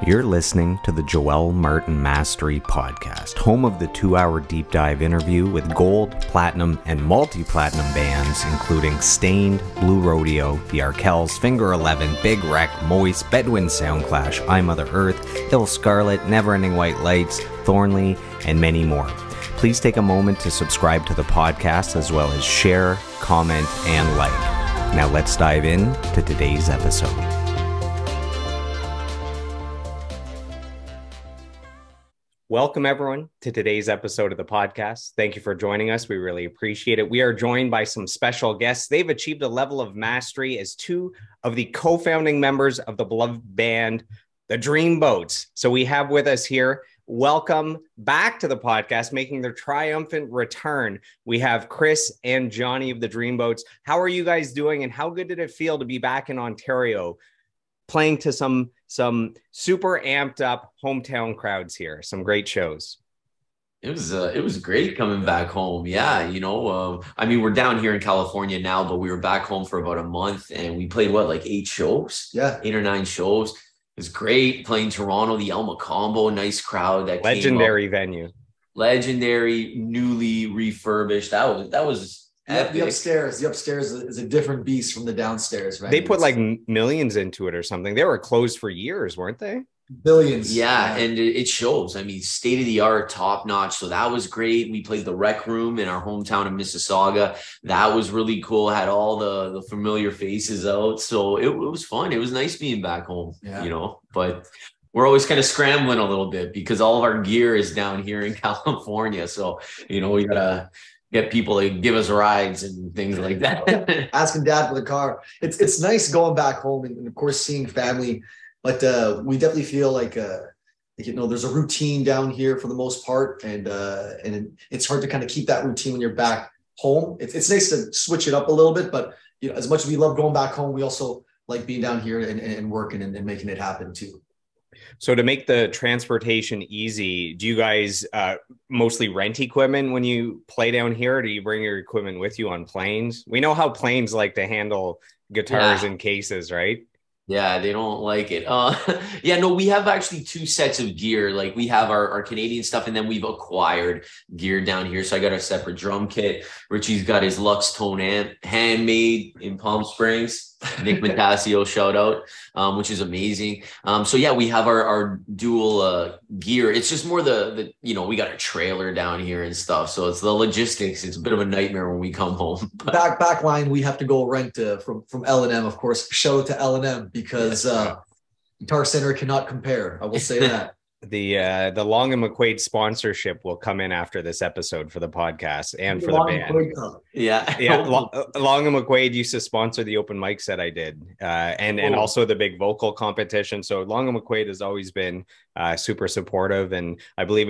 You're listening to the Joel Martin Mastery Podcast, home of the 2-hour deep dive interview with gold, platinum, and multi-platinum bands, including Stained, Blue Rodeo, The Arkells, Finger 11, Big Wreck, Moist, Bedouin Soundclash, I Mother Earth, Ill Scarlet, Neverending White Lights, Thornley, and many more. Please take a moment to subscribe to the podcast, as well as share, comment, and like. Now let's dive in to today's episode. Welcome, everyone, to today's episode of the podcast. Thank you for joining us. We really appreciate it. We are joined by some special guests. They've achieved a level of mastery as two of the co-founding members of the beloved band, the Dreamboats. So we have with us here, welcome back to the podcast, making their triumphant return. We have Chris and Johnny of the Dreamboats. How are you guys doing, and how good did it feel to be back in Ontario, playing to some super amped up hometown crowds here? Some great shows. It was great coming back home. Yeah, I mean, we're down here in California now, but we were back home for about a month, and we played like 8 shows? Yeah, 8 or 9 shows. It was great playing Toronto, the Elma Combo, nice crowd. That legendary venue, legendary, newly refurbished. That was. The upstairs is a different beast from the downstairs, right? They put like millions into it or something. They were closed for years, weren't they? Billions. Yeah, and it shows. I mean, state of the art, top notch. So that was great. We played the Rec Room in our hometown of Mississauga. That was really cool. Had all the familiar faces out. So it was fun. It was nice being back home, but we're always kind of scrambling a little bit because all of our gear is down here in California. So, we gotta get people to give us rides and things like that. Asking dad for the car. It's nice going back home and of course seeing family, but we definitely feel like there's a routine down here for the most part, and it's hard to kind of keep that routine when you're back home. It's nice to switch it up a little bit, but as much as we love going back home, we also like being down here and working and making it happen too. So to make the transportation easy, do you guys mostly rent equipment when you play down here, or do you bring your equipment with you on planes? We know how planes like to handle guitars in cases, right? Yeah, they don't like it. We have actually 2 sets of gear. Like we have our Canadian stuff, and then we've acquired gear down here. So I got a separate drum kit. Richie's got his Lux Tone amp, handmade in Palm Springs. Nick Matasio shout out, which is amazing. We have our dual gear. It's just more the we got a trailer down here and stuff. So it's the logistics. It's a bit of a nightmare when we come home. Back line, we have to go rent from L&M, of course. Shout out to L&M because Guitar Center cannot compare. I will say that. The Long and McQuaid sponsorship will come in after this episode for the podcast and for the band. Long and McQuaid used to sponsor the open mics that I did, and also the big vocal competition. So Long and McQuaid has always been super supportive, and I believe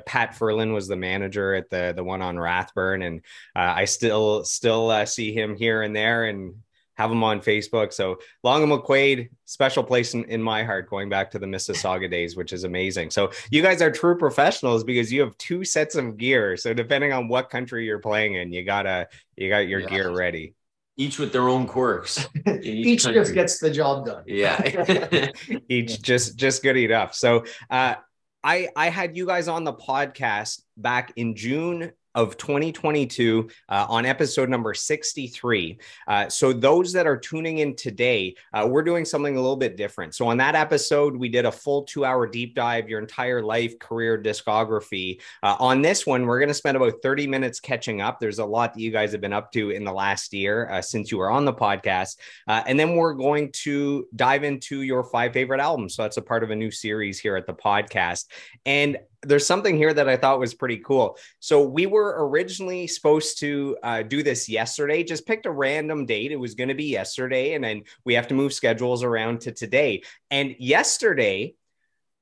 Pat Ferlin was the manager at the one on Rathburn, and I still see him here and there and have them on Facebook. So Long and McQuaid, special place in my heart, going back to the Mississauga days, which is amazing. So you guys are true professionals because you have 2 sets of gear. So depending on what country you're playing in, you got your gear ready. Each with their own quirks. Each just gets the job done. Yeah. Each just good enough. So I had you guys on the podcast back in June of 2022 on episode number 63. So those that are tuning in today, we're doing something a little bit different. So on that episode, we did a full 2-hour deep dive, your entire life, career, discography. On this one, we're going to spend about 30 minutes catching up. There's a lot that you guys have been up to in the last year since you were on the podcast. And then we're going to dive into your 5 favorite albums. So that's a part of a new series here at the podcast. And there's something here that I thought was pretty cool. So we were originally supposed to do this yesterday, just picked a random date. It was going to be yesterday, and then we have to move schedules around to today. And yesterday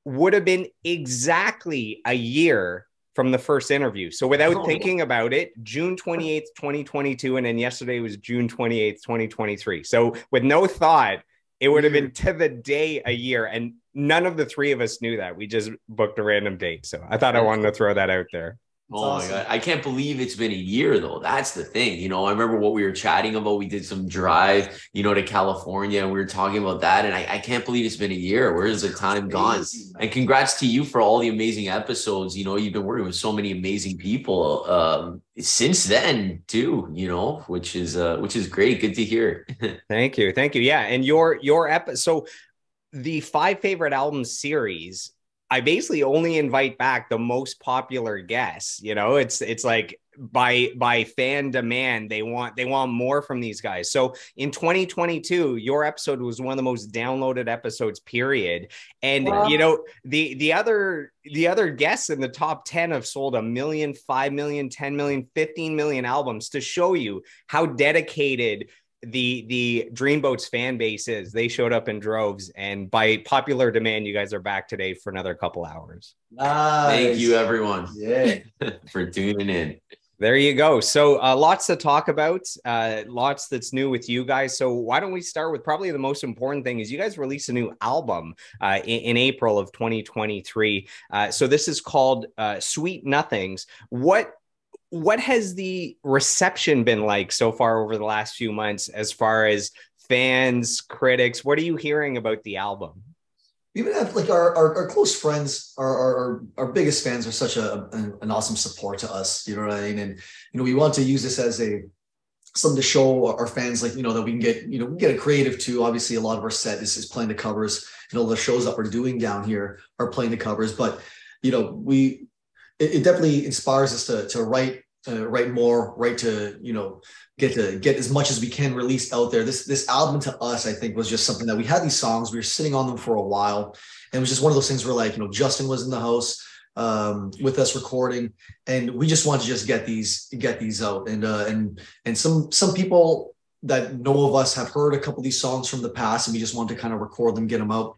would have been exactly a year from the first interview. So without thinking about it, June 28th, 2022, and then yesterday was June 28th, 2023. So with no thought, it would have been to the day a year. And none of the 3 of us knew that. We just booked a random date. So I thought I wanted to throw that out there. It's Oh my awesome. God. I can't believe it's been a year though. That's the thing. I remember what we were chatting about. We did some drive, to California, and we were talking about that. And I can't believe it's been a year. Where is the time gone? Crazy, man. And congrats to you for all the amazing episodes. You've been working with so many amazing people since then too, which is great. Good to hear. Thank you. Thank you. Yeah. And your episode, so the five favorite albums series, I basically only invite back the most popular guests. It's like by fan demand, they want more from these guys. So in 2022, your episode was one of the most downloaded episodes, period. And Wow. the other guests in the top 10 have sold 1 million, 5 million, 10 million, 15 million albums, to show you how dedicated the Dreamboats fan base is. They showed up in droves, and by popular demand, you guys are back today for another couple hours. Thank you, Nice. everyone, Yeah. for tuning in. There you go. So lots to talk about, lots that's new with you guys. So why don't we start with probably the most important thing is you guys released a new album in April of 2023. So this is called Sweet Nothings. What has the reception been like so far over the last few months, as far as fans, critics? What are you hearing about the album? We even have like our close friends, our biggest fans are such an awesome support to us. You know what I mean? And we want to use this as something to show our fans, like that we can get we get a creative too. Obviously, a lot of our set is playing the covers. The shows that we're doing down here are playing the covers, but we it definitely inspires us to write more, write to get as much as we can released out there. This album to us, I think, was just something that we had these songs, we were sitting on them for a while, and it was just one of those things where, like, Justin was in the house with us recording, and we just wanted to just get these out, and some people that know of us have heard a couple of these songs from the past, and we just wanted to kind of record them, get them out.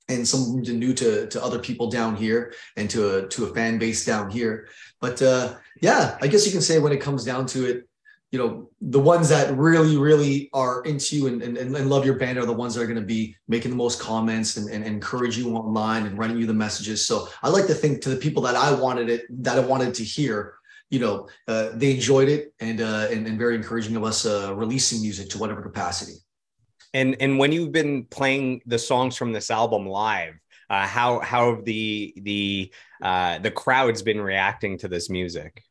And some new to other people down here, and to a fan base down here. But yeah, I guess you can say, when it comes down to it, the ones that really, really are into you and love your band are the ones that are going to be making the most comments and encourage you online and writing you the messages. So I like to think, to the people that I wanted to hear, they enjoyed it, and very encouraging of us releasing music to whatever capacity. And when you've been playing the songs from this album live, how have the crowd's been reacting to this music?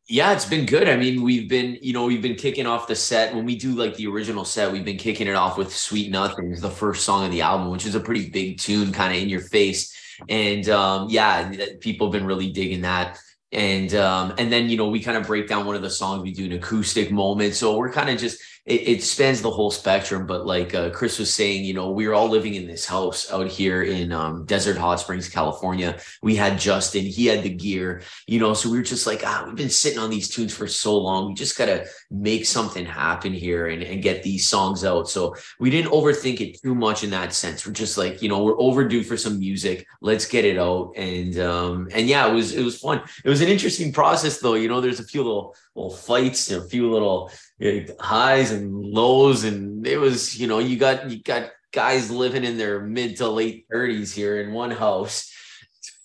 Yeah, it's been good. I mean, we've been kicking off the set. When we do like the original set, we've been kicking it off with Sweet Nothings, the first song of the album, which is a pretty big tune, kind of in your face. And yeah, people have been really digging that. And then we kind of break down one of the songs, we do an acoustic moment. So we're kind of just, it spans the whole spectrum. But like Chris was saying, we were all living in this house out here in Desert Hot Springs, California. We had Justin, he had the gear, so we were just like, we've been sitting on these tunes for so long. We just got to make something happen here and get these songs out. So we didn't overthink it too much in that sense. We're just like, we're overdue for some music. Let's get it out. And yeah, it was fun. It was an interesting process though. There's a few little fights and a few little highs and lows, and it was, you got guys living in their mid to late 30s here in one house.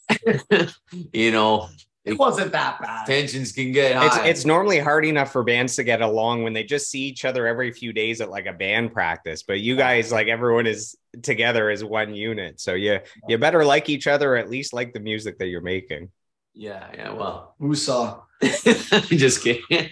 It wasn't that bad. Tensions can get high. It's normally hard enough for bands to get along when they just see each other every few days at like a band practice, but you guys, like, everyone is together as one unit, so you better like each other, or at least like the music that you're making. Yeah, well, Who saw? just kidding.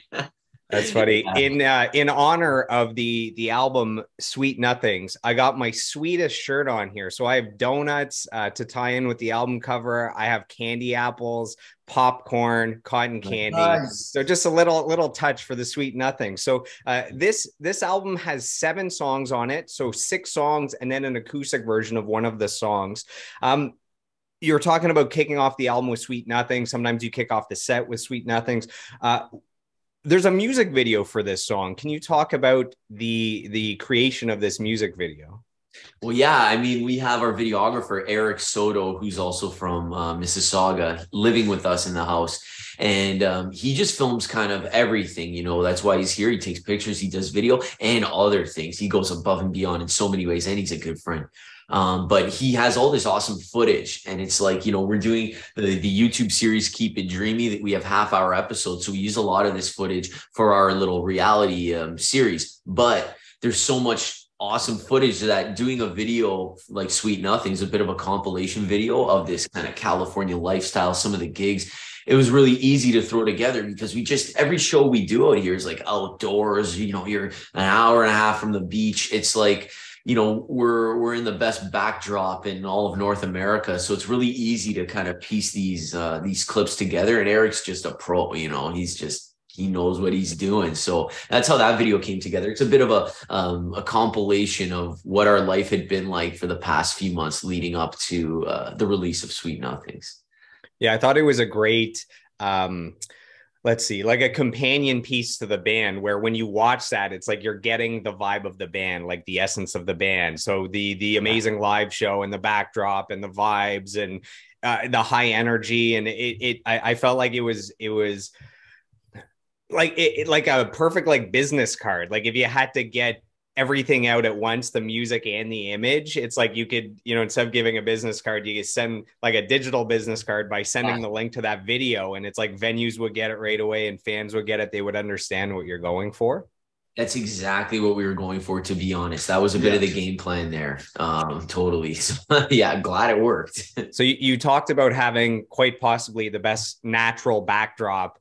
That's funny. In honor of the album Sweet Nothings, I got my sweetest shirt on here. So I have donuts to tie in with the album cover. I have candy apples, popcorn, cotton candy. Nice. So just a little touch for the Sweet Nothing. So this album has 7 songs on it. So 6 songs and then an acoustic version of one of the songs. You're talking about kicking off the album with Sweet Nothing. Sometimes you kick off the set with Sweet Nothings. There's a music video for this song. Can you talk about the creation of this music video? Well, yeah, I mean, we have our videographer, Eric Soto, who's also from Mississauga, living with us in the house. And he just films kind of everything, you know. That's why he's here. He takes pictures, he does video and other things. He goes above and beyond in so many ways, and he's a good friend. But he has all this awesome footage, and it's like, you know, we're doing the YouTube series Keep It Dreamy, that we have half-hour episodes, so we use a lot of this footage for our little reality series. But there's so much awesome footage that doing a video like Sweet Nothing is a bit of a compilation video of this kind of California lifestyle, some of the gigs. It was really easy to throw together because we just, every show we do out here is like outdoors, you know, you're an hour and a half from the beach. It's like, you know, we're in the best backdrop in all of North America. So it's really easy to kind of piece these clips together. And Eric's just a pro, you know, he knows what he's doing. So that's how that video came together. It's a bit of a compilation of what our life had been like for the past few months leading up to the release of Sweet Nothings. Yeah, I thought it was a great, let's see, like a companion piece to the band, where when you watch that, it's like you're getting the vibe of the band, like the essence of the band. So the amazing live show and the backdrop and the vibes and the high energy. And I felt like it was like like a perfect like business card. Like if you had to get everything out at once, the music and the image, it's like you could, you know, instead of giving a business card, you could send like a digital business card by sending the link to that video. And it's like venues would get it right away and fans would get it. They would understand what you're going for. That's exactly what we were going for, to be honest. That was a bit of the game plan there. Totally. So, yeah, glad it worked. So you talked about having quite possibly the best natural backdrop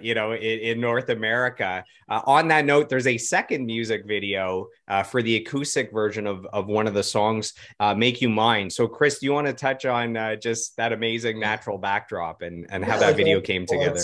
you know, in North America. On that note, there's a second music video for the acoustic version of one of the songs, Make You Mine. So Chris, do you want to touch on just that amazing natural backdrop and how that video came together?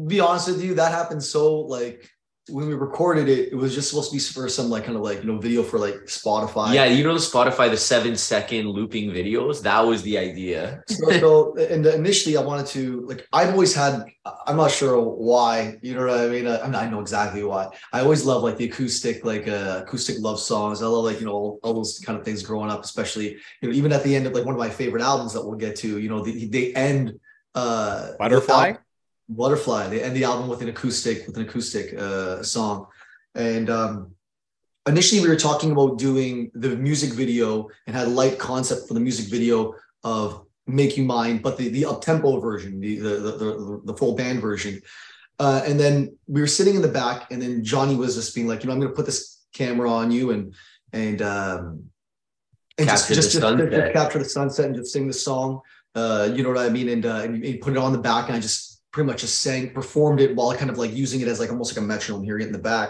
Be honest with you, that happened so like, when we recorded it, it was just supposed to be for some like kind of like, you know, video for like Spotify. Yeah, you know, Spotify, the 7-second looping videos, that was the idea. And initially I wanted to, like, I've always had, I'm not sure why, you know what I mean? I know exactly why. I always love like the acoustic, like acoustic love songs. I love like, you know, all those kind of things growing up, especially, you know, even at the end of like one of my favorite albums that we'll get to, you know, they end Butterfly. They end the album with an acoustic song. And initially we were talking about doing the music video and had a light concept for the music video of Make You Mine, but the up-tempo version, the full band version. And then we were sitting in the back, and then Johnny was just being like, you know, I'm going to put this camera on you and capture just capture the sunset and just sing the song. You know what I mean? And he put it on the back, and I just pretty much just performed it while kind of like using it as like almost like a metronome, hearing it in the back.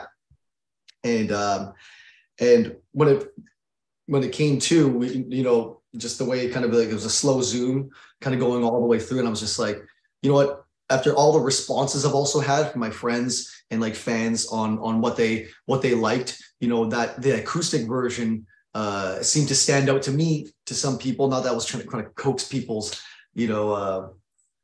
And when it came to, you know, just the way it kind of like, it was a slow zoom kind of going all the way through. And I was just like, you know what, after all the responses I've also had from my friends and like fans on what they liked, you know, that the acoustic version seemed to stand out to me, to some people. Not that I was trying to kind of coax people's, you know,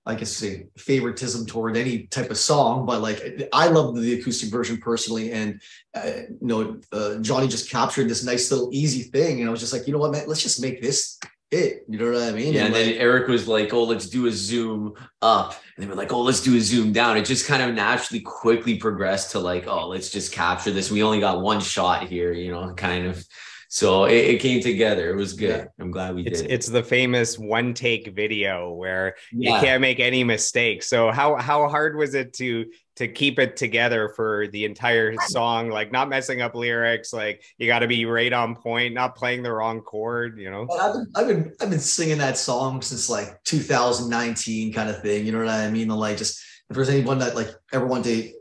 I guess say favoritism toward any type of song, but like I love the acoustic version personally. And you know, Johnny just captured this nice little easy thing, and I was just like, you know what, man, let's just make this it. You know what I mean? Yeah. And then Eric was like, oh, let's do a zoom up, and they were like, oh, let's do a zoom down. It just kind of naturally quickly progressed to like, oh, let's just capture this. We only got one shot here, you know, kind of. So it came together. It was good. Yeah. I'm glad we did it. It's the famous one take video where you can't make any mistakes. So how hard was it to keep it together for the entire song? Like not messing up lyrics, like you got to be right on point, not playing the wrong chord, you know? I've been singing that song since like 2019 kind of thing. You know what I mean? Like just, if there's anyone that like ever wanted to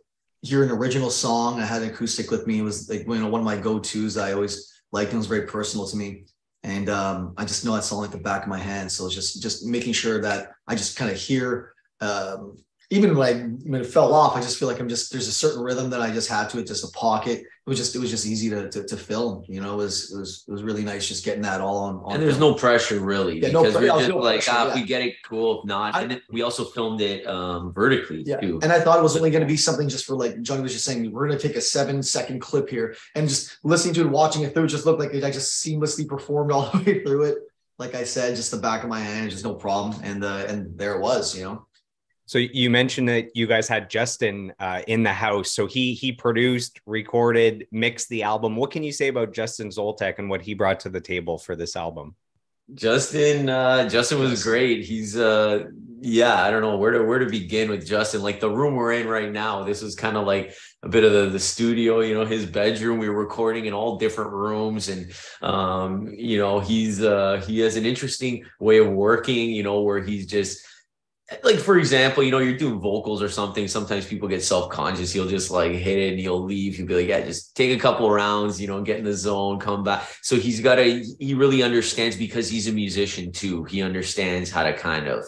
hear an original song, I had an acoustic with me. It was like, you know, one of my go-tos I always liked. It was very personal to me, and I just know that song like the back of my hand. So it's just making sure that I just kind of hear, even when it fell off, I just feel like there's a certain rhythm that I just had to it, just a pocket. It was just easy to film. You know, it was really nice just getting that all on. And there's no pressure really, because we're just like, pressure, if we get it, cool. If not, and we also filmed it vertically too. And I thought it was only going to be something just for like Johnny was just saying, we're going to take a 7-second clip here, and just listening to it, watching it through, just looked like I just seamlessly performed all the way through it. Like I said, just the back of my hand, just no problem, and there it was, you know. So you mentioned that you guys had Justin in the house. So he produced, recorded, mixed the album. What can you say about Justin Zoltek and what he brought to the table for this album? Justin was great. He's yeah, I don't know where to begin with Justin. Like the room we're in right now, this was kind of like a bit of the studio, you know, his bedroom. We were recording in all different rooms, and you know, he has an interesting way of working, you know, where he's just like, for example, you know, you're doing vocals or something. Sometimes people get self-conscious. He'll just like hit it and he'll leave. He'll be like, yeah, just take a couple of rounds, you know, get in the zone, come back. So he really understands, because he's a musician too. He understands how to kind of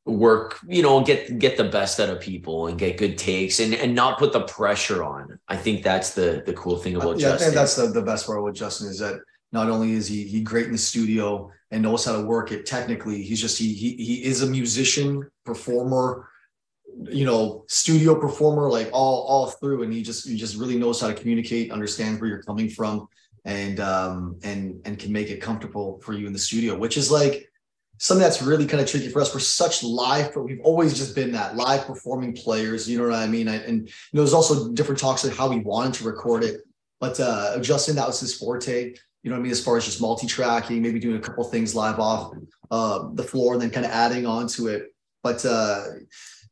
work, you know, get the best out of people and get good takes and not put the pressure on. I think that's the cool thing about Justin. I think that's the best part with Justin, is that not only is he great in the studio and knows how to work it technically, he is a musician, performer, you know, studio performer, like all through, and he just really knows how to communicate, understand where you're coming from, and can make it comfortable for you in the studio, which is like something that's really kind of tricky for us. We're such live, but we've always just been that live performing players, you know what I mean? And you know, there's also different talks of how we wanted to record it, but Justin, that was his forte. You know what I mean? As far as just multi-tracking, maybe doing a couple of things live off the floor and then kind of adding on to it. But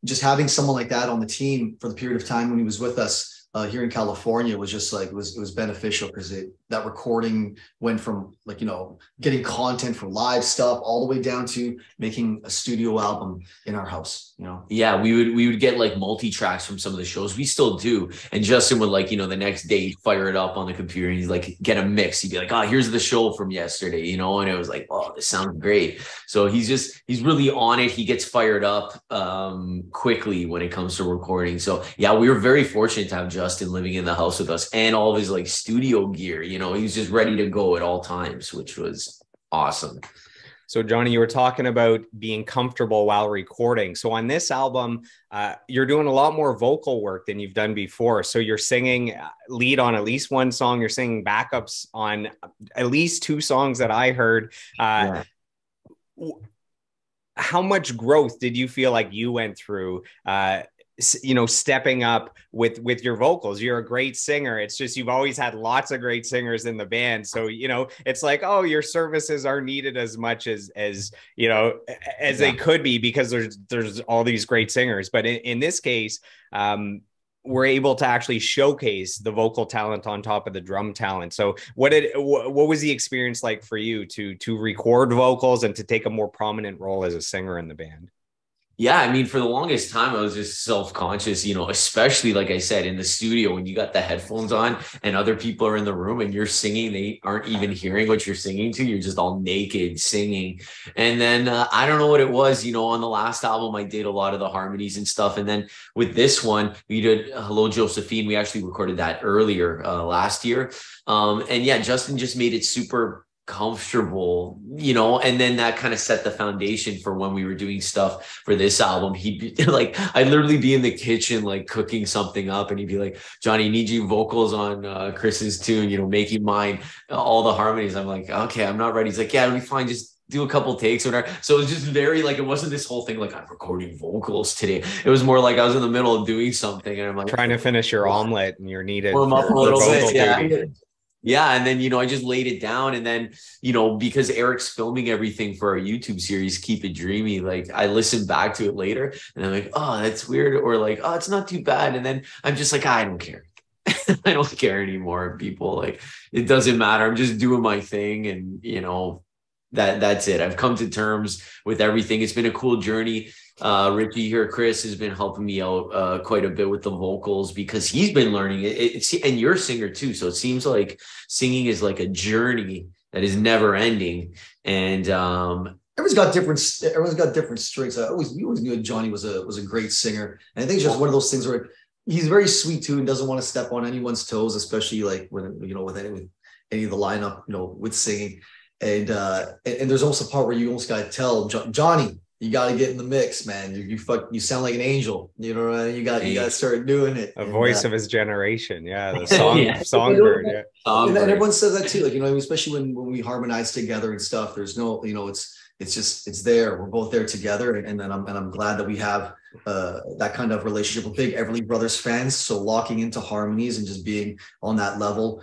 just having someone like that on the team for the period of time when he was with us here in California was just like, it was beneficial, because that recording went from, like, you know, getting content for live stuff all the way down to making a studio album in our house, you know? Yeah, we would get like multi-tracks from some of the shows. We still do. And Justin would, like, you know, the next day fire it up on the computer and he'd like get a mix. He'd be like, oh, here's the show from yesterday, you know? And it was like, oh, this sounds great. So he's really on it. He gets fired up quickly when it comes to recording. So yeah, we were very fortunate to have Justin living in the house with us, and all of his like studio gear, you know, he was just ready to go at all times, which was awesome. So Johnny, you were talking about being comfortable while recording. So on this album, you're doing a lot more vocal work than you've done before. So you're singing lead on at least one song. You're singing backups on at least two songs that I heard. Yeah. How much growth did you feel like you went through, you know, stepping up with your vocals? You're a great singer. It's just, you've always had lots of great singers in the band. So, you know, it's like, oh, your services are needed as much as, you know, as they could be, because there's all these great singers. But in this case, we're able to actually showcase the vocal talent on top of the drum talent. So what was the experience like for you to record vocals and to take a more prominent role as a singer in the band? Yeah, I mean, for the longest time, I was just self-conscious, you know, especially, like I said, in the studio when you got the headphones on and other people are in the room and you're singing, they aren't even hearing what you're singing to. You're just all naked singing. And then I don't know what it was, you know, on the last album, I did a lot of the harmonies and stuff. And then with this one, we did Hello, Josephine. We actually recorded that earlier last year. And yeah, Justin just made it super comfortable, you know, and then that kind of set the foundation for when we were doing stuff for this album. He'd be like, I'd literally be in the kitchen like cooking something up, and he'd be like, Johnny, need you vocals on Chris's tune, you know, making mine all the harmonies. I'm like, okay, I'm not ready. He's like, yeah, it'll be fine, just do a couple takes or whatever. So it was just very like, it wasn't this whole thing like, I'm recording vocals today. It was more like I was in the middle of doing something and I'm like trying to finish your omelet and you're needed warm up a little bit. Yeah. Yeah. And then, you know, I just laid it down. And then, you know, because Eric's filming everything for our YouTube series, Keep It Dreamy, like I listened back to it later and I'm like, oh, that's weird. Or like, oh, it's not too bad. And then I'm just like, I don't care. I don't care anymore. People, like, it doesn't matter. I'm just doing my thing. And, you know, that's it. I've come to terms with everything. It's been a cool journey. Richie here, Chris, has been helping me out quite a bit with the vocals because he's been learning it. And you're a singer too, so it seems like singing is like a journey that is never ending. And everyone's got different strengths. We always knew Johnny was a great singer, and I think it's just one of those things where he's very sweet too and doesn't want to step on anyone's toes, especially like when, you know, with any of the lineup, you know, with singing. And there's also a part where you almost got to tell Johnny, you got to get in the mix, man. You sound like an angel. You know what I mean? You got to start doing it. A voice of his generation. Yeah. The songbird. Yeah. And everyone says that too. Like, you know, especially when we harmonize together and stuff, there's no, you know, it's there. We're both there together. And then I'm glad that we have that kind of relationship. We're big Everly Brothers fans, so locking into harmonies and just being on that level.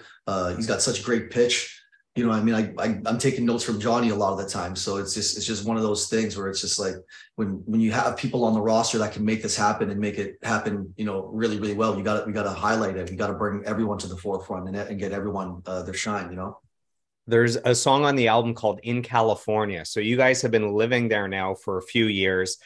He's got such great pitch. You know, I mean, I'm taking notes from Johnny a lot of the time. So it's just one of those things where it's just like when you have people on the roster that can make this happen and make it happen, you know, really, really well, we got to highlight it. We got to bring everyone to the forefront and get everyone their shine, you know. There's a song on the album called In California. So you guys have been living there now for a few years.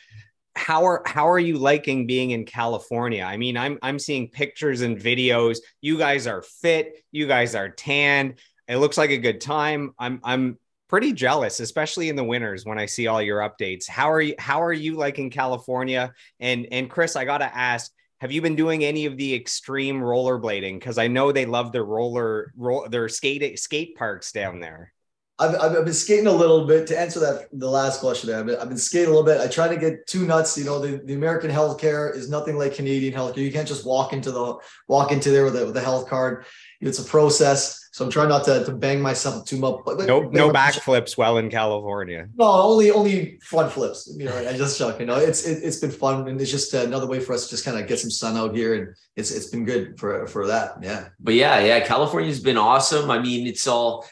How are you liking being in California? I mean, I'm seeing pictures and videos. You guys are fit, you guys are tanned. It looks like a good time. I'm pretty jealous, especially in the winters when I see all your updates. How are you liking California? And Chris, I got to ask, have you been doing any of the extreme rollerblading? Because I know they love their skate parks down there. I've been skating a little bit. To answer the last question there, I've been skating a little bit. I try to get too nuts. You know, the American healthcare is nothing like Canadian healthcare. You can't just walk into there with a health card. It's a process. So I'm trying not to bang myself too much. No backflips while in California. No, only front flips. You know, I just joke. You know, it's been fun, and it's just another way for us to just kind of get some sun out here, and it's been good for that. Yeah. But yeah, California's been awesome. I mean, it's all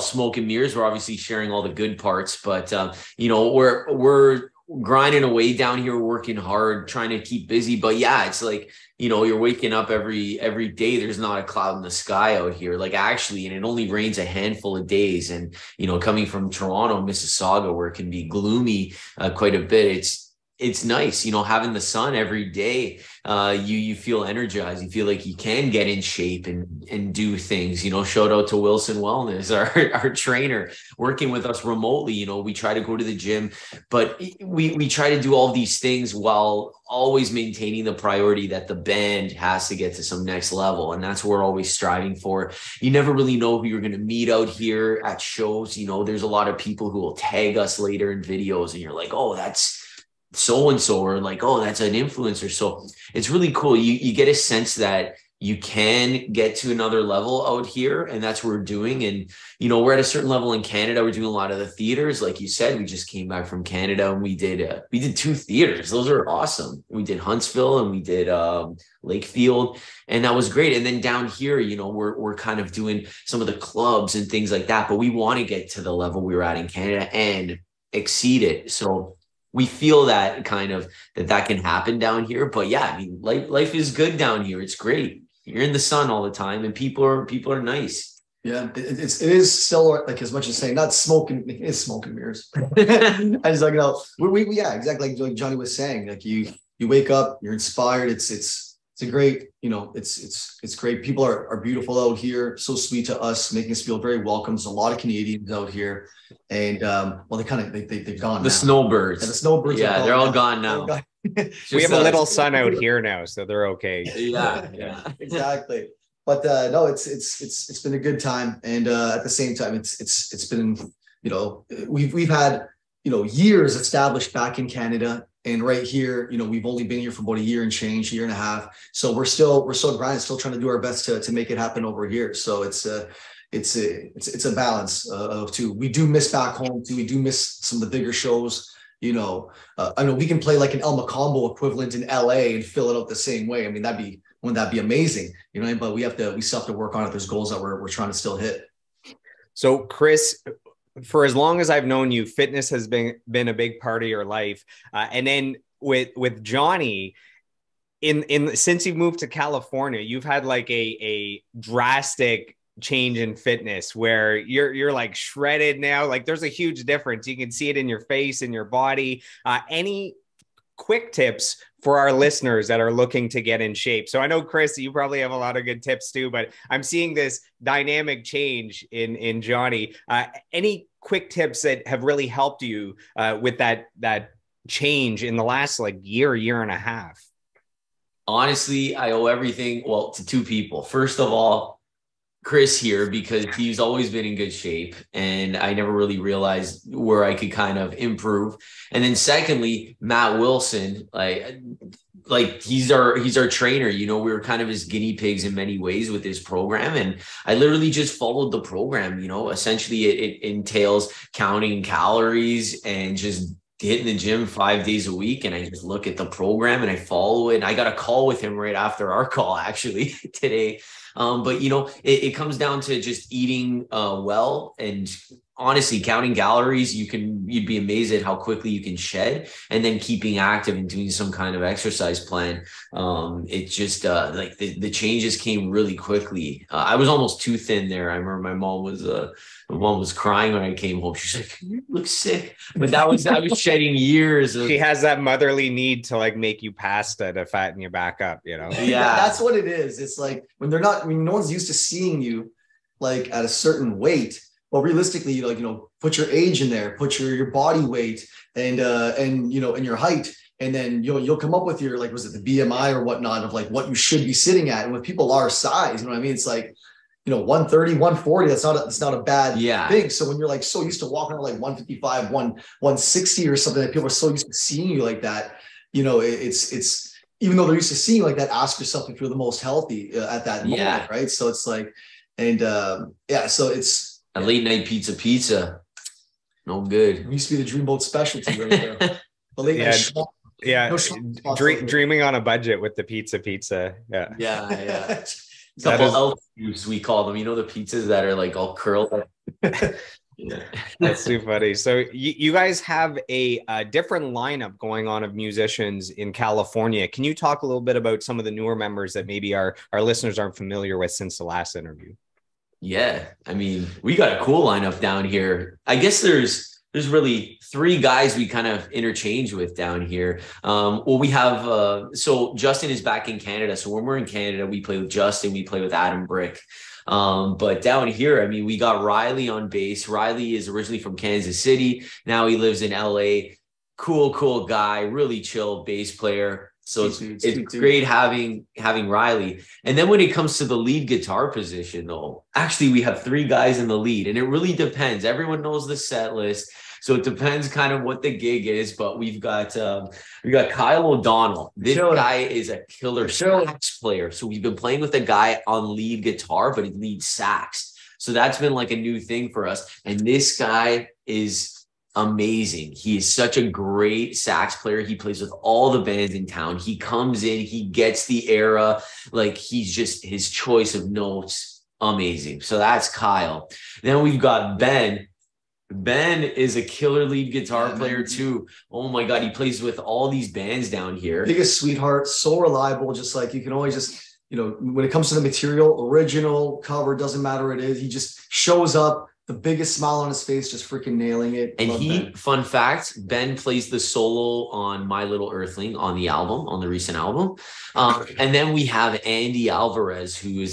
smoke and mirrors. We're obviously sharing all the good parts, but you know, we're grinding away down here, working hard, trying to keep busy. But yeah, it's like, you know, you're waking up every day. There's not a cloud in the sky out here. Like actually, and it only rains a handful of days. And, you know, coming from Toronto, Mississauga, where it can be gloomy quite a bit, it's nice, you know, having the sun every day. You feel energized. You feel like you can get in shape and do things. You know, shout out to Wilson Wellness, our trainer, working with us remotely. You know, we try to go to the gym, but we try to do all these things while always maintaining the priority that the band has to get to some next level. And that's what we're always striving for. You never really know who you're going to meet out here at shows. You know, there's a lot of people who will tag us later in videos and you're like, oh, that's so-and-so, or like, oh, that's an influencer. So it's really cool. You get a sense that you can get to another level out here, and that's what we're doing. And, you know, we're at a certain level in Canada. We're doing a lot of the theaters. Like you said, we just came back from Canada and we did 2 theaters. Those are awesome. We did Huntsville and we did Lakefield, and that was great. And then down here, you know, we're kind of doing some of the clubs and things like that, but we want to get to the level we were at in Canada and exceed it. So we feel that kind of that can happen down here. But yeah, I mean, life is good down here. It's great. You're in the sun all the time, and people are nice. Yeah, it is still like, as much as saying not smoking, it's smoke and mirrors. I just like, you know, yeah, exactly like Johnny was saying. Like you wake up, you're inspired. It's a great, you know, it's great. People are beautiful out here, so sweet to us, making us feel very welcome. There's a lot of Canadians out here, and well, they've gone. The snowbirds. And the snowbirds. Yeah, they're all gone now. We have a little sun out here now, so they're okay. Yeah, exactly. But no, it's been a good time, and at the same time, it's been, you know, we've had, you know, years established back in Canada. And right here, you know, we've only been here for about a year and change, year and a half. So we're still grinding, still trying to do our best to make it happen over here. So it's a balance of two. We do miss back home too. We do miss some of the bigger shows. You know, I know we can play like an El Macombo equivalent in LA and fill it out the same way. I mean, wouldn't that be amazing? You know, but we still have to work on it. There's goals that we're trying to still hit. So Chris, for as long as I've known you, fitness has been a big part of your life. And then with Johnny, since you've moved to California, you've had like a drastic change in fitness where you're like shredded now. Like there's a huge difference. You can see it in your face and your body. Any quick tips for our listeners that are looking to get in shape? So I know, Chris, you probably have a lot of good tips too, but I'm seeing this dynamic change in Johnny. Any quick tips that have really helped you with that change in the last like year and a half? Honestly, I owe everything, well, to 2 people. First of all, Chris here, because he's always been in good shape and I never really realized where I could kind of improve. And then secondly, Matt Wilson, like he's our trainer. You know, we were kind of his guinea pigs in many ways with his program. And I literally just followed the program. You know, essentially it entails counting calories and just get in the gym 5 days a week, and I just look at the program and I follow it. And I got a call with him right after our call actually today. But you know, it comes down to just eating well, and honestly, counting calories, you'd be amazed at how quickly you can shed, and then keeping active and doing some kind of exercise plan. It just like the changes came really quickly. I was almost too thin there. I remember my mom was crying when I came home. She's like, "You look sick," but I was shedding years of. She has that motherly need to like make you pasta to fatten you back up, you know? Yeah, that's what it is. It's like when no one's used to seeing you like at a certain weight. Well, realistically, like, you know, put your age in there, put your body weight and you know, and your height, and then you'll come up with your, like, was it the BMI or whatnot of like what you should be sitting at. And with people our size, you know what I mean? It's like, you know, 130, 140, that's not a bad thing. So when you're like so used to walking around like 155, 160 or something, that people are so used to seeing you like that, you know, it's even though they're used to seeing you like that, ask yourself if you're the most healthy at that moment, right? So it's like, and so it's a late night pizza. No good. It used to be the Dreamboat specialty right there. The late night dreaming on a budget with the pizza. Yeah. Couple elf cubes, we call them. You know, the pizzas that are like all curled. Yeah. That's too funny. So you guys have a different lineup going on of musicians in California. Can you talk a little bit about some of the newer members that maybe our listeners aren't familiar with since the last interview? Yeah, I mean, we got a cool lineup down here. I guess there's really three guys we kind of interchange with down here. Well, we have so Justin is back in Canada. So when we're in Canada, we play with Justin, we play with Adam Brick. But down here, I mean, we got Riley on bass. Riley is originally from Kansas City. Now he lives in LA. Cool guy, really chill bass player. So it's great having Riley. And then when it comes to the lead guitar position, though, actually we have three guys in the lead, and it really depends. Everyone knows the set list, so it depends kind of what the gig is. But we got Kyle O'Donnell. This guy is a killer sax player. So we've been playing with a guy on lead guitar, but he leads sax. So that's been like a new thing for us. And this guy is amazing. He is such a great sax player. He plays with all the bands in town. He comes in, he gets the era, like he's just, his choice of notes, amazing. So that's Kyle. Then we've got Ben. Ben is a killer lead guitar player too. Oh my God. He plays with all these bands down here. Biggest sweetheart, so reliable. Just like you can always just, you know, when it comes to the material, original, cover, doesn't matter what it is. He just shows up. The biggest smile on his face, just freaking nailing it. And fun fact, Ben plays the solo on My Little Earthling on the album, on the recent album. And then we have Andy Alvarez, who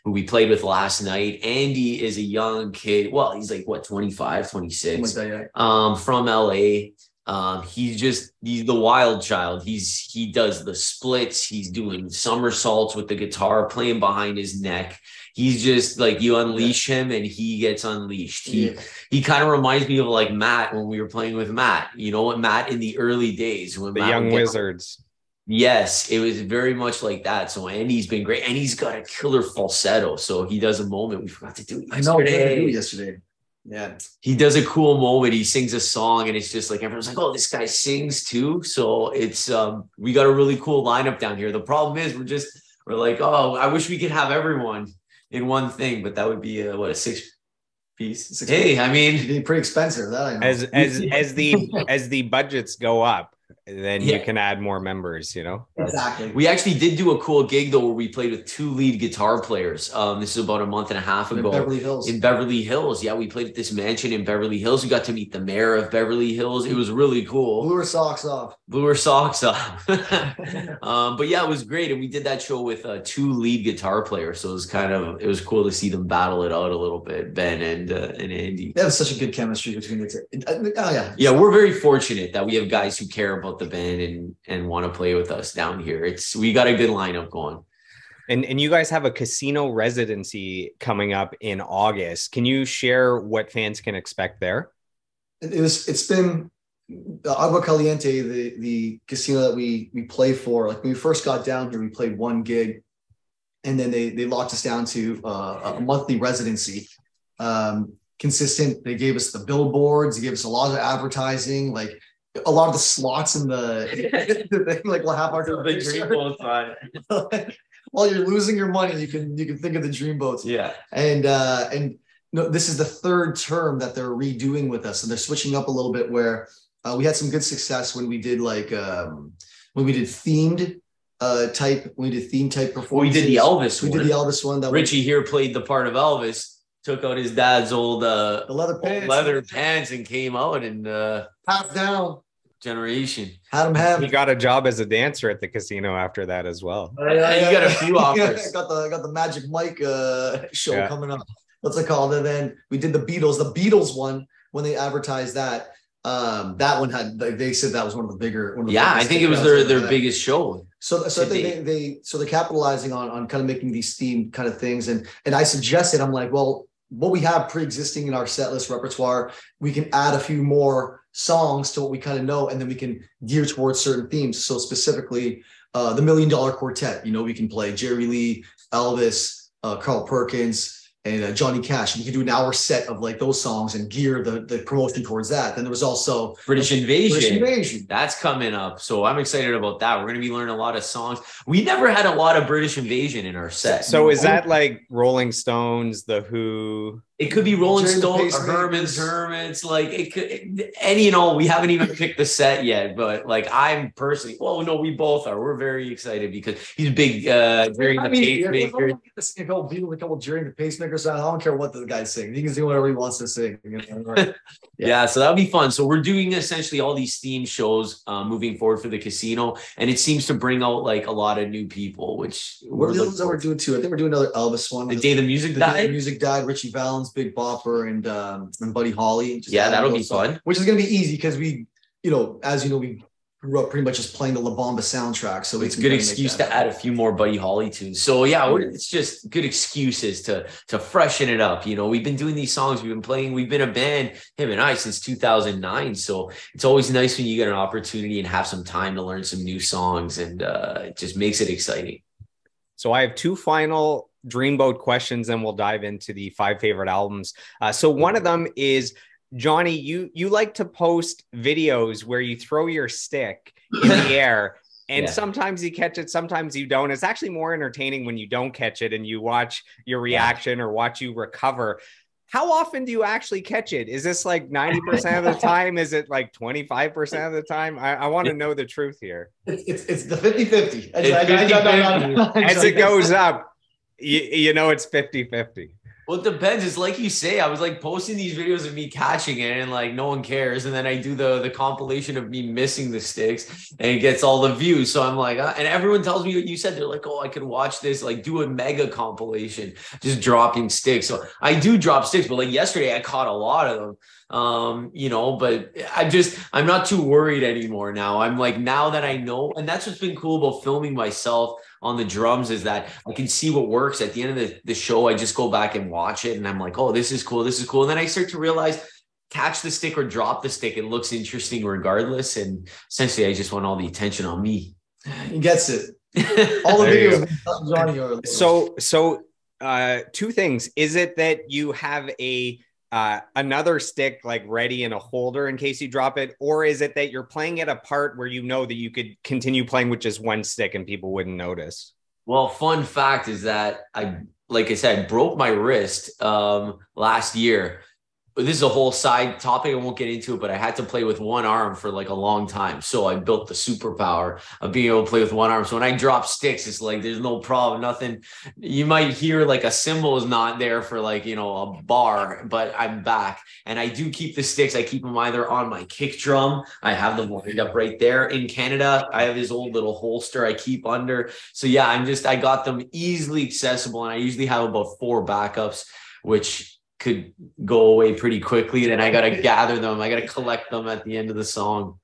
we played with last night. Andy is a young kid. Well, he's like, what, 25, 26, from LA. He's the wild child. He does the splits. He's doing somersaults with the guitar, playing behind his neck. He's just like, you unleash him and he gets unleashed. He kind of reminds me of like Matt when we were playing with Matt. You know what, Matt in the early days when the Matt young wizards. Yes, it was very much like that. So Andy's been great, and he's got a killer falsetto. So he does a moment we forgot to do yesterday. I know we had to do yesterday. Yeah, he does a cool moment. He sings a song, and it's just like everyone's like, "Oh, this guy sings too." So it's we got a really cool lineup down here. The problem is we're like, oh, I wish we could have everyone in one thing, but that would be a 6-piece. I mean, it'd be pretty expensive. That I know. As the budgets go up, then you can add more members, you know? Exactly. We actually did do a cool gig though, where we played with two lead guitar players. This is about a month and a half ago. In Beverly Hills. Yeah, we played at this mansion in Beverly Hills. We got to meet the mayor of Beverly Hills. It was really cool. Blew her socks off. But yeah, it was great. And we did that show with two lead guitar players. So it was cool to see them battle it out a little bit, Ben and Andy. They have such a good chemistry between the two. Yeah, we're very fortunate that we have guys who care about the band and want to play with us down here. We got a good lineup going. And you guys have a casino residency coming up in August. Can you share what fans can expect there? It's been Agua Caliente, the casino that we play for. Like when we first got down here, we played one gig, and then they locked us down to a monthly residency. Consistent. They gave us the billboards. They gave us a lot of advertising. Like a lot of the slots in the thing, like we'll have our Dreamboats on. While you're losing your money, you can think of the Dreamboats. Yeah. And no, this is the third term that they're redoing with us, and they're switching up a little bit. Where we had some good success when we did themed type performances. We did the Elvis. We did the Elvis one. That Richie here played the part of Elvis. Took out his dad's old the leather pants and came out and half down. Generation. He got a job as a dancer at the casino after that as well. You got a few offers. got the Magic Mike show coming up. What's it called? And then we did the Beatles one when they advertised that. That one had, they said that was one of the bigger. I think it was their biggest show. So they're capitalizing on kind of making these themed kind of things. And I suggested, I'm like, well, what we have pre-existing in our set list repertoire, we can add a few more songs to what we kind of know, and then we can gear towards certain themes. So specifically, the $1 Million Quartet, we can play Jerry Lee, Elvis, Carl Perkins, and Johnny Cash. We can do an hour set of like those songs and gear the promotion towards that. Then there was also British Invasion. That's coming up. So I'm excited about that. We're going to be learning a lot of songs. We never had a lot of British Invasion in our set. So is that like Rolling Stones, The Who? It could be Rolling Stones, Hermits, like it could, and we haven't even picked the set yet, but like I'm personally, we both are. We're very excited because he's big during the Pacemaker. During the Pacemaker side, I don't care what the guy's singing. He can sing whatever he wants to sing. Yeah, so that'll be fun. So we're doing essentially all these theme shows moving forward for the casino, and it seems to bring out like a lot of new people, which what are the ones that we're doing too? I think we're doing another Elvis one. The Day the Music Died. Richie Valens, Big Bopper, and Buddy Holly. That'll be fun. Which is going to be easy because we grew up pretty much just playing the La Bamba soundtrack. So it's a good excuse to add a few more Buddy Holly tunes. So it's just good excuses to freshen it up. We've been doing these songs. We've been a band, him and I, since 2009. So it's always nice when you get an opportunity and have some time to learn some new songs, and it just makes it exciting. So I have two final Dreamboat questions, and we'll dive into the 5 favorite albums. So one of them is, Johnny, you like to post videos where you throw your stick in the air, and sometimes you catch it, sometimes you don't. It's actually more entertaining when you don't catch it and you watch your reaction or watch you recover. How often do you actually catch it? Is this like 90% of the time? Is it like 25% of the time? I want to know the truth here. It's the 50-50. As it goes up, it's 50-50. Well, it depends. It's like you say, I was like posting these videos of me catching it and like no one cares. And then I do the compilation of me missing the sticks and it gets all the views. So I'm like, and everyone tells me what you said. They're like, oh, I could watch this, like do a mega compilation, just dropping sticks. So I do drop sticks, but like yesterday I caught a lot of them. But I'm not too worried anymore now. I'm like, now that I know, and that's what's been cool about filming myself on the drums, is that I can see what works. At the end of the show, I just go back and watch it and I'm like, oh, this is cool. And then I start to realize, catch the stick or drop the stick, it looks interesting regardless. And essentially I just want all the attention on me. He gets it. All the videos Johnny are. So two things. Is it that you have another stick like ready in a holder in case you drop it, or is it that you're playing at a part where that you could continue playing with just one stick and people wouldn't notice? Well, fun fact is that like I said, broke my wrist last year. This is a whole side topic. I won't get into it, but I had to play with one arm for like a long time. So I built the superpower of being able to play with one arm. So when I drop sticks, it's like, there's no problem, nothing. You might hear like a cymbal is not there for like, a bar, but I'm back. And I do keep the sticks. I keep them either on my kick drum. I have them lined up right there. In Canada, I have this old little holster I keep under. So yeah, I got them easily accessible. And I usually have about 4 backups, which could go away pretty quickly. Then I got to gather them. I got to collect them at the end of the song.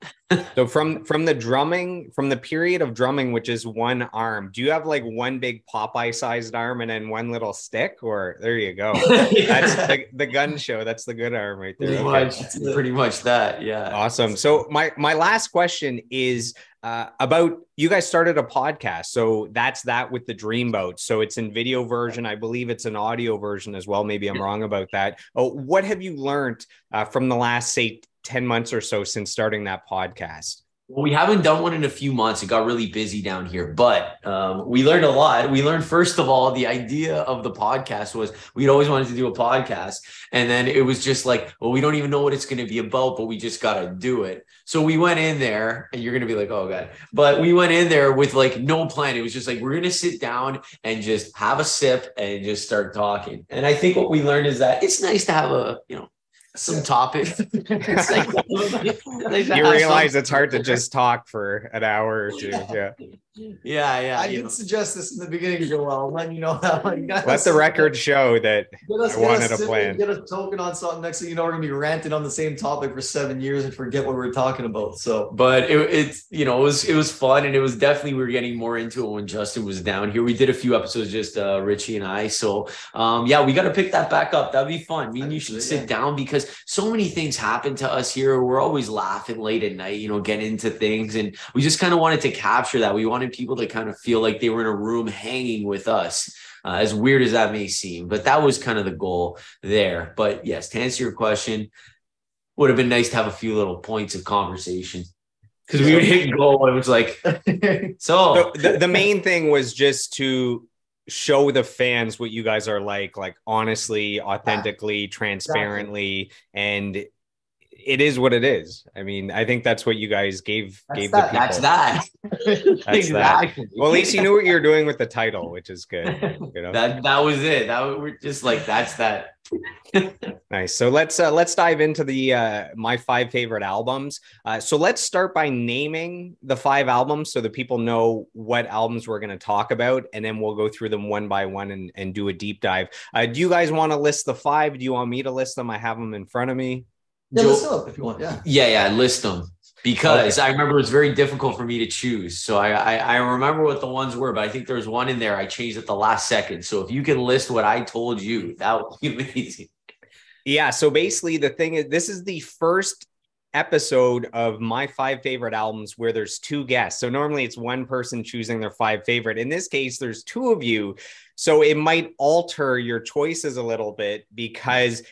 So from the period of drumming, which is one arm, do you have like one big Popeye sized arm and then one little stick? Or there you go. That's the gun show. That's the good arm right there. Pretty much that. Yeah. Awesome. So my last question is about, you guys started a podcast. So that's that with the Dreamboats. So it's in video version. I believe it's an audio version as well. Maybe I'm wrong about that. What have you learned from the last, say, 10 months or so since starting that podcast? Well, we haven't done one in a few months. It got really busy down here, but we learned a lot. We learned, first of all, the idea of the podcast was we'd always wanted to do a podcast. And then it was just like, well, we don't even know what it's going to be about, but we just got to do it. So we went in there, and you're going to be like, oh, God. But we went in there with like no plan. It was just like, we're going to sit down and just have a sip and just start talking. And I think what we learned is that it's nice to have some topics. It's like you realize it's hard to just talk for an hour or two. Yeah. I didn't suggest this in the beginning, Joel. Let you know that. Let the record show that I wanted a plan. Get us talking on something. Next thing you know, we're gonna be ranting on the same topic for 7 years and forget what we were talking about. So, but it was fun, and it was definitely, we were getting more into it when Justin was down here. We did a few episodes, just Richie and I. So we got to pick that back up. That'd be fun. You should sit down, because so many things happen to us here. We're always laughing late at night, getting into things, and we just kind of wanted to capture that. We wanted people to kind of feel like they were in a room hanging with us, as weird as that may seem, but that was kind of the goal there. But yes, to answer your question, would have been nice to have a few little points of conversation, because we would hit goal and it was like, so the main thing was just to show the fans what you guys are like honestly, authentically, transparently, and it is what it is. I mean, I think that's what you guys gave the people. That's that. Exactly. Well, at least you knew what you were doing with the title, which is good. That was it. We're just like, that's that. Nice. So let's dive into the my 5 favorite albums. So let's start by naming the 5 albums so that people know what albums we're going to talk about, and then we'll go through them one by one and do a deep dive. Do you guys want to list the 5? Do you want me to list them? I have them in front of me. Yeah, list them up if you want. Yeah, list them, because I remember it was very difficult for me to choose. So I remember what the ones were, but I think there was one in there I changed at the last second. So if you can list what I told you, that would be amazing. Yeah. So basically, the thing is, this is the first episode of my 5 favorite albums where there's 2 guests. So normally it's one person choosing their 5 favorite. In this case, there's 2 of you. So it might alter your choices a little bit, because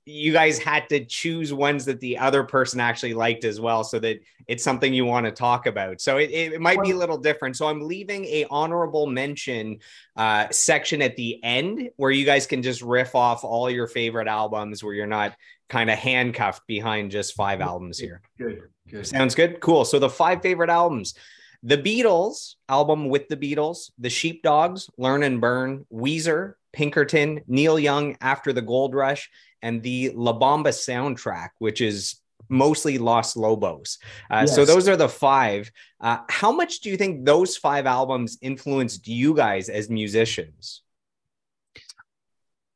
you guys had to choose ones that the other person actually liked as well, so that it's something you want to talk about. So it might be a little different. So I'm leaving a honorable mention section at the end where you guys can just riff off all your favorite albums, where you're not kind of handcuffed behind just 5 albums here. Good. Sounds good. Cool. So the 5 favorite albums: The Beatles album with the Beatles, The Sheepdogs, Learn and Burn, Weezer, Pinkerton, Neil Young, After the Gold Rush, and the La Bamba soundtrack, which is mostly Los Lobos. Yes. So those are the 5. How much do you think those 5 albums influenced you guys as musicians?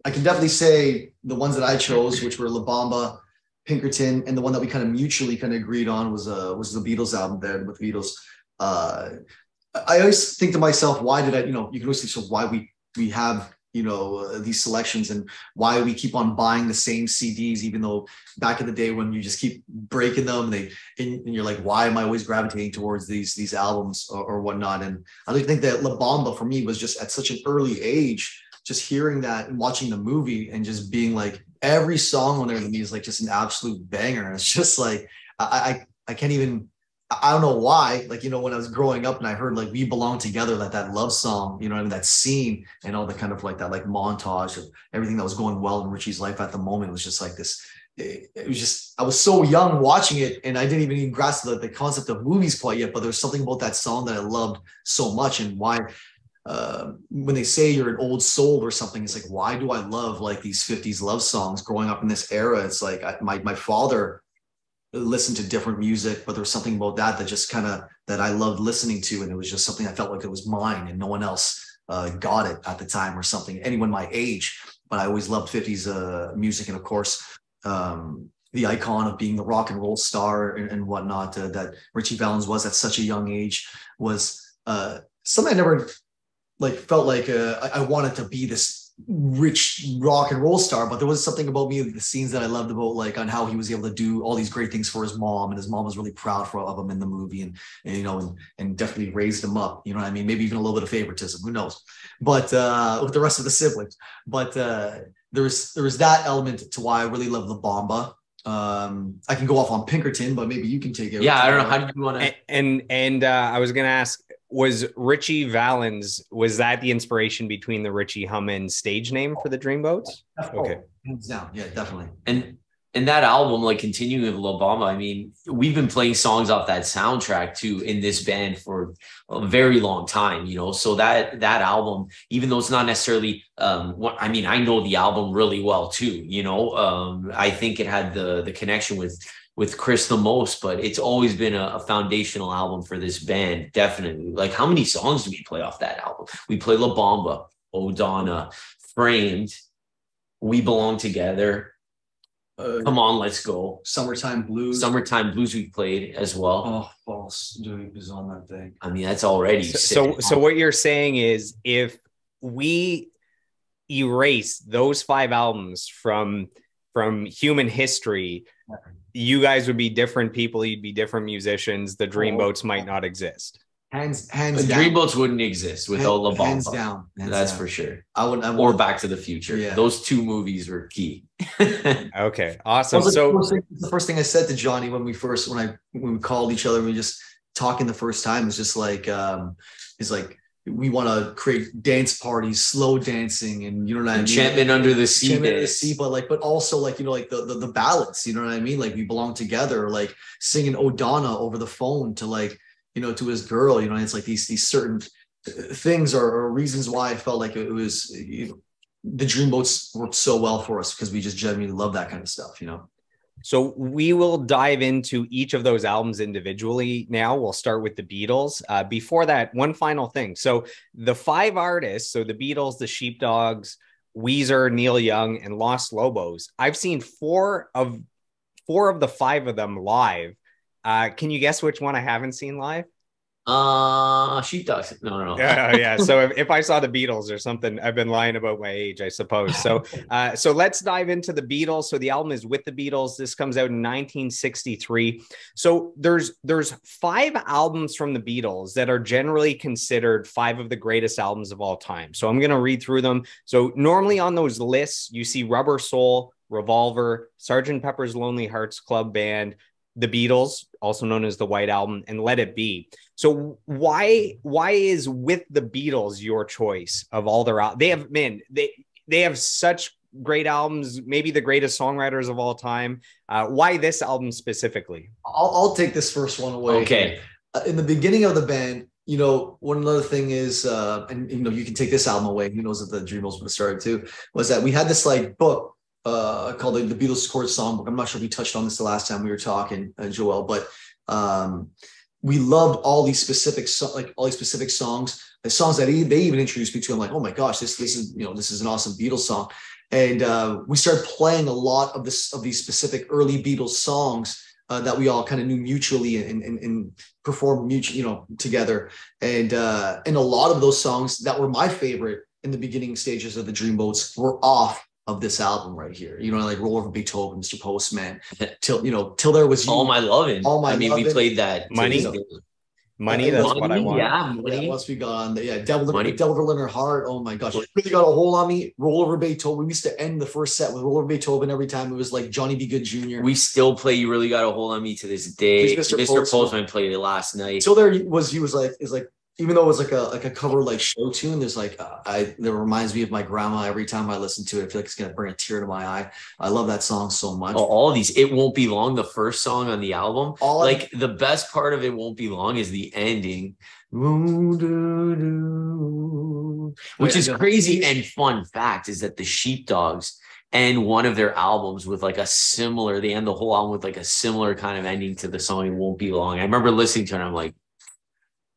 I can definitely say the ones that I chose, which were La Bamba, Pinkerton, and the one that we kind of mutually kind of agreed on was the Beatles album there with the Beatles. I always think to myself, why did you can always think, so why we have these selections, and why we keep on buying the same CDs, even though back in the day when you just keep breaking them, and you're like, why am I always gravitating towards these albums or whatnot? And I really think that La Bamba for me was just at such an early age, just hearing that and watching the movie and just being like, every song on there to me is like just an absolute banger. And it's just like, I can't even, I don't know why, when I was growing up and I heard like We Belong Together, that love song, that scene and all the kind of like that, montage of everything that was going well in Richie's life at the moment, was just like this. It was just, I was so young watching it, and I didn't even grasp the concept of movies quite yet, but there's something about that song that I loved so much. And why, when they say you're an old soul or something, it's like, why do I love like these 50s love songs growing up in this era? It's like my father listened to different music, but there was something about that just kind of, that I loved listening to. And it was just something I felt like it was mine, and no one else got it at the time, or something, anyone my age. But I always loved 50s music. And of course, the icon of being the rock and roll star and whatnot, that Richie Valens was at such a young age, was something I never felt like I wanted to be this rich rock and roll star, but there was something about me, the scenes that I loved about, on how he was able to do all these great things for his mom, and his mom was really proud of him in the movie, and definitely raised him up, you know what I mean? Maybe even a little bit of favoritism, who knows? But with the rest of the siblings. But there was that element to why I really love La Bamba. I can go off on Pinkerton, but maybe you can take it. Yeah, I don't know. How did you want to? And I was going to ask, was Richie Valens, was that the inspiration between the Richie Hummin stage name for the Dreamboats? Okay, hands down, yeah, definitely. And that album, like continuing with La Bamba, I mean, we've been playing songs off that soundtrack too in this band for a very long time, you know. So that album, even though it's not necessarily I mean, I know the album really well too, you know. I think it had the connection with Chris the most, but it's always been a foundational album for this band, definitely. Like, how many songs do we play off that album? We play La Bamba, O'Donna, Framed, We Belong Together. Come on, let's go. Summertime Blues. Summertime Blues we played as well. Oh, False Dude is on that thing. I mean, that's already so what you're saying is, if we erase those 5 albums from human history, you guys would be different people. You'd be different musicians. The Dreamboats might not exist. Hands the down. Dreamboats wouldn't exist without La Bamba. Hands down. That's for sure. I would. Or Back to the Future. Yeah. Those 2 movies were key. Okay, awesome. So the first thing I said to Johnny when we called each other, we just talking the first time, is just like, he's like, we want to create dance parties, slow dancing, and you know what I mean. Enchantment Under the Sea. Enchantment Under the Sea, but also like, you know, like the ballads. You know what I mean? Like, We Belong Together, like singing O'Donna over the phone to, like, you know, to his girl. You know, it's like these certain things are reasons why I felt like it was, you know, the Dreamboats worked so well for us, because we just genuinely love that kind of stuff, you know. So we will dive into each of those albums individually now. We'll start with the Beatles. Before that, one final thing. So the 5 artists, so the Beatles, the Sheepdogs, Weezer, Neil Young, and Los Lobos, I've seen 4 of the 5 of them live. Can you guess which one I haven't seen live? Sheepdogs. No. Yeah. So if I saw the Beatles or something, I've been lying about my age, I suppose. So let's dive into the Beatles. So the album is with the Beatles. This comes out in 1963. So there's 5 albums from the Beatles that are generally considered 5 of the greatest albums of all time. So I'm going to read through them. So normally on those lists, you see Rubber Soul, Revolver, Sgt. Pepper's Lonely Hearts Club Band, the Beatles, also known as the White Album, and Let It Be. So why is With the Beatles your choice of all their albums? They have such great albums, maybe the greatest songwriters of all time. Why this album specifically? I'll take this first one away. Okay. In the beginning of the band, you know, one other thing is, and you know, you can take this album away. Who knows if the Dreamboats would have started too? Was that we had this like book called the Beatles Chord Songbook. I'm not sure if we touched on this the last time we were talking, Joel, but we loved all these specific songs, the songs that they even introduced me to. I'm like, oh my gosh, this is, you know, this is an awesome Beatles song. And we started playing a lot of these specific early Beatles songs that we all kind of knew mutually and performed mutually, you know, together. And a lot of those songs that were my favorite in the beginning stages of the Dreamboats were off of this album right here, you know, like Roll Over Beethoven, Mr. Postman, Till There Was You, All My Lovin'. We played that. Money, that's what I want. Yeah, Money. Yeah, once we got on Devil in Her Heart. Oh my gosh, it really got a hold on me. Roll Over Beethoven. We used to end the first set with Roll Over Beethoven every time. It was like Johnny B. Good Jr. We still play You Really Got a Hold on Me to this day. Mr. Postman played it last night. Till There Was You is like, even though it was like a cover like show tune, there's like that reminds me of my grandma every time I listen to it. I feel like it's gonna bring a tear to my eye. I love that song so much. All of these, It Won't Be Long, the first song on the album. The best part of It Won't Be Long is the ending, which is crazy. And fun fact is that the Sheepdogs end one of their albums with like they end the whole album with like a similar kind of ending to the song It Won't Be Long. I remember listening to it and I'm like,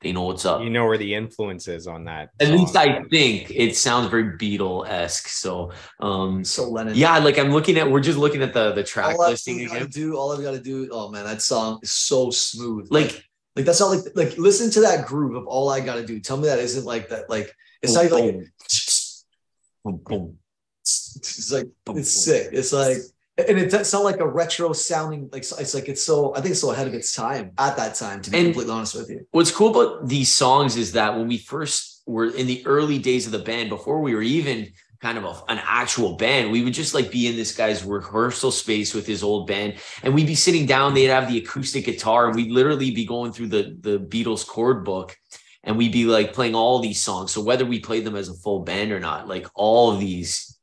they know what's up. You know where the influence is on that. At least I think it sounds very Beatle-esque. So Lennon. Yeah, like we're just looking at the track listing again. All I've got to do. Oh man, that song is so smooth. Like that's not like listen to that groove of All I Gotta Do. Tell me that isn't like that. Like it's not like it's like it's sick. It's like. And it does sound like a retro sounding, like it's like it's so. I think it's so ahead of its time at that time. To be completely honest with you, what's cool about these songs is that when we first were in the early days of the band, before we were even kind of an actual band. We would just like be in this guy's rehearsal space with his old band, and we'd be sitting down. They'd have the acoustic guitar, and we'd literally be going through the Beatles chord book, and we'd be like playing all these songs. So whether we played them as a full band or not, like all of these.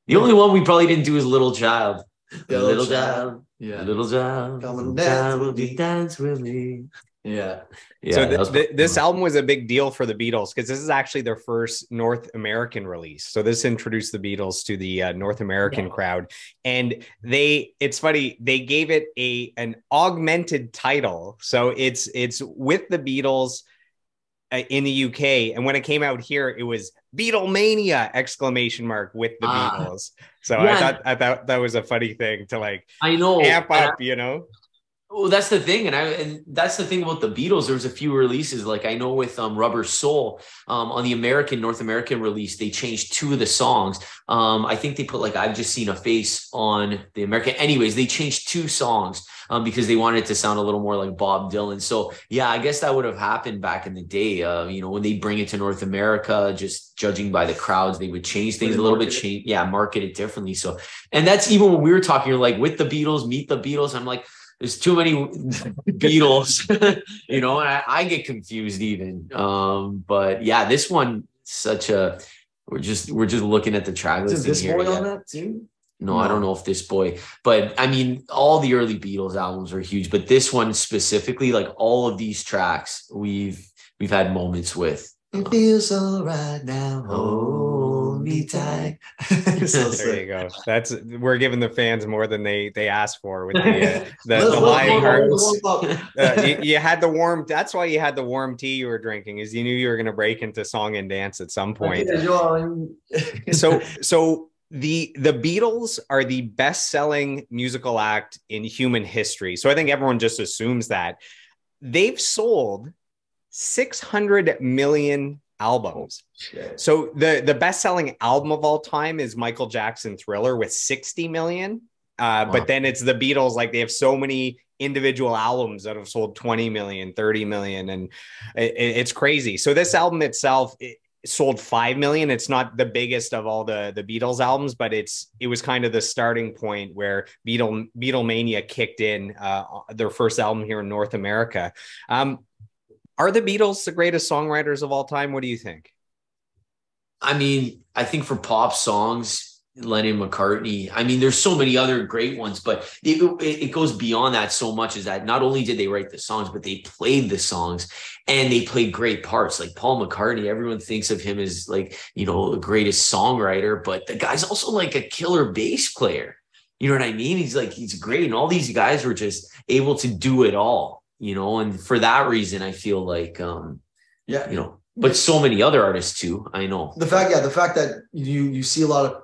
The only one we probably didn't do is Little Child. Yeah, Little Child. Yeah. Little Child. Come Little and Child, will you dance with me? Yeah. Yeah. So this album was a big deal for the Beatles because this is actually their first North American release. So this introduced the Beatles to the North American crowd, and it's funny, they gave it an augmented title. So it's with the Beatles in the UK, and when it came out here, it was Beatlemania ! With the Beatles. So yeah. I thought that was a funny thing to like. I know, amp up, you know. Well, that's the thing, and that's the thing about the Beatles. There was a few releases, like I know with Rubber Soul, on the North American release, they changed 2 of the songs. I think they put like I've Just Seen a Face on the American. Anyways, they changed 2 songs because they wanted it to sound a little more like Bob Dylan. So yeah, I guess that would have happened back in the day. When they bring it to North America, just judging by the crowds, they would change things a little bit, market it differently. So, and that's even when we were talking, like with the Beatles, Meet the Beatles. I'm like, there's too many Beatles, and I get confused even. But yeah, this one, we're just looking at the track listing. Is this here. boy on that too? No, I don't know if this boy, but I mean, all the early Beatles albums are huge, but this one specifically, like all of these tracks, we've had moments with. It feels all right now. Hold me tight. There you go. We're giving the fans more than they asked for with the live hearts. You had the warm. That's why you had the warm tea you were drinking, is you knew you were going to break into song and dance at some point. So the Beatles are the best-selling musical act in human history. So I think everyone just assumes that. They've sold 600 million albums. So the best-selling album of all time is Michael Jackson Thriller with 60 million. But then it's the Beatles, like they have so many individual albums that have sold 20 million, 30 million, and it's crazy. So this album itself, it sold 5 million. It's not the biggest of all the Beatles albums, but it was kind of the starting point where Beatlemania kicked in, their first album here in North America. Are the Beatles the greatest songwriters of all time? What do you think? I mean, I think for pop songs, Lennon, McCartney, I mean, there's so many other great ones, but it goes beyond that so much, is that not only did they write the songs, but they played the songs and they played great parts. Like Paul McCartney, everyone thinks of him as like, the greatest songwriter, but the guy's also like a killer bass player. You know what I mean? He's great. And all these guys were just able to do it all. And for that reason, I feel like, but so many other artists too. I know the fact that you see a lot of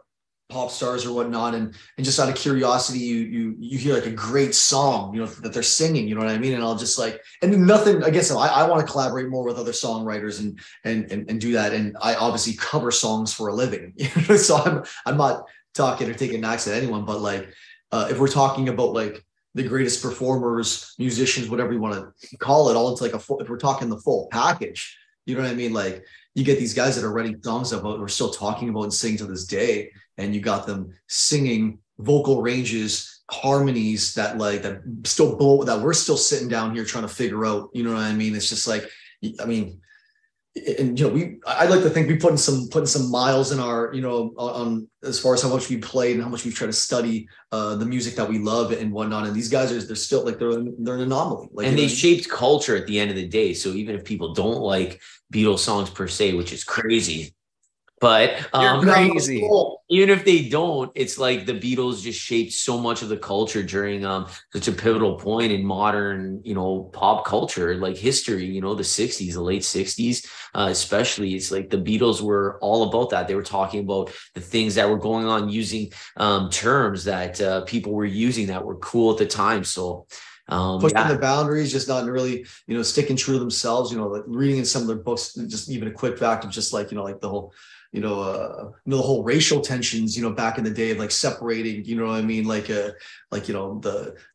pop stars or whatnot, and just out of curiosity, you hear like a great song, that they're singing, you know what I mean? And I'll just like, and nothing, I guess I want to collaborate more with other songwriters and do that. And I obviously cover songs for a living, so I'm not talking or taking knocks at anyone, but like, if we're talking about like the greatest performers, musicians, whatever you want to call it, all into like if we're talking the full package, you know what I mean? Like you get these guys that are writing songs about, we're still talking about and singing to this day. And you got them singing vocal ranges, harmonies that still blow, that we're still sitting down here trying to figure out, you know what I mean? It's just like, I mean, and I like to think we putting some miles in our, on as far as how much we played and how much we try to study the music that we love and whatnot. And these guys they're still like they're an anomaly. Like, and they shaped culture at the end of the day. So even if people don't like Beatles songs per se, which is crazy, but crazy. Even if they don't, it's like the Beatles just shaped so much of the culture during such a pivotal point in modern, pop culture, like history, the 60s, the late 60s, especially. It's like the Beatles were all about that. They were talking about the things that were going on, using terms that people were using that were cool at the time. So pushing the boundaries, just not really, sticking true to themselves, like reading in some of their books, just even a quick fact of just like, like the whole, the whole racial tensions, back in the day of like separating, you know what I mean? Like, the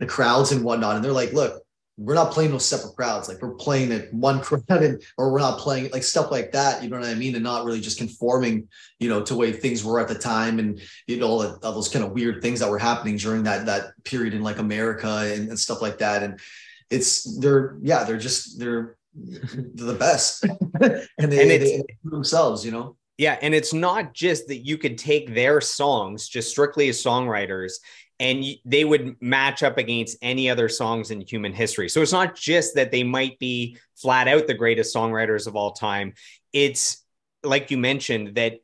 crowds and whatnot. And they're like, look, we're not playing those separate crowds. Like we're playing at one crowd, or we're not playing like stuff like that. You know what I mean? And not really just conforming, you know, to the way things were at the time, and you know all those kind of weird things that were happening during that period in like America and stuff like that. And they're the best, and they themselves, you know. Yeah, and it's not just that you could take their songs just strictly as songwriters and they would match up against any other songs in human history. So it's not just that they might be flat out the greatest songwriters of all time. It's like you mentioned that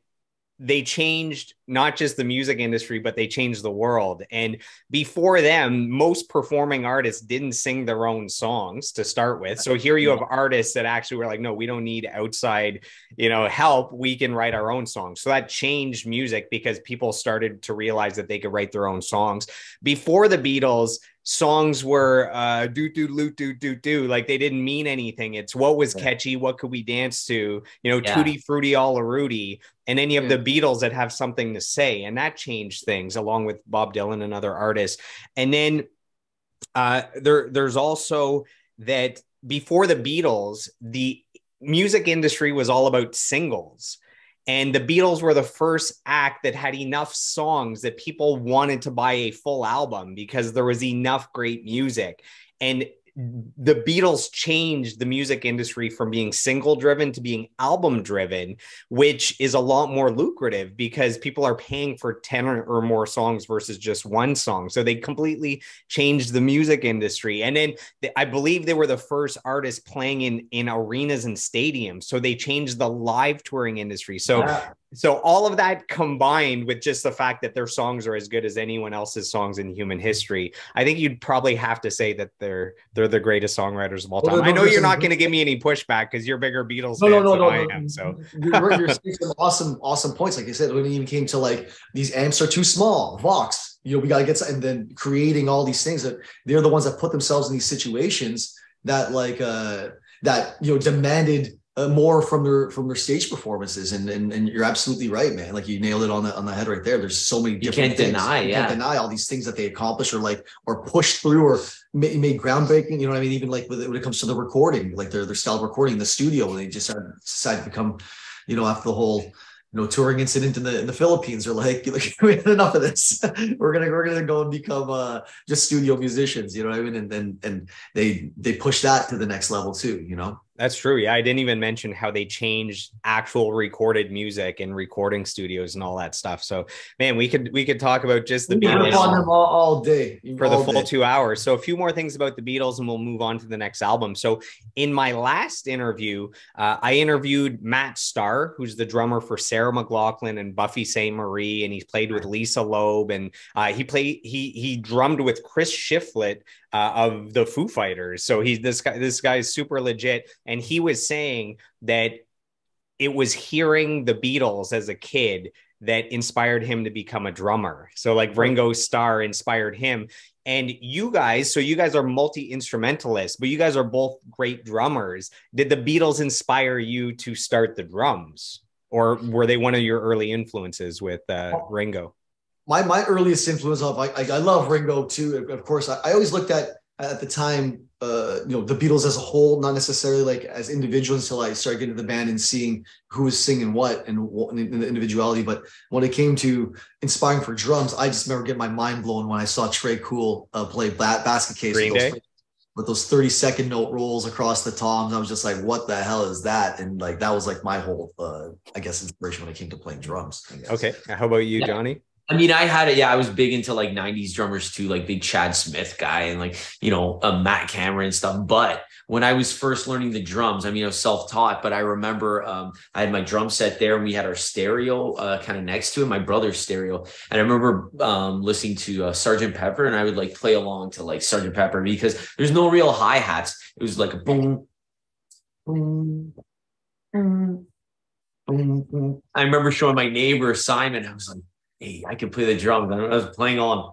they changed not just the music industry, but they changed the world. And before them, most performing artists didn't sing their own songs to start with. So here you have artists that actually were like, no, we don't need outside, you know, help. We can write our own songs. So that changed music because people started to realize that they could write their own songs. Before the Beatles, songs were do do do do do do, like they didn't mean anything. It's what was catchy, what could we dance to, you know, tutti frutti all a Rudy. And then you have the Beatles that have something to say, and that changed things along with Bob Dylan and other artists. And then there's also that before the Beatles, the music industry was all about singles. And the Beatles were the first act that had enough songs that people wanted to buy a full album because there was enough great music. And the Beatles changed the music industry from being single driven to being album driven, which is a lot more lucrative because people are paying for 10 or more songs versus just one song. So they completely changed the music industry. And then I believe they were the first artists playing in arenas and stadiums. So they changed the live touring industry. So all of that combined with just the fact that their songs are as good as anyone else's songs in human history, I think you'd probably have to say that they're the greatest songwriters of all time. I know you're not going to give me any pushback because you're bigger Beatles fans than I am. So you're saying some awesome points. Like I said, when it even came to like these amps are too small, Vox, you know, we got to get some, and then creating all these things that they're the ones that put themselves in these situations that like that, you know, demanded more from their stage performances, and you're absolutely right, man. Like you nailed it on the head right there. There's so many different things. You can't deny all these things that they accomplished or pushed through or made groundbreaking. You know what I mean? Even like when it comes to the recording, like their style of recording in the studio, when they just decided to become, you know, after the whole, you know, touring incident in the Philippines, are like we had enough of this. we're gonna go and become just studio musicians. You know what I mean? And they push that to the next level too. You know. That's true. Yeah, I didn't even mention how they changed actual recorded music and recording studios and all that stuff. So, man, we could talk about just the Beatles on them all day for the full 2 hours. So, a few more things about the Beatles, and we'll move on to the next album. So, in my last interview, I interviewed Matt Starr, who's the drummer for Sarah McLachlan and Buffy Sainte Marie, and he's played with Lisa Loeb, and he drummed with Chris Shiflett of the Foo Fighters. So this guy is super legit. And he was saying that it was hearing the Beatles as a kid that inspired him to become a drummer. So like Ringo Starr inspired him. And you guys are multi-instrumentalists, but you guys are both great drummers. Did the Beatles inspire you to start the drums? Or were they one of your early influences with Ringo? My earliest influence I love Ringo too. Of course, I always looked at the time, you know, the Beatles as a whole, not necessarily like as individuals until I started getting to the band and seeing who was singing what and the individuality. But when it came to inspiring for drums, I just remember getting my mind blown when I saw Trey Cool play Basket Case with those 30-second note rolls across the toms. I was just like, what the hell is that? And like, that was like my whole, I guess, inspiration when it came to playing drums. Okay. How about you, Johnny? I mean, I had it. Yeah, I was big into like 90s drummers too, like big Chad Smith guy and like, you know, Matt Cameron and stuff. But when I was first learning the drums, I mean, I was self-taught, but I remember I had my drum set there and we had our stereo kind of next to it, my brother's stereo. And I remember listening to Sgt. Pepper, and I would like play along to like Sgt. Pepper because there's no real hi-hats. It was like a boom, boom, boom, boom, boom. I remember showing my neighbor Simon. I was like, hey, I can play the drums. I was playing on.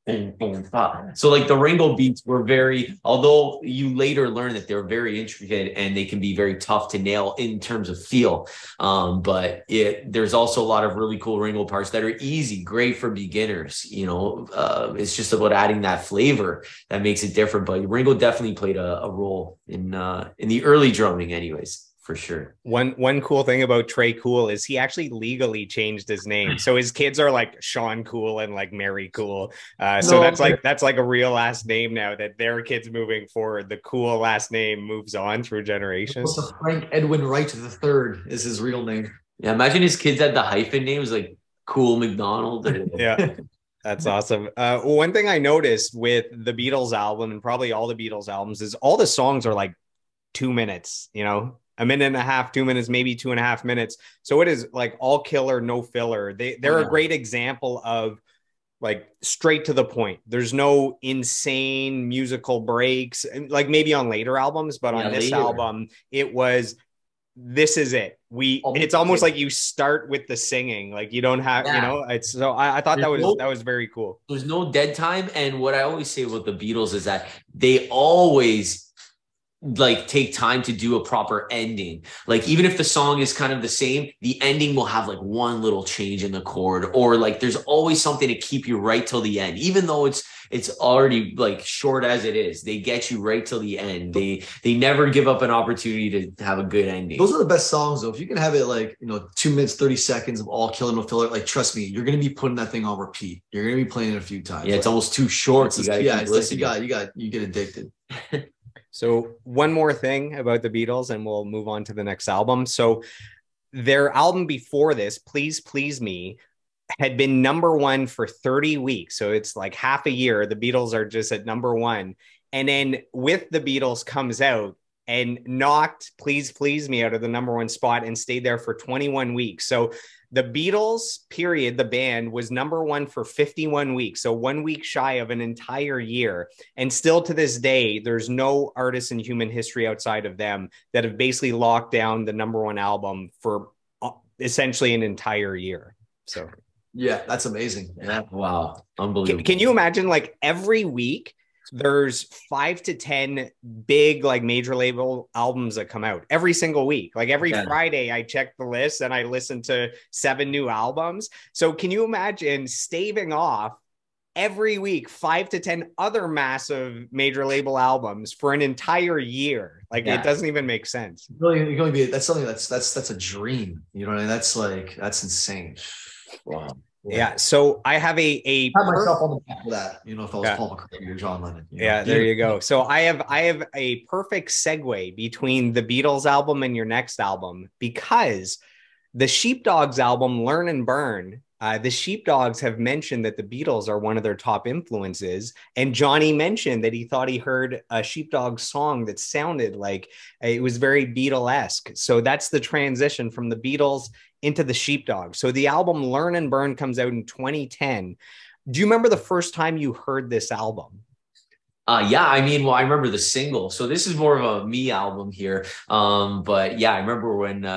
boom, boom, pop. So like the Ringo beats were very, although you later learn that they're very intricate and they can be very tough to nail in terms of feel. But there's also a lot of really cool Ringo parts that are easy, great for beginners. It's just about adding that flavor that makes it different. But Ringo definitely played a role in the early drumming, anyways. For sure. One cool thing about Trey Cool is he actually legally changed his name. So his kids are like Sean Cool and like Mary Cool. So that's like a real last name now that their kids moving forward. The Cool last name moves on through generations. Also, Frank Edwin Wright III is his real name. Yeah, imagine his kids had the hyphen names like Cool McDonald. Yeah. That's awesome. One thing I noticed with the Beatles album and probably all the Beatles albums is all the songs are like 2 minutes, a minute and a half, 2 minutes, maybe 2.5 minutes. So it is like all killer, no filler. They're a great example of like straight to the point. There's no insane musical breaks, like maybe on later albums, but on this album, it was, this is it. It's almost like you start with the singing. Like you don't have, it's so I thought that was very cool. There's no dead time. And what I always say about the Beatles is that they always like take time to do a proper ending. Like even if the song is kind of the same, the ending will have like one little change in the chord, or like there's always something to keep you right till the end, even though it's already like short as it is. They get you right till the end. They never give up an opportunity to have a good ending. Those are the best songs though. If you can have it like 2 minutes 30 seconds of all killer no filler, like trust me, you're gonna be putting that thing on repeat. You're gonna be playing it a few times. Yeah, it's almost too short. You get addicted. So one more thing about the Beatles and we'll move on to the next album. So their album before this, Please Please Me, had been #1 for 30 weeks. So it's like half a year. The Beatles are just at #1. And then With the Beatles comes out and knocked Please Please Me out of the #1 spot and stayed there for 21 weeks. So the Beatles, period, the band was #1 for 51 weeks. So 1 week shy of an entire year. And still to this day, there's no artist in human history outside of them that have basically locked down the #1 album for essentially an entire year. So yeah, that's amazing. Yeah. Wow. Unbelievable. Can you imagine like every week there's 5 to 10 big like major label albums that come out every single week? Like every Friday I check the list and I listen to 7 new albums. So can you imagine staving off every week 5 to 10 other massive major label albums for an entire year? Like it doesn't even make sense. That's something that's a dream. You know what I mean? That's insane. Wow. Yeah. So I have a myself on the back of that, if I was Paul McCartney or John Lennon. There you go. So I have a perfect segue between the Beatles album and your next album, because the Sheepdogs album, Learn and Burn, the Sheepdogs have mentioned that the Beatles are one of their top influences. And Johnny mentioned that he thought he heard a Sheepdogs song that sounded like it was very Beatle-esque. So that's the transition from the Beatles into the Sheepdogs. So the album Learn and Burn comes out in 2010. Do you remember the first time you heard this album? Yeah, I remember the single. So this is more of a me album here. But yeah, I remember when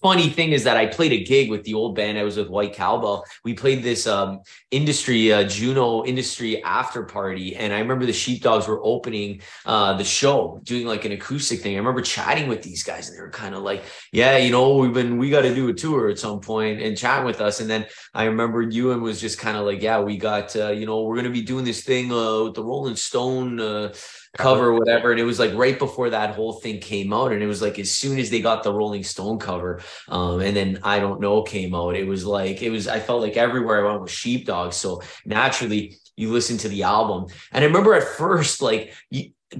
funny thing is that I played a gig with the old band I was with, White Cowbell. We played this Juno industry after party, and I remember the Sheepdogs were opening the show, doing like an acoustic thing. I remember chatting with these guys, and they were kind of like, yeah, we got to do a tour at some point, and chatting with us. And then I remember Ewan was just kind of like, yeah, we got we're gonna be doing this thing with the Rolling Stone cover, whatever. And it was like right before that whole thing came out, and it was like as soon as they got the Rolling Stone cover, and then I Don't Know came out, I felt like everywhere I went was Sheepdogs. So naturally you listen to the album, and I remember at first,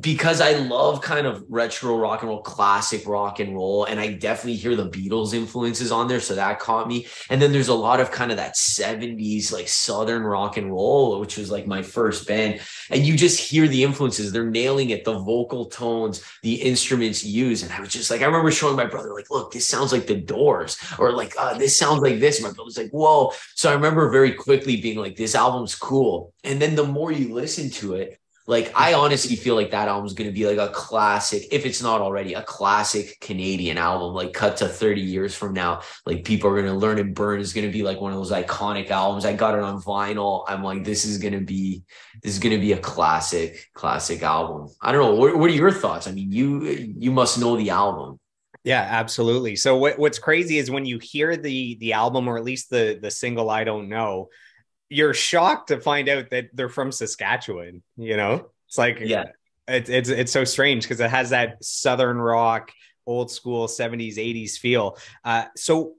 because I love kind of retro rock and roll, classic rock and roll, and I definitely hear the Beatles influences on there, so that caught me. And then there's a lot of kind of that 70s like southern rock and roll, which was like my first band, and you just hear the influences. They're nailing it, the vocal tones, the instruments used. And I was just like, I remember showing my brother, like, look, this sounds like the Doors, or like this sounds like this. My brother was like, whoa. So I remember very quickly being like, this album's cool. And then the more you listen to it, Like, I honestly feel like that album is going to be like a classic, if it's not already a classic Canadian album, like cut to 30 years from now. Like, people are going to Learn and Burn is going to be like one of those iconic albums. I got it on vinyl. I'm like, this is going to be a classic album. I don't know. What are your thoughts? I mean, you must know the album. Yeah, absolutely. So what's crazy is when you hear the album, or at least the single I Don't Know, you're shocked to find out that they're from Saskatchewan. It's like, Yeah. it's so strange because it has that Southern rock, old school 70s, 80s feel. So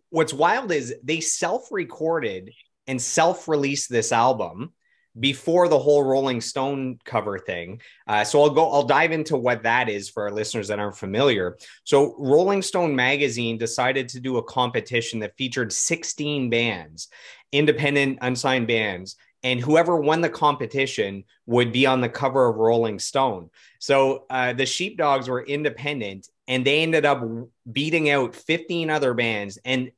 what's wild is they self-recorded and self-released this album before the whole Rolling Stone cover thing. So I'll dive into what that is for our listeners that aren't familiar. So Rolling Stone magazine decided to do a competition that featured 16 bands, independent, unsigned bands, and whoever won the competition would be on the cover of Rolling Stone. So the Sheepdogs were independent, and they ended up beating out 15 other bands, and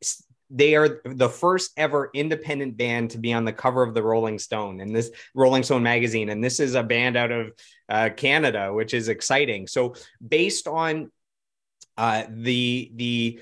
they are the first ever independent band to be on the cover of the Rolling Stone and this Rolling Stone magazine. And this is a band out of Canada, which is exciting. So based on the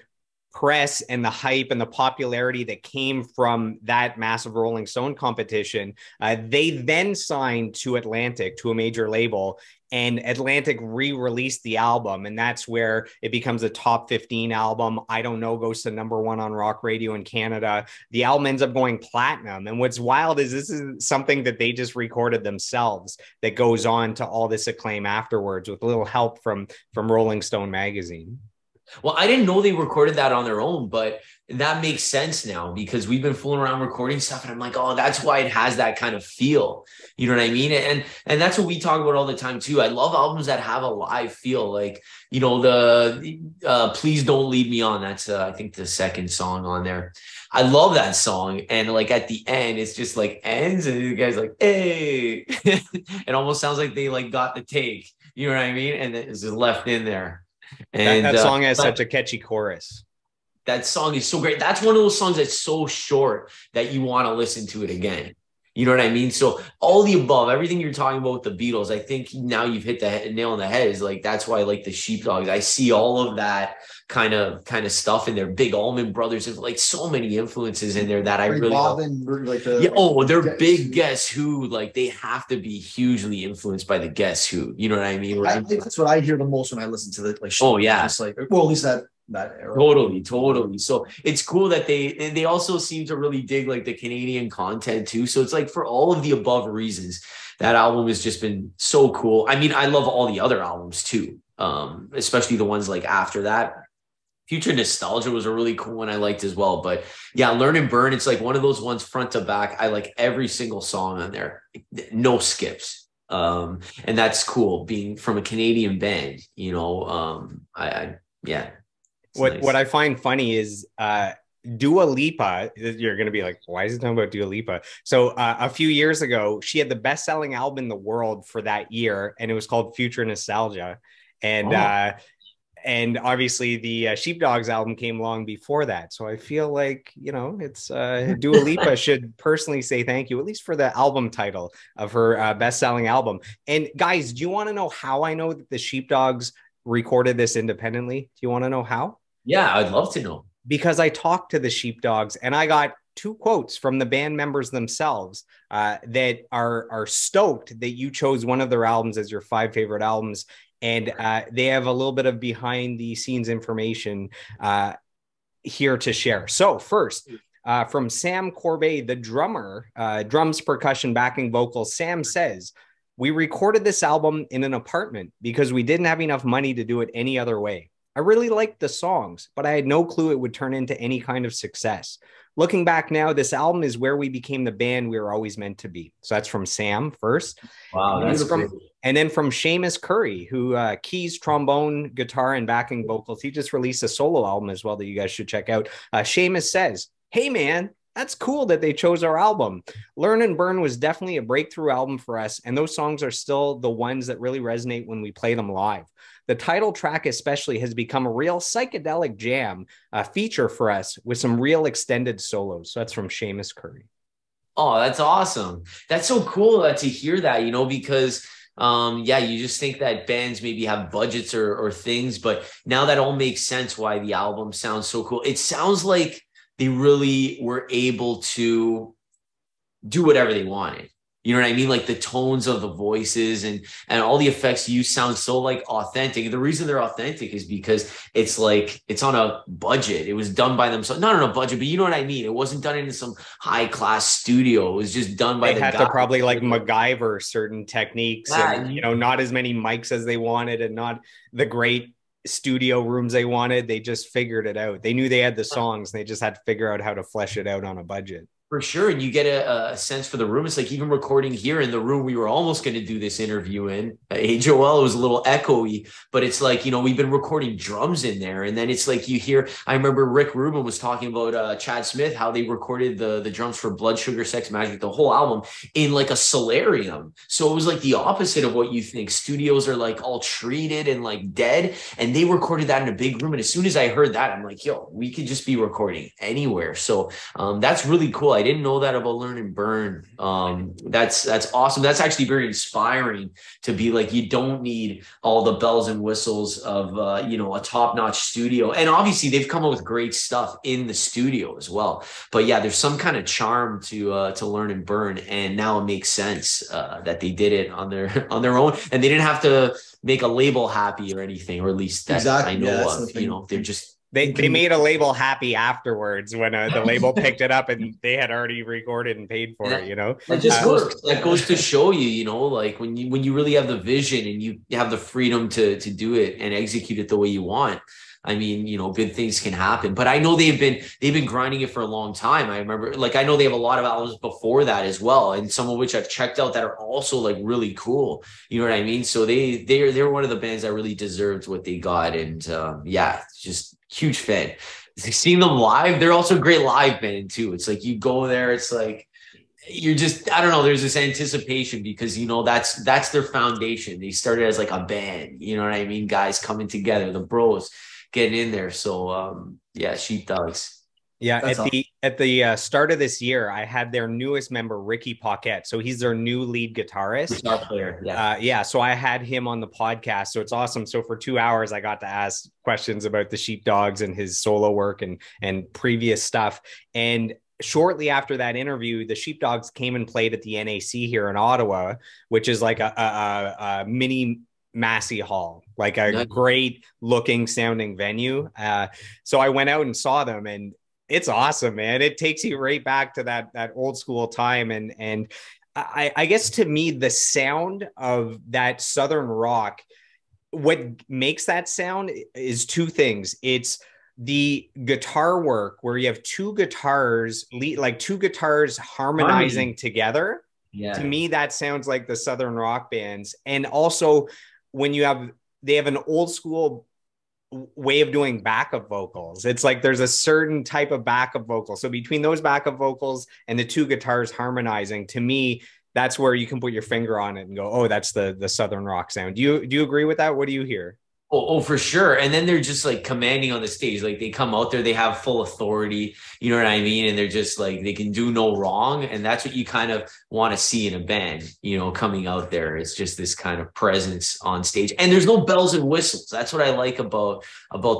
press and the hype and the popularity that came from that massive Rolling Stone competition, they then signed to Atlantic, to a major label, and Atlantic re-released the album. And that's where it becomes a top 15 album. I Don't Know goes to #1 on rock radio in Canada. The album ends up going platinum. And what's wild is this is something that they just recorded themselves that goes on to all this acclaim afterwards with a little help from Rolling Stone magazine. Well, I didn't know they recorded that on their own, but that makes sense now because we've been fooling around recording stuff, and I'm like, oh, that's why it has that kind of feel. You know what I mean? And that's what we talk about all the time too. I love albums that have a live feel, like, the Please Don't Lead Me On. That's I think the second song on there. I love that song, and like at the end, it's just like ends, and the guy's like, hey, it almost sounds like they like got the take. You know what I mean? And it's just left in there. And that song has such a catchy chorus. That song is so great. That's one of those songs that's so short that you want to listen to it again. You know what I mean? So all the above, everything you're talking about with the Beatles, I think now you've hit the nail on the head. Is like, that's why I like the Sheepdogs. I see all of that kind of stuff in there. Big Allman Brothers, and like so many influences in there that I really love. Like they're big Guess Who. Like, they have to be hugely influenced by the Guess Who. You know what I mean? That's what I hear the most when I listen to the like. Oh yeah, just like, well, at least that era. Totally. So it's cool that they also seem to really dig like the Canadian content too. So it's like, for all of the above reasons, that album has just been so cool. I mean, I love all the other albums too, especially the ones like after that. Future Nostalgia was a really cool one I liked as well. But yeah, Learn and Burn, it's like one of those ones front to back. I like every single song on there, no skips. And that's cool being from a Canadian band, yeah. What I find funny is Dua Lipa. You're going to be like, why is he talking about Dua Lipa? So a few years ago, she had the best-selling album in the world for that year, and it was called Future Nostalgia. And obviously the Sheepdogs album came along before that. So I feel like, it's Dua Lipa should personally say thank you, at least for the album title of her best-selling album. And guys, do you want to know how I know that the Sheepdogs recorded this independently? Do you want to know how? Yeah, I'd love to know. Because I talked to the Sheepdogs and I got 2 quotes from the band members themselves that are stoked that you chose one of their albums as your 5 favorite albums. And they have a little bit of behind the scenes information here to share. So first, from Sam Corbet, the drummer, drums, percussion, backing vocals, Sam says, "We recorded this album in an apartment because we didn't have enough money to do it any other way. I really liked the songs, but I had no clue it would turn into any kind of success. Looking back now, this album is where we became the band we were always meant to be." So that's from Sam first. Wow. And then from Seamus Curry, who keys, trombone, guitar, and backing vocals. He just released a solo album as well that you guys should check out. Seamus says, "Hey, man, that's cool that they chose our album. Learn and Burn was definitely a breakthrough album for us, and those songs are still the ones that really resonate when we play them live. The title track especially has become a real psychedelic jam feature for us with some real extended solos." So that's from Seamus Curry. Oh, that's awesome. That's so cool to hear that, you know, because yeah, you just think that bands maybe have budgets or things, but now that all makes sense why the album sounds so cool. It sounds like they really were able to do whatever they wanted. You know what I mean? Like the tones of the voices and all the effects use sound so like authentic. The reason they're authentic is because it's like it's on a budget. It was done by themselves, not on a budget, but you know what I mean? It wasn't done in some high class studio. It was just done by They the had guy. to probably like MacGyver certain techniques, Yeah, and not as many mics as they wanted, and not the great studio rooms they wanted. They just figured it out. They knew they had the songs. They just had to figure out how to flesh it out on a budget. for sure. And you get a sense for the room. It's like even recording here in the room we were almost going to do this interview in. Hey, Joel, it was a little echoey, but it's like, we've been recording drums in there. And then it's like you hear, I remember Rick Rubin was talking about Chad Smith, how they recorded the drums for Blood Sugar Sex Magic, the whole album in like a solarium. So it was like the opposite of what you think. Studios are like all treated and like dead. And they recorded that in a big room. And as soon as I heard that, I'm like, yo, we could just be recording anywhere. So that's really cool. I didn't know that about Learn and Burn. That's awesome. That's actually very inspiring to be like, you don't need all the bells and whistles of, a top-notch studio. And obviously they've come up with great stuff in the studio as well. But yeah, there's some kind of charm to Learn and Burn. And now it makes sense that they did it on their own. And they didn't have to make a label happy or anything, or at least that I know of. They're just They made a label happy afterwards when the label picked it up and they had already recorded and paid for it. That just works. That goes to show you, like when you really have the vision and you have the freedom to do it and execute it the way you want. I mean, good things can happen. But I know they've been grinding it for a long time. I remember, like, I know they have a lot of albums before that as well, and some of which I've checked out that are also like really cool. You know what I mean? So they're one of the bands that really deserved what they got, and just huge fan. Seeing them live, they're also a great live band too. It's like you go there, it's like you're just, I don't know, there's this anticipation because that's their foundation. They started as like a band, you know what I mean? Guys coming together, the bros getting in there. So Sheepdogs. Yeah, at the start of this year, I had their newest member, Ricky Paquette. So he's their new lead guitarist. Guitar player, yeah. So I had him on the podcast. So it's awesome. So for 2 hours, I got to ask questions about the Sheepdogs and his solo work and previous stuff. And shortly after that interview, the Sheepdogs came and played at the NAC here in Ottawa, which is like a mini Massey Hall, like a great looking sounding venue. So I went out and saw them, and it's awesome, man. It takes you right back to that old school time. And I guess to me, the sound of that Southern rock, what makes that sound is two things. It's the guitar work where you have two guitars harmonizing together. Yeah. To me, that sounds like the Southern rock bands. And also when they have an old school way of doing backup vocals. It's like there's a certain type of backup vocal. So between those backup vocals and the two guitars harmonizing, to me, that's where you can put your finger on it and go, oh, that's the Southern rock sound. Do you agree with that? What do you hear? Oh, for sure. And then they're just like commanding on the stage. Like they come out there, they have full authority, you know what I mean? And they're just like, they can do no wrong. And that's what you kind of want to see in a band, coming out there. It's just this kind of presence on stage. And there's no bells and whistles. That's what I like about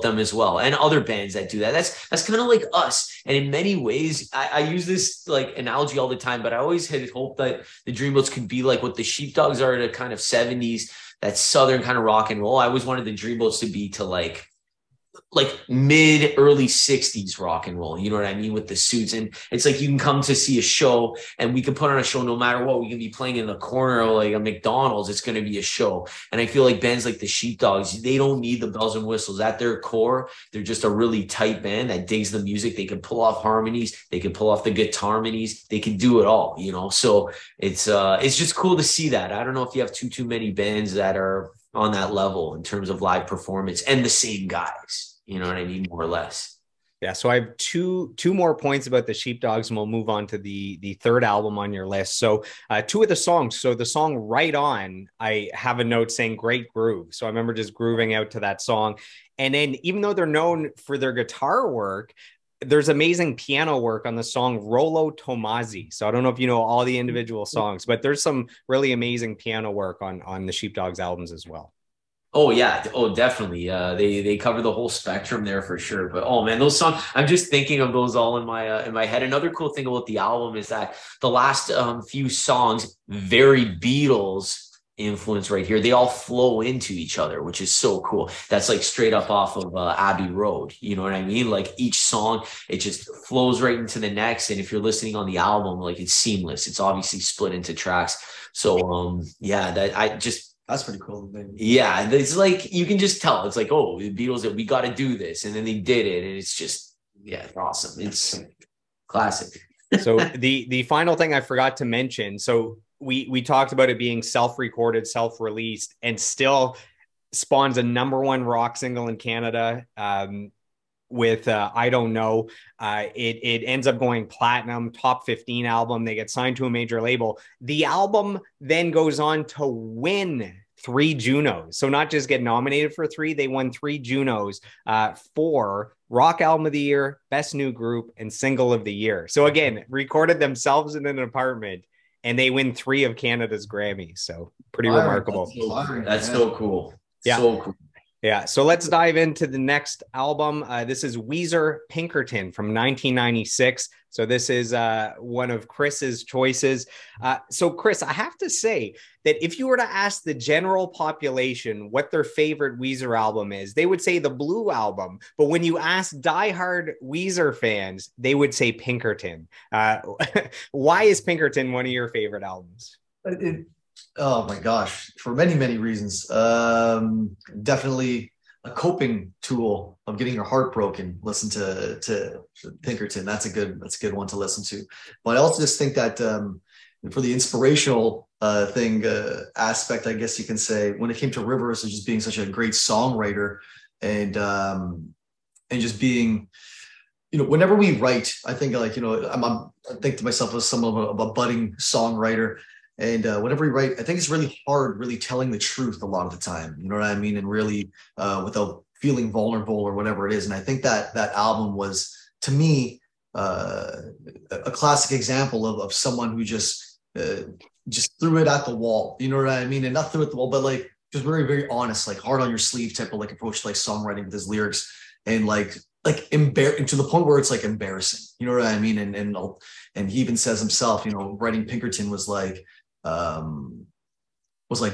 them as well. And other bands that do that. That's kind of like us. And in many ways, I use this like analogy all the time, but I always had hoped that the Dreamboats could be like what the Sheepdogs are to kind of 70s, that Southern kind of rock and roll. I always wanted the Dreamboats to be to like mid early 60s rock and roll, you know what I mean, with the suits. And it's like you can come to see a show and we can put on a show no matter what. We can be playing in the corner of like a McDonald's, it's going to be a show. And I feel like bands like the Sheepdogs, they don't need the bells and whistles. At their core, they're just a really tight band that digs the music. They can pull off harmonies, they can pull off the guitar harmonies, they can do it all, so it's just cool to see that. I don't know if you have too many bands that are on that level in terms of live performance and the same guys. You know what I mean? More or less. Yeah. So I have two more points about the Sheepdogs, and we'll move on to the third album on your list. So two of the songs. So the song Right On, I have a note saying great groove. So I remember just grooving out to that song. And then even though they're known for their guitar work, there's amazing piano work on the song Rollo Tomasi. So I don't know if you know all the individual songs, but there's some really amazing piano work on the Sheepdogs albums as well. Oh yeah, oh definitely. They cover the whole spectrum there for sure. But oh man, those songs, I'm just thinking of those all in my head. Another cool thing about the album is that the last few songs, very Beatles influence right here. They all flow into each other, which is so cool. That's like straight up off of Abbey Road. You know what I mean? Like each song, it just flows right into the next. And if you're listening on the album, like it's seamless. It's obviously split into tracks. So yeah, that I just That's pretty cool. yeah, it's like you can just tell. It's like, oh, the Beatles, we got to do this, and then they did it, and it's just yeah, it's awesome. It's classic. So the final thing I forgot to mention. So we talked about it being self-recorded, self-released, and still spawns a #1 rock single in Canada. With I Don't Know. It ends up going platinum, top 15 album. They get signed to a major label. The album then goes on to win 3 Junos. So not just get nominated for 3, they won 3 Junos for Rock Album of the Year, Best New Group, and Single of the Year. So again, recorded themselves in an apartment, and they win 3 of Canada's Grammys. So pretty remarkable. That's so cool. Yeah. So cool. Yeah, so let's dive into the next album. This is Weezer Pinkerton from 1996. So this is one of Chris's choices. So Chris, I have to say that if you were to ask the general population what their favorite Weezer album is, they would say the Blue Album. But when you ask diehard Weezer fans, they would say Pinkerton. Why is Pinkerton one of your favorite albums? Oh my gosh, for many, many reasons. Definitely a coping tool of getting your heart broken. Listen to Pinkerton. That's a good one to listen to. But I also just think that for the inspirational thing aspect, I guess you can say, when it came to Rivers, just being such a great songwriter and just being, whenever we write, I think like, I think to myself as someone of a budding songwriter. And whenever we write, I think it's really hard, really telling the truth a lot of the time. You know what I mean? And really without feeling vulnerable or whatever it is. And I think that album was, to me, a classic example of someone who just threw it at the wall. You know what I mean? And not threw it at the wall, but like just very, very honest, like hard on your sleeve type of like approach to like songwriting with his lyrics, and like to the point where it's like embarrassing. You know what I mean? And he even says himself, writing Pinkerton was like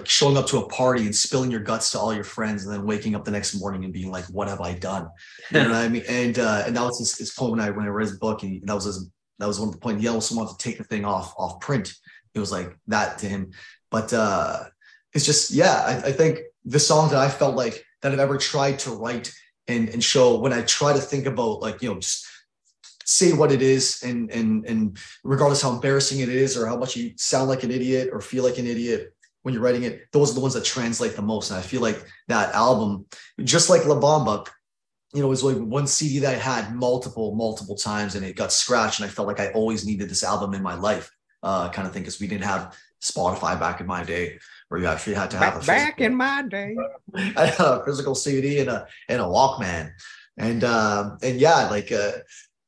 showing up to a party and spilling your guts to all your friends, and then waking up the next morning and being like, what have I done? You know what I mean? And that was his point when I read his book, and that was one of the points. He also wanted to take the thing off print. It was like that to him. But it's just, yeah, I think the songs that I felt like that I've ever tried to write and show, when I try to think about like, just say what it is, and regardless how embarrassing it is or how much you sound like an idiot or feel like an idiot when you're writing it, those are the ones that translate the most. And I feel like that album, just like La Bamba, it was like one CD that I had multiple times, and it got scratched, and I felt like I always needed this album in my life, kind of thing, because we didn't have Spotify back in my day, where you actually had to have back in my day, I had a physical CD and a Walkman, and yeah, like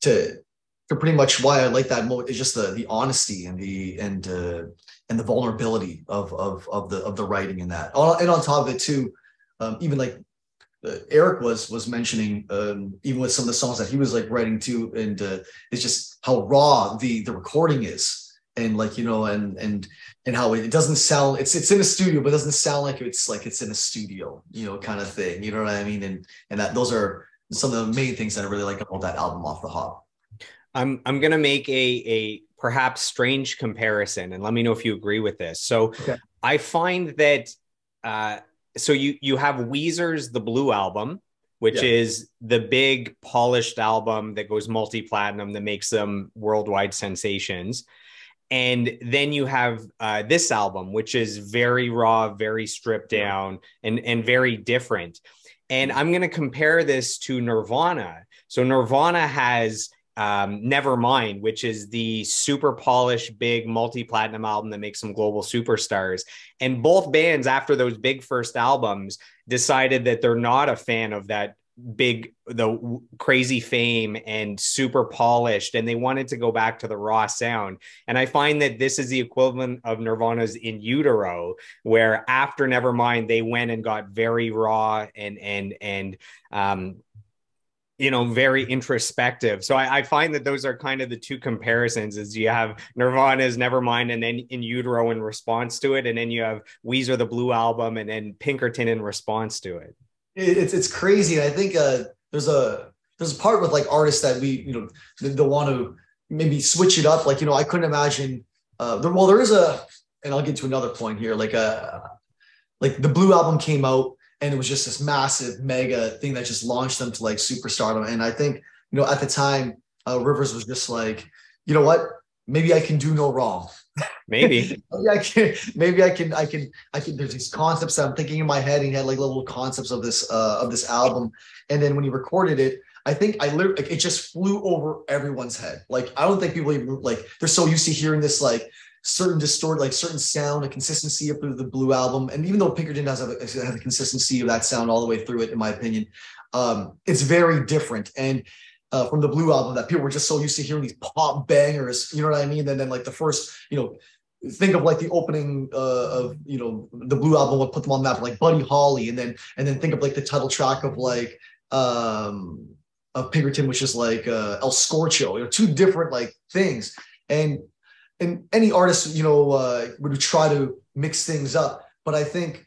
to pretty much why I like that is just the honesty and the vulnerability of the writing in that. And on top of it too, even like Eric was mentioning, even with some of the songs that he was like writing too, and it's just how raw the recording is, and like and how it doesn't sound, it's in a studio, but it doesn't sound like it's in a studio, kind of thing. You know what I mean? And that those are some of the main things that I really like about that album off the hop. I'm gonna make a perhaps strange comparison, and let me know if you agree with this. So okay. I find that so you have Weezer's The Blue Album, which is the big polished album that goes multi-platinum, that makes them worldwide sensations. And then you have this album, which is very raw, very stripped down, and very different. And I'm going to compare this to Nirvana. So Nirvana has Nevermind, which is the super polished, big multi-platinum album that makes them global superstars. And both bands, after those big first albums, decided that they're not a fan of that crazy fame and super polished, and they wanted to go back to the raw sound. And I find that this is the equivalent of Nirvana's In Utero, where after Nevermind they went and got very raw and very introspective. So I find that those are kind of the two comparisons, is you have Nirvana's Nevermind and then In Utero in response to it, and then you have Weezer, the Blue Album, and then Pinkerton in response to it. It's crazy. I think there's a part with like artists that they want to maybe switch it up. Like, I couldn't imagine there is and I'll get to another point here, like the Blue Album came out and it was just this massive mega thing that just launched them to like superstardom. And I think, at the time, Rivers was just like, you know what, maybe I can do no wrong. Maybe. maybe I can, there's these concepts that I'm thinking in my head, and he had like little concepts of this album. And then when he recorded it, I think it just flew over everyone's head. Like, I don't think people even like, they're so used to hearing this like certain certain sound, a consistency of the Blue Album. And even though Pinkerton has a consistency of that sound all the way through it, in my opinion, it's very different. And from the Blue Album, that people were just so used to hearing these pop bangers, you know what I mean? And then like the first, think of like the opening of the Blue Album, what put them on the map, like Buddy Holly, and then think of like the title track of like of Pinkerton, which is like El Scorcho, two different like things. And any artist, would try to mix things up. But I think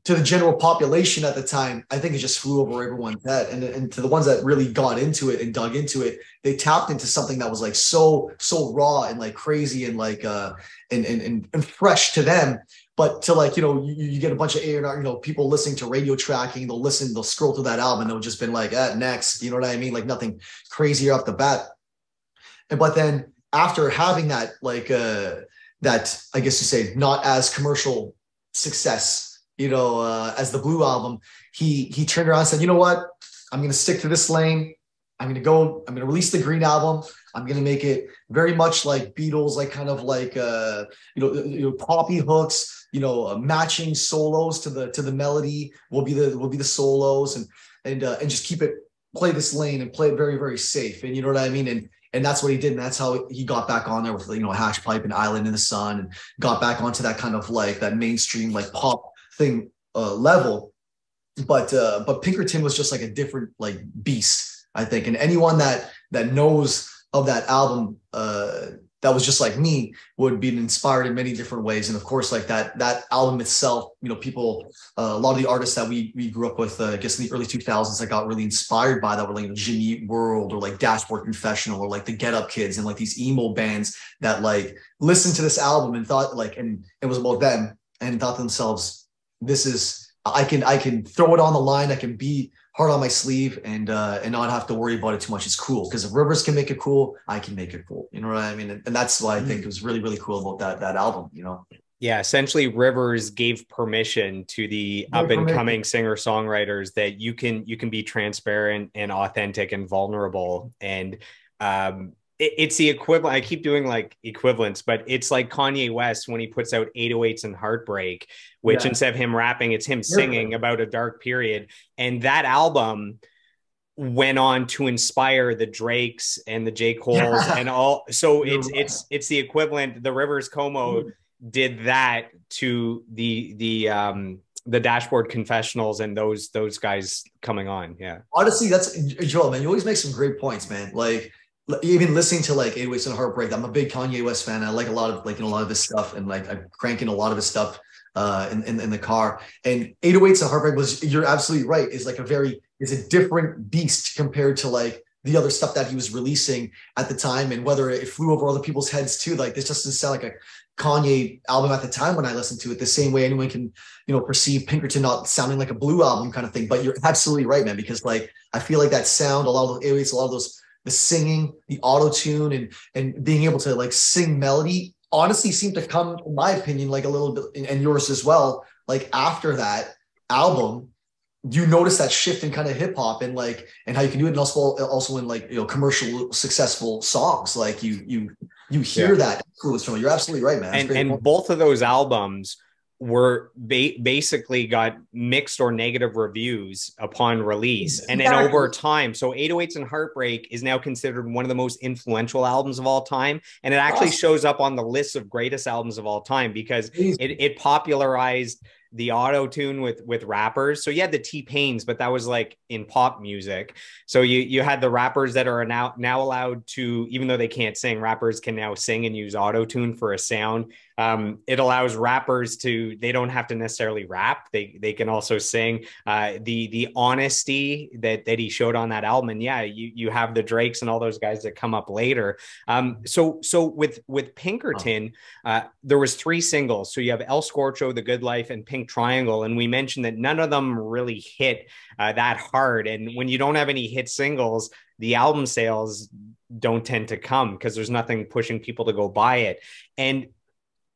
to the general population at the time, I think it just flew over everyone's head. And to the ones that really got into it and dug into it, they tapped into something that was like so raw and like crazy and like and fresh to them. But to like, you get a bunch of A&R, people listening to radio tracking, they'll scroll through that album, and they'll just been like, next, you know what I mean? Like nothing crazier off the bat. But then after having that, like that, I guess you say, not as commercial success, as the Blue Album, he turned around and said, you know what, I'm going to stick to this lane. I'm going to release the Green Album. I'm going to make it very much like Beatles, like kind of like, poppy hooks, matching solos to the melody will be the solos, and just play this lane and play it very, very safe. And you know what I mean? And that's what he did. And that's how he got back on there with, Hash Pipe and Island in the Sun, and got back onto that kind of like that mainstream, like pop thing level. But Pinkerton was just like a different like beast, I think. And anyone that knows of that album, that was just like me, would be inspired in many different ways. And of course, like that album itself, people, a lot of the artists that we grew up with, I guess in the early 2000s, that got really inspired by that were like Jimmy Eat World, or like Dashboard Confessional, or like the Get Up Kids, and like these emo bands that like listened to this album and thought like, and it was about them, and thought to themselves, this is, I can throw it on the line. I can be hard on my sleeve and not have to worry about it too much. It's cool, because if Rivers can make it cool, I can make it cool. You know what I mean? And that's why I think it was really, really cool about that album, Yeah, essentially Rivers gave permission to the up and coming singer-songwriters that you can be transparent and authentic and vulnerable. And it's the equivalent. I keep doing like equivalents, but it's like Kanye West when he puts out 808s and Heartbreak, which instead of him rapping, it's him singing about a dark period. And that album went on to inspire the Drakes and the J. Coles and all. So it's the equivalent. The Rivers Como did that to the Dashboard Confessionals and those guys coming on. Yeah. Honestly, that's Joel, man. You always make some great points, man. Like, even listening to like 808s and Heartbreak, I'm a big Kanye West fan. I like a lot of his stuff, and like I'm cranking a lot of his stuff in the car. And 808s and Heartbreak you're absolutely right, is a different beast compared to like the other stuff that he was releasing at the time, and whether it flew over other people's heads too. Like, this just doesn't sound like a Kanye album at the time when I listened to it, the same way anyone can, perceive Pinkerton not sounding like a Blue Album kind of thing. But you're absolutely right, man, because like I feel like that sound, a lot of the 808s, a lot of those, the singing, the auto-tune, and being able to like sing melody, honestly seemed to come, in my opinion, like a little bit, and yours as well, like after that album, you notice that shift in kind of hip hop and how you can do it, and also in like, commercial successful songs, like you hear that influence from it. You're absolutely right, man. And both of those albums basically got mixed or negative reviews upon release. Exactly. And then over time, so 808s and Heartbreak is now considered one of the most influential albums of all time. And it actually shows up on the list of greatest albums of all time because it popularized the auto tune with rappers. So you had the T-Pains, but that was like in pop music. So you had the rappers that are now allowed to, even though they can't sing, rappers can now sing and use auto tune for a sound. It allows rappers to, they don't have to necessarily rap. They can also sing. The honesty that he showed on that album. And yeah, you have the Drakes and all those guys that come up later. So with Pinkerton, there was 3 singles. So you have El Scorcho, The Good Life, and Pink Triangle. And we mentioned that none of them really hit that hard. And when you don't have any hit singles, the album sales don't tend to come because there's nothing pushing people to go buy it. And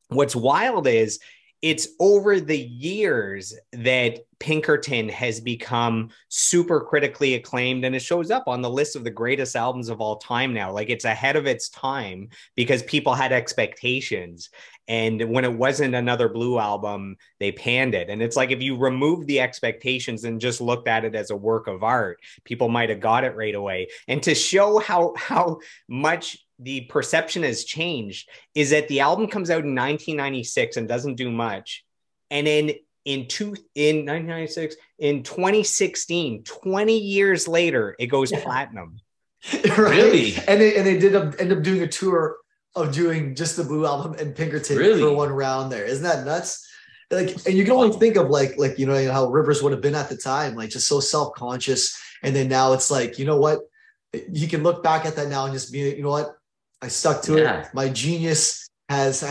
what's wild is it's over the years that Pinkerton has become super critically acclaimed, and it shows up on the list of the greatest albums of all time now. Like, it's ahead of its time because people had expectations. And when it wasn't another Blue album, they panned it. And it's like, if you remove the expectations and just looked at it as a work of art, people might have got it right away. And to show how much the perception has changed is that the album comes out in 1996 and doesn't do much. And then in 1996, in 2016, 20 years later, it goes platinum. Right? Really? And they did end up doing a tour of doing just the Blue album and Pinkerton for one round there. Isn't that nuts? Like, and you can only think of like, you know, how Rivers would have been at the time, like just so self-conscious. And then now it's like, you know what? You can look back at that now and just be, you know what? I stuck to it. My genius has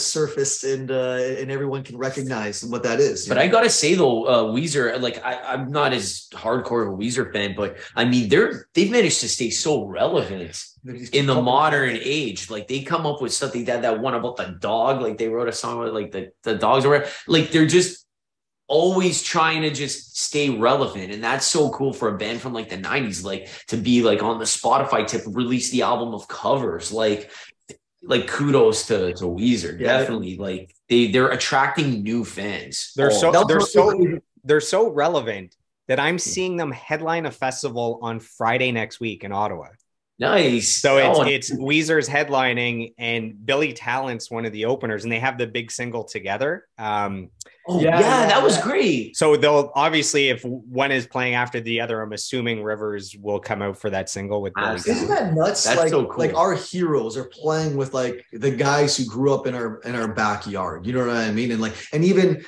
surfaced, and everyone can recognize what that is. But I gotta say though, Weezer, like I'm not as hardcore of a Weezer fan, but I mean they've managed to stay so relevant in the modern age. Like, they come up with something that one about the dog. Like, they wrote a song with like the dogs or whatever. Like, they're just always trying to just stay relevant, and that's so cool for a band from like the 90s, like to be like on the Spotify tip, release the album of covers. Like kudos to Weezer. Definitely. Like, they're attracting new fans. They're so relevant that I'm seeing them headline a festival on Friday next week in Ottawa. Nice. So it's Weezer's headlining, and Billy Talent's one of the openers, and they have the big single together. That was great. So they'll obviously, if one is playing after the other, I'm assuming Rivers will come out for that single with Billy Talent. Isn't that nuts? That's like, so cool. Like, our heroes are playing with like the guys who grew up in our backyard. You know what I mean? And even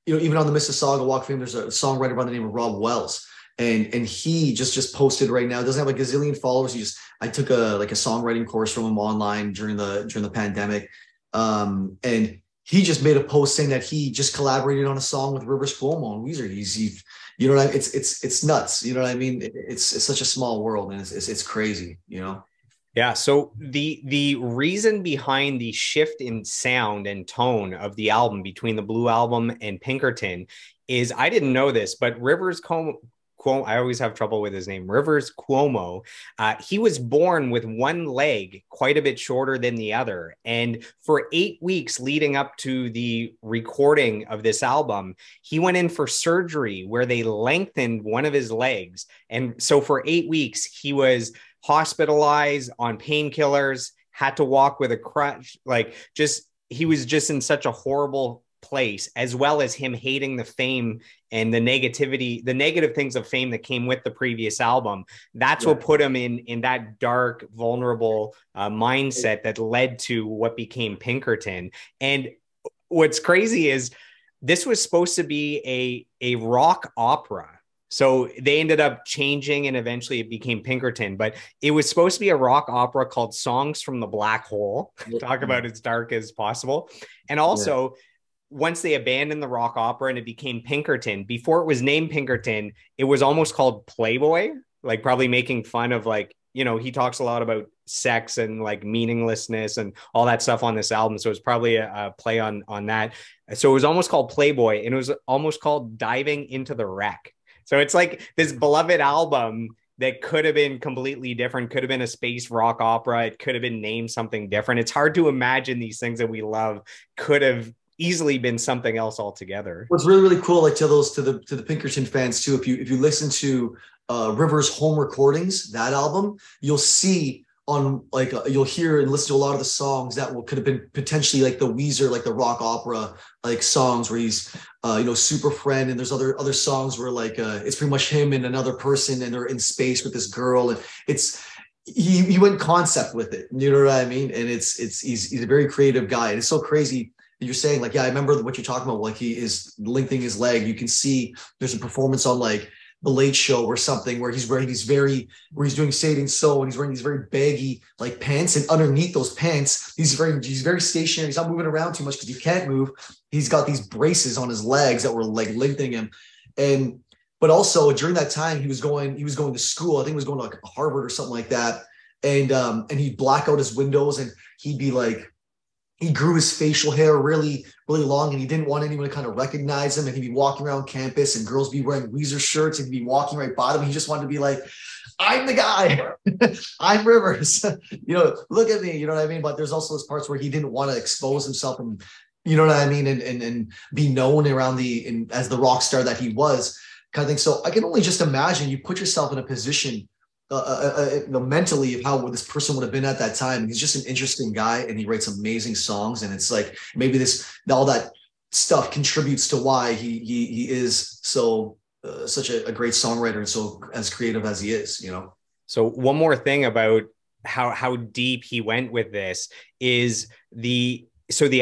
even on the Mississauga Walk of Fame, there's a songwriter by the name of Rob Wells. And he just posted right now. It doesn't have a gazillion followers. I took a songwriting course from him online during the pandemic. And he just made a post saying that he just collaborated on a song with Rivers Cuomo and Weezer. You know what I mean? It's nuts. You know what I mean? It's such a small world, and it's crazy, you know? Yeah. So the reason behind the shift in sound and tone of the album between the Blue album and Pinkerton is, I didn't know this, but Rivers Cuomo, I always have trouble with his name, Rivers Cuomo. He was born with one leg quite a bit shorter than the other. And for 8 weeks leading up to the recording of this album, he went in for surgery where they lengthened one of his legs. And so for 8 weeks, he was hospitalized on painkillers, had to walk with a crutch. He was just in such a horrible place, as well as him hating the fame and the negative things of fame that came with the previous album. That's what put him in that dark, vulnerable mindset that led to what became Pinkerton. And what's crazy is this was supposed to be a rock opera. So they ended up changing, and eventually it became Pinkerton, but it was supposed to be a rock opera called Songs from the Black Hole. Talk about as dark as possible. And also, once they abandoned the rock opera and it became Pinkerton, before it was named Pinkerton, it was almost called Playboy, like probably making fun of, like, you know, he talks a lot about sex and like meaninglessness and all that stuff on this album. So it's probably a play on that. So it was almost called Playboy, and it was almost called Diving into the Wreck. So it's like this beloved album that could have been completely different, could have been a space rock opera. It could have been named something different. It's hard to imagine these things that we love could have easily been something else altogether. What's really, really cool, like to the Pinkerton fans too, if you listen to Rivers' home recordings, that album, you'll see on like you'll hear and listen to a lot of the songs that could have been potentially like the Weezer, like the rock opera like songs where he's super friend, and there's other songs where like it's pretty much him and another person and they're in space with this girl, and it's he went concept with it, you know what I mean? And he's a very creative guy, and it's so crazy. You're saying like, yeah, I remember what you're talking about. Like he is lengthening his leg. You can see there's a performance on like The Late Show or something where he's doing Sading So, and he's wearing these very baggy like pants, and underneath those pants, he's very stationary. He's not moving around too much because he can't move. He's got these braces on his legs that were like lengthening him. But also during that time, he was going to school. I think he was going to like Harvard or something like that. And he'd black out his windows, and he'd be like, he grew his facial hair really, really long, and he didn't want anyone to kind of recognize him. And he'd be walking around campus, and girls be wearing Weezer shirts, and he'd be walking right by them. He just wanted to be like, I'm the guy. I'm Rivers. Look at me. You know what I mean? But there's also those parts where he didn't want to expose himself, and you know what I mean, and be known around as the rock star that he was, kind of thing. So I can only just imagine you put yourself in a position mentally of how this person would have been at that time. He's just an interesting guy, and he writes amazing songs, and it's like maybe all that stuff contributes to why he is so such a great songwriter and so as creative as he is. So one more thing about how deep he went with this is the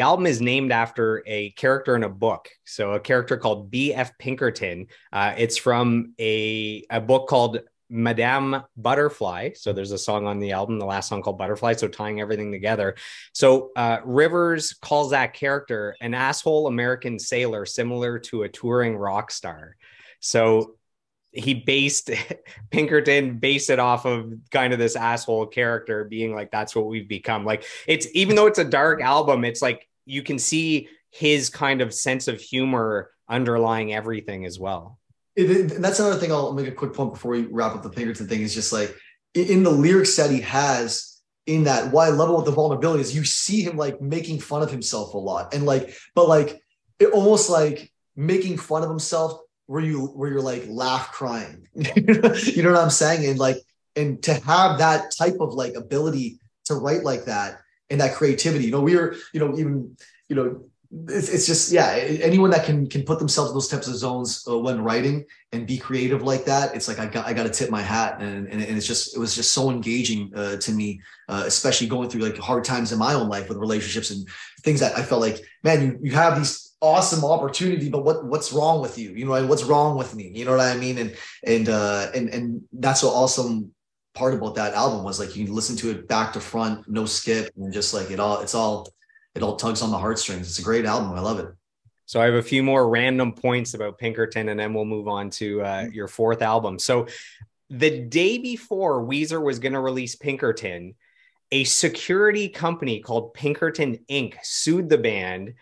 album is named after a character in a book. So a character called B.F. Pinkerton. It's from a book called Madame Butterfly. So there's a song on the album, the last song called Butterfly. So tying everything together. So Rivers calls that character an asshole American sailor, similar to a touring rock star. So Pinkerton based it off of kind of this asshole character being like, that's what we've become. Like even though it's a dark album, it's like, you can see his kind of sense of humor underlying everything as well. That's another thing. I'll make a quick point before we wrap up the Pinkerton thing. Is just like in the lyrics that he has in that. What I love about the vulnerability is you see him like making fun of himself a lot, and it almost like making fun of himself where you're like laugh crying. You know what I'm saying? And to have that type of like ability to write like that and that creativity. It's just, yeah, anyone that can put themselves in those types of zones when writing and be creative like that, it's like I got to tip my hat, and it was just so engaging to me, especially going through like hard times in my own life with relationships and things that I felt like, man, you have these awesome opportunity, but what's wrong with you? What's wrong with me? You know what I mean? And that's what awesome part about that album was, like you can listen to it back to front, no skip, and just like it all tugs on the heartstrings. It's a great album. I love it. So I have a few more random points about Pinkerton, and then we'll move on to your fourth album. So the day before Weezer was going to release Pinkerton, a security company called Pinkerton Inc. sued the band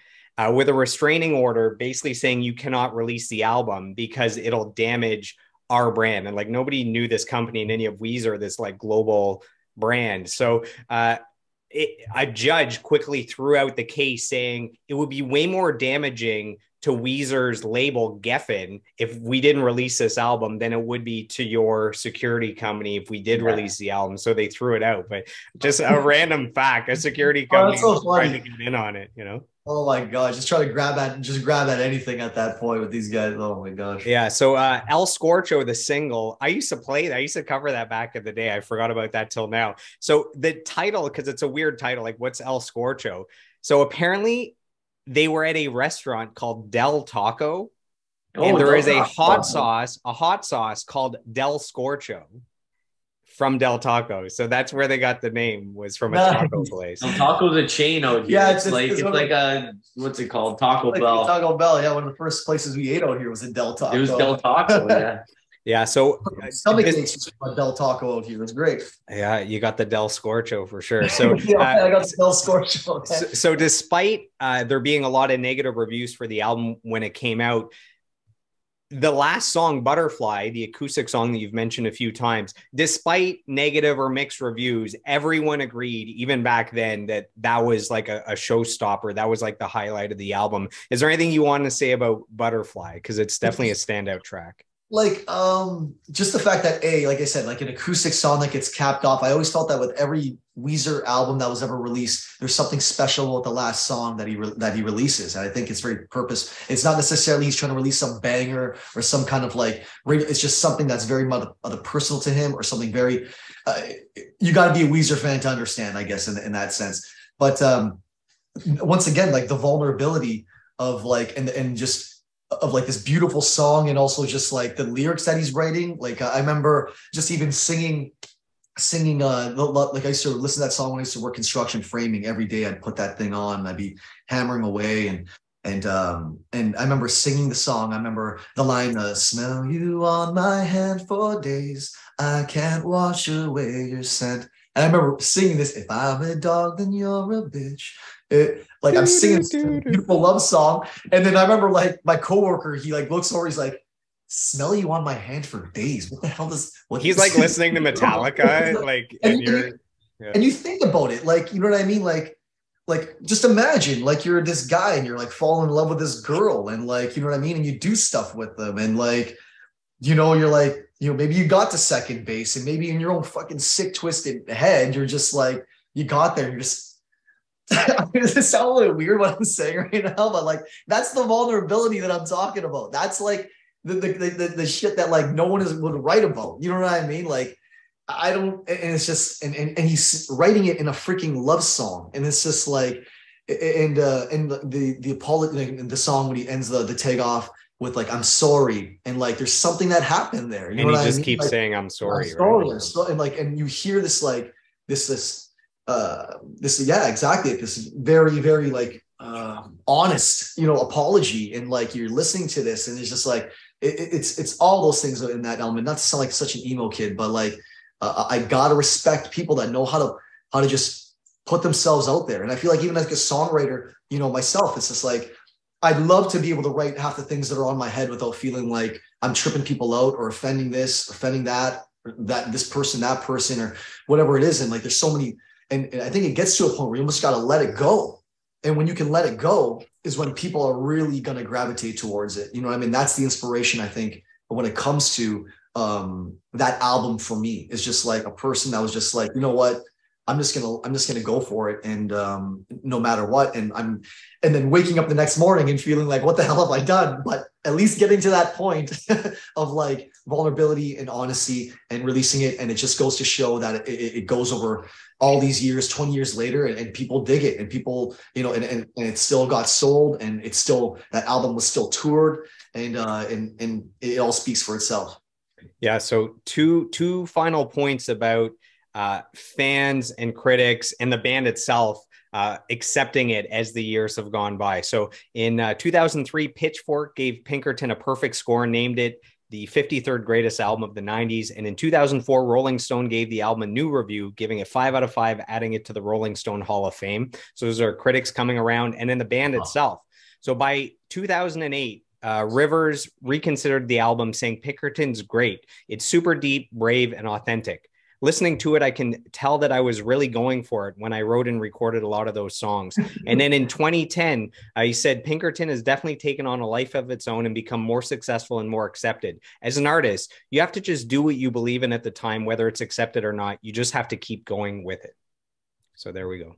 with a restraining order, basically saying you cannot release the album because it'll damage our brand. And like nobody knew this company and any of Weezer, this like global brand. So a judge quickly threw out the case saying it would be way more damaging to Weezer's label Geffen if we didn't release this album than it would be to your security company if we did release the album. So they threw it out. But just a random fact, a security company trying to get in on it, Oh my gosh, just try to grab at anything at that point with these guys. Oh my gosh. Yeah. So El Scorcho, the single, I used to cover that back in the day. I forgot about that till now. So the title, because it's a weird title, like what's El Scorcho? So apparently they were at a restaurant called Del Taco, and there is a hot sauce called Del Scorcho from Del Taco. So that's where they got the name, was from a taco place. Del Taco's a chain out here. Yeah, it's like a what's it called? Taco Bell. Taco Bell. Yeah, one of the first places we ate out here was in Del Taco. It was Del Taco. Yeah. Yeah. So stomach aches from Del Taco out here. It was great. Yeah, you got the Del Scorcho for sure. So I got the Del Scorcho. Okay. So despite there being a lot of negative reviews for the album when it came out, the last song, Butterfly, the acoustic song that you've mentioned a few times, despite negative or mixed reviews, everyone agreed, even back then, that that was like a showstopper. That was like the highlight of the album. Is there anything you want to say about Butterfly? Because it's definitely a standout track. Like just the fact that like I said, like an acoustic song that gets capped off. I always felt that with every Weezer album that was ever released, there's something special with the last song that he releases, and I think it's very purpose. It's not necessarily he's trying to release some banger or some kind of like it's just something that's very much personal to him, or something very you got to be a Weezer fan to understand, I guess, in that sense. But once again, like the vulnerability of like and just of like this beautiful song, and also just like the lyrics that he's writing. Like I remember just even singing like I used to listen to that song when I used to work construction framing every day. I'd put that thing on and I'd be hammering away, and I remember singing the song. I remember the line, smell you on my hand for days, I can't wash away your scent. And I remember singing this, if I'm a dog then you're a bitch. Like I'm singing this beautiful love song, and then I remember like my coworker, he like looks over, he's like, smell you on my hand for days. What the hell does what he's like listening to Metallica, like, and you think about it, like, you know what I mean? Like just imagine like you're this guy and you're like falling in love with this girl, and like, you know what I mean? And you do stuff with them, and like, you know, you're like, you know, maybe you got to second base, and maybe in your own fucking sick, twisted head, you're just like, you got there, you're just I mean, does it sound a little weird what I'm saying right now? But like, that's the vulnerability that I'm talking about. That's like the shit that like no one would write about. You know what I mean? Like, I don't, and it's just, and he's writing it in a freaking love song, and it's just like, and the apology in the song when he ends the tag off with like, I'm sorry, and like there's something that happened there. You know and what he just I mean? keeps like, saying I'm sorry, right? So, and like, and you hear this like this yeah, exactly, this very, very like honest, you know, apology, and like you're listening to this and it's just like it's all those things in that element. Not to sound like such an emo kid, but like I gotta respect people that know how to just put themselves out there. And I feel like even like a songwriter, you know, myself, it's just like I'd love to be able to write half the things that are on my head without feeling like I'm tripping people out or offending this, offending that, or that this person, that person, or whatever it is. And like there's so many. And I think it gets to a point where you almost got to let it go. And when you can let it go is when people are really going to gravitate towards it. You know what I mean? That's the inspiration, I think, when it comes to that album for me. Is just like a person that was just like, you know what? I'm just gonna go for it, and no matter what. And then waking up the next morning and feeling like, what the hell have I done? But at least getting to that point of like vulnerability and honesty and releasing it, and it just goes to show that it goes over all these years, 20 years later, and people dig it, and people, you know, and it still got sold, and it's still, that album was still toured, and it all speaks for itself. Yeah. So two final points about fans and critics and the band itself accepting it as the years have gone by. So in 2003, Pitchfork gave Pinkerton a perfect score and named it the 53rd greatest album of the 90s. And in 2004, Rolling Stone gave the album a new review, giving it 5 out of 5, adding it to the Rolling Stone Hall of Fame. So those are critics coming around, and then the band itself. So by 2008, Rivers reconsidered the album, saying Pinkerton's great. It's super deep, brave, and authentic. Listening to it, I can tell that I was really going for it when I wrote and recorded a lot of those songs. And then in 2010, he said Pinkerton has definitely taken on a life of its own and become more successful and more accepted. As an artist, you have to just do what you believe in at the time, whether it's accepted or not. You just have to keep going with it. So there we go.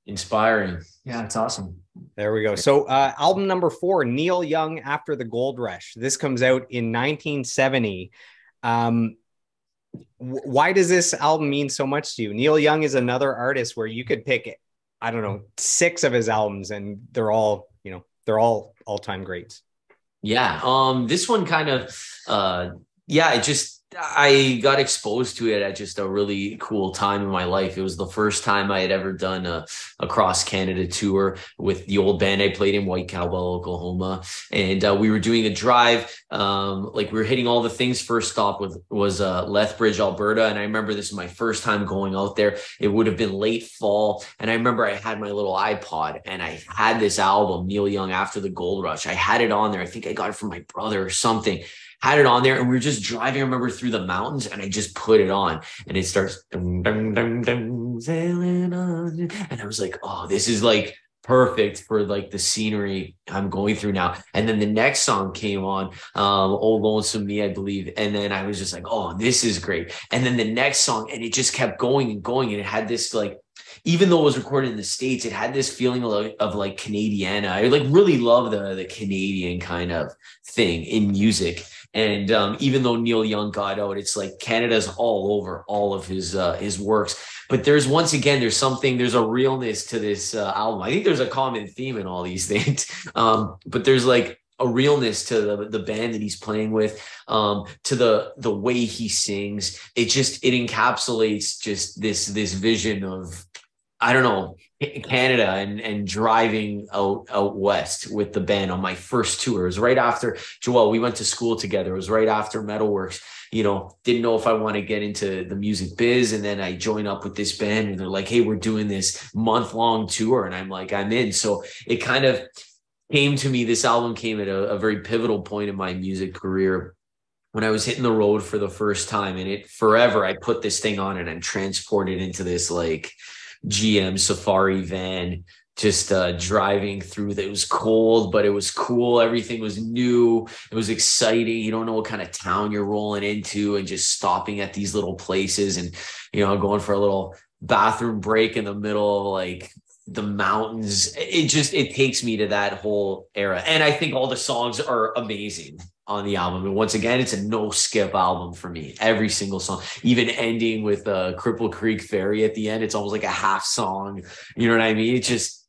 Inspiring. Yeah, it's awesome. There we go. So album number 4, Neil Young, After the Gold Rush. This comes out in 1970. Why does this album mean so much to you? Neil Young is another artist where you could pick, I don't know, 6 of his albums, and they're all, you know, they're all all-time greats. Yeah. This one kind of, it just, I got exposed to it at just a really cool time in my life. It was the first time I had ever done a cross Canada tour with the old band I played in, White Cowbell, Oklahoma. And we were doing a drive. Like we were hitting all the things. First stop was Lethbridge, Alberta. And I remember this was my first time going out there. It would have been late fall. And I remember I had my little iPod and I had this album, Neil Young, After the Gold Rush. I had it on there. I think I got it from my brother or something. Had it on there, and we were just driving, I remember, through the mountains, and I just put it on, and it starts dum, dum, dum, dum, sailing on. And I was like, oh, this is like perfect for like the scenery I'm going through now. And then the next song came on, Old Lonesome Me, I believe. And then I was just like, oh, this is great. And then the next song, and it just kept going and going. And it had this like, even though it was recorded in the States, it had this feeling of like Canadiana. I like really love the Canadian kind of thing in music. And even though Neil Young got out, it's like Canada's all over all of his works. But there's there's a realness to this album. I think there's a common theme in all these things. But there's like a realness to the band that he's playing with, to the way he sings. It encapsulates just this vision of, I don't know, Canada and driving out west with the band on my first tour. It was right after Joel, we went to school together. It was right after Metalworks. Didn't know if I want to get into the music biz. And then I joined up with this band and they're like, hey, we're doing this month-long tour. And I'm like, I'm in. So it kind of came to me. This album came at a very pivotal point in my music career when I was hitting the road for the first time. And I put this thing on and I'm transported into this like GM Safari van, just driving through. It was cold, but it was cool. Everything was new. It was exciting. You don't know what kind of town you're rolling into, and just stopping at these little places and, going for a little bathroom break in the middle of like the mountains. It takes me to that whole era. And I think all the songs are amazing on the album. And once again, it's a no skip album for me. Every single song, even ending with Cripple Creek Ferry at the end, it's almost like a half song. You know what I mean? It's just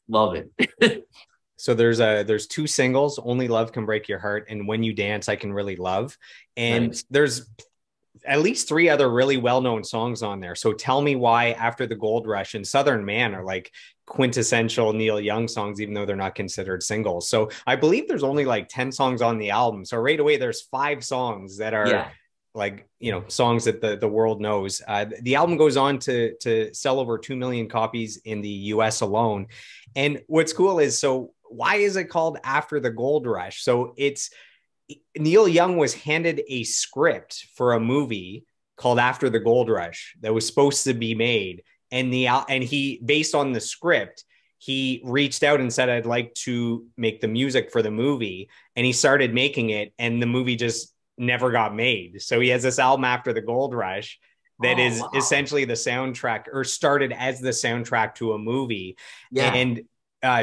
love it. So there's two singles, Only Love Can Break Your Heart and When You Dance, I Can Really Love. And nice. There's at least three other really well-known songs on there. So tell me why After the Gold Rush and Southern Man are like quintessential Neil Young songs, even though they're not considered singles. So I believe there's only like 10 songs on the album. So right away, there's 5 songs that are like, songs that the world knows. The album goes on to sell over 2 million copies in the US alone. And what's cool is, so why is it called After the Gold Rush? So Neil Young was handed a script for a movie called After the Gold Rush that was supposed to be made. And he, based on the script, he reached out and said, I'd like to make the music for the movie. And he started making it, and the movie just never got made. So he has this album After the Gold Rush that is essentially the soundtrack, or started as the soundtrack to a movie. Yeah. And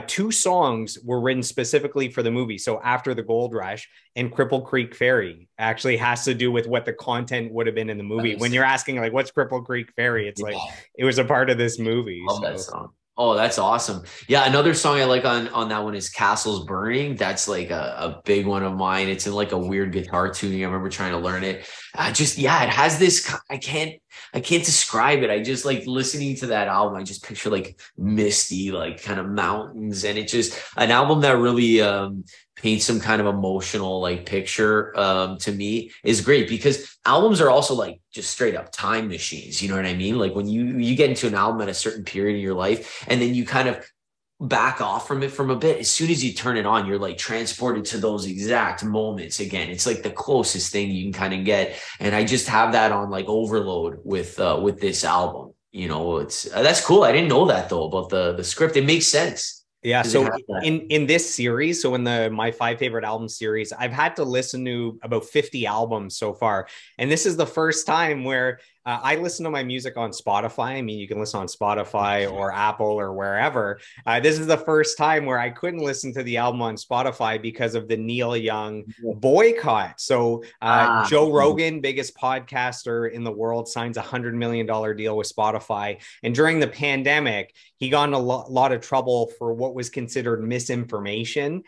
2 songs were written specifically for the movie. So After the Gold Rush and Cripple Creek Ferry actually has to do with what the content would have been in the movie. When you're asking like, what's Cripple Creek Ferry? It's like, it was a part of this movie. Love that song. Oh, that's awesome. Yeah. Another song I like on that one is Castles Burning. That's like a big one of mine. It's in like a weird guitar tuning. I remember trying to learn it. It has this, I can't describe it. I just like listening to that album. I just picture like misty, like kind of mountains. And it's just an album that really paints some kind of emotional like picture to me is great, because albums are also like just straight up time machines. You know what I mean? Like when you get into an album at a certain period in your life, and then you kind of back off from it from a bit, as soon as you turn it on, you're like transported to those exact moments again. It's like the closest thing you can kind of get. And I just have that on like overload with this album. That's cool. I didn't know that though about the script. It makes sense. Yeah. So in this series, so in my 5 favorite album series, I've had to listen to about 50 albums so far. And this is the first time where I listen to my music on Spotify. I mean, you can listen on Spotify or Apple or wherever. This is the first time where I couldn't listen to the album on Spotify because of the Neil Young boycott. So Joe Rogan, biggest podcaster in the world, signs $100 million deal with Spotify. And during the pandemic, he got in a lot of trouble for what was considered misinformation.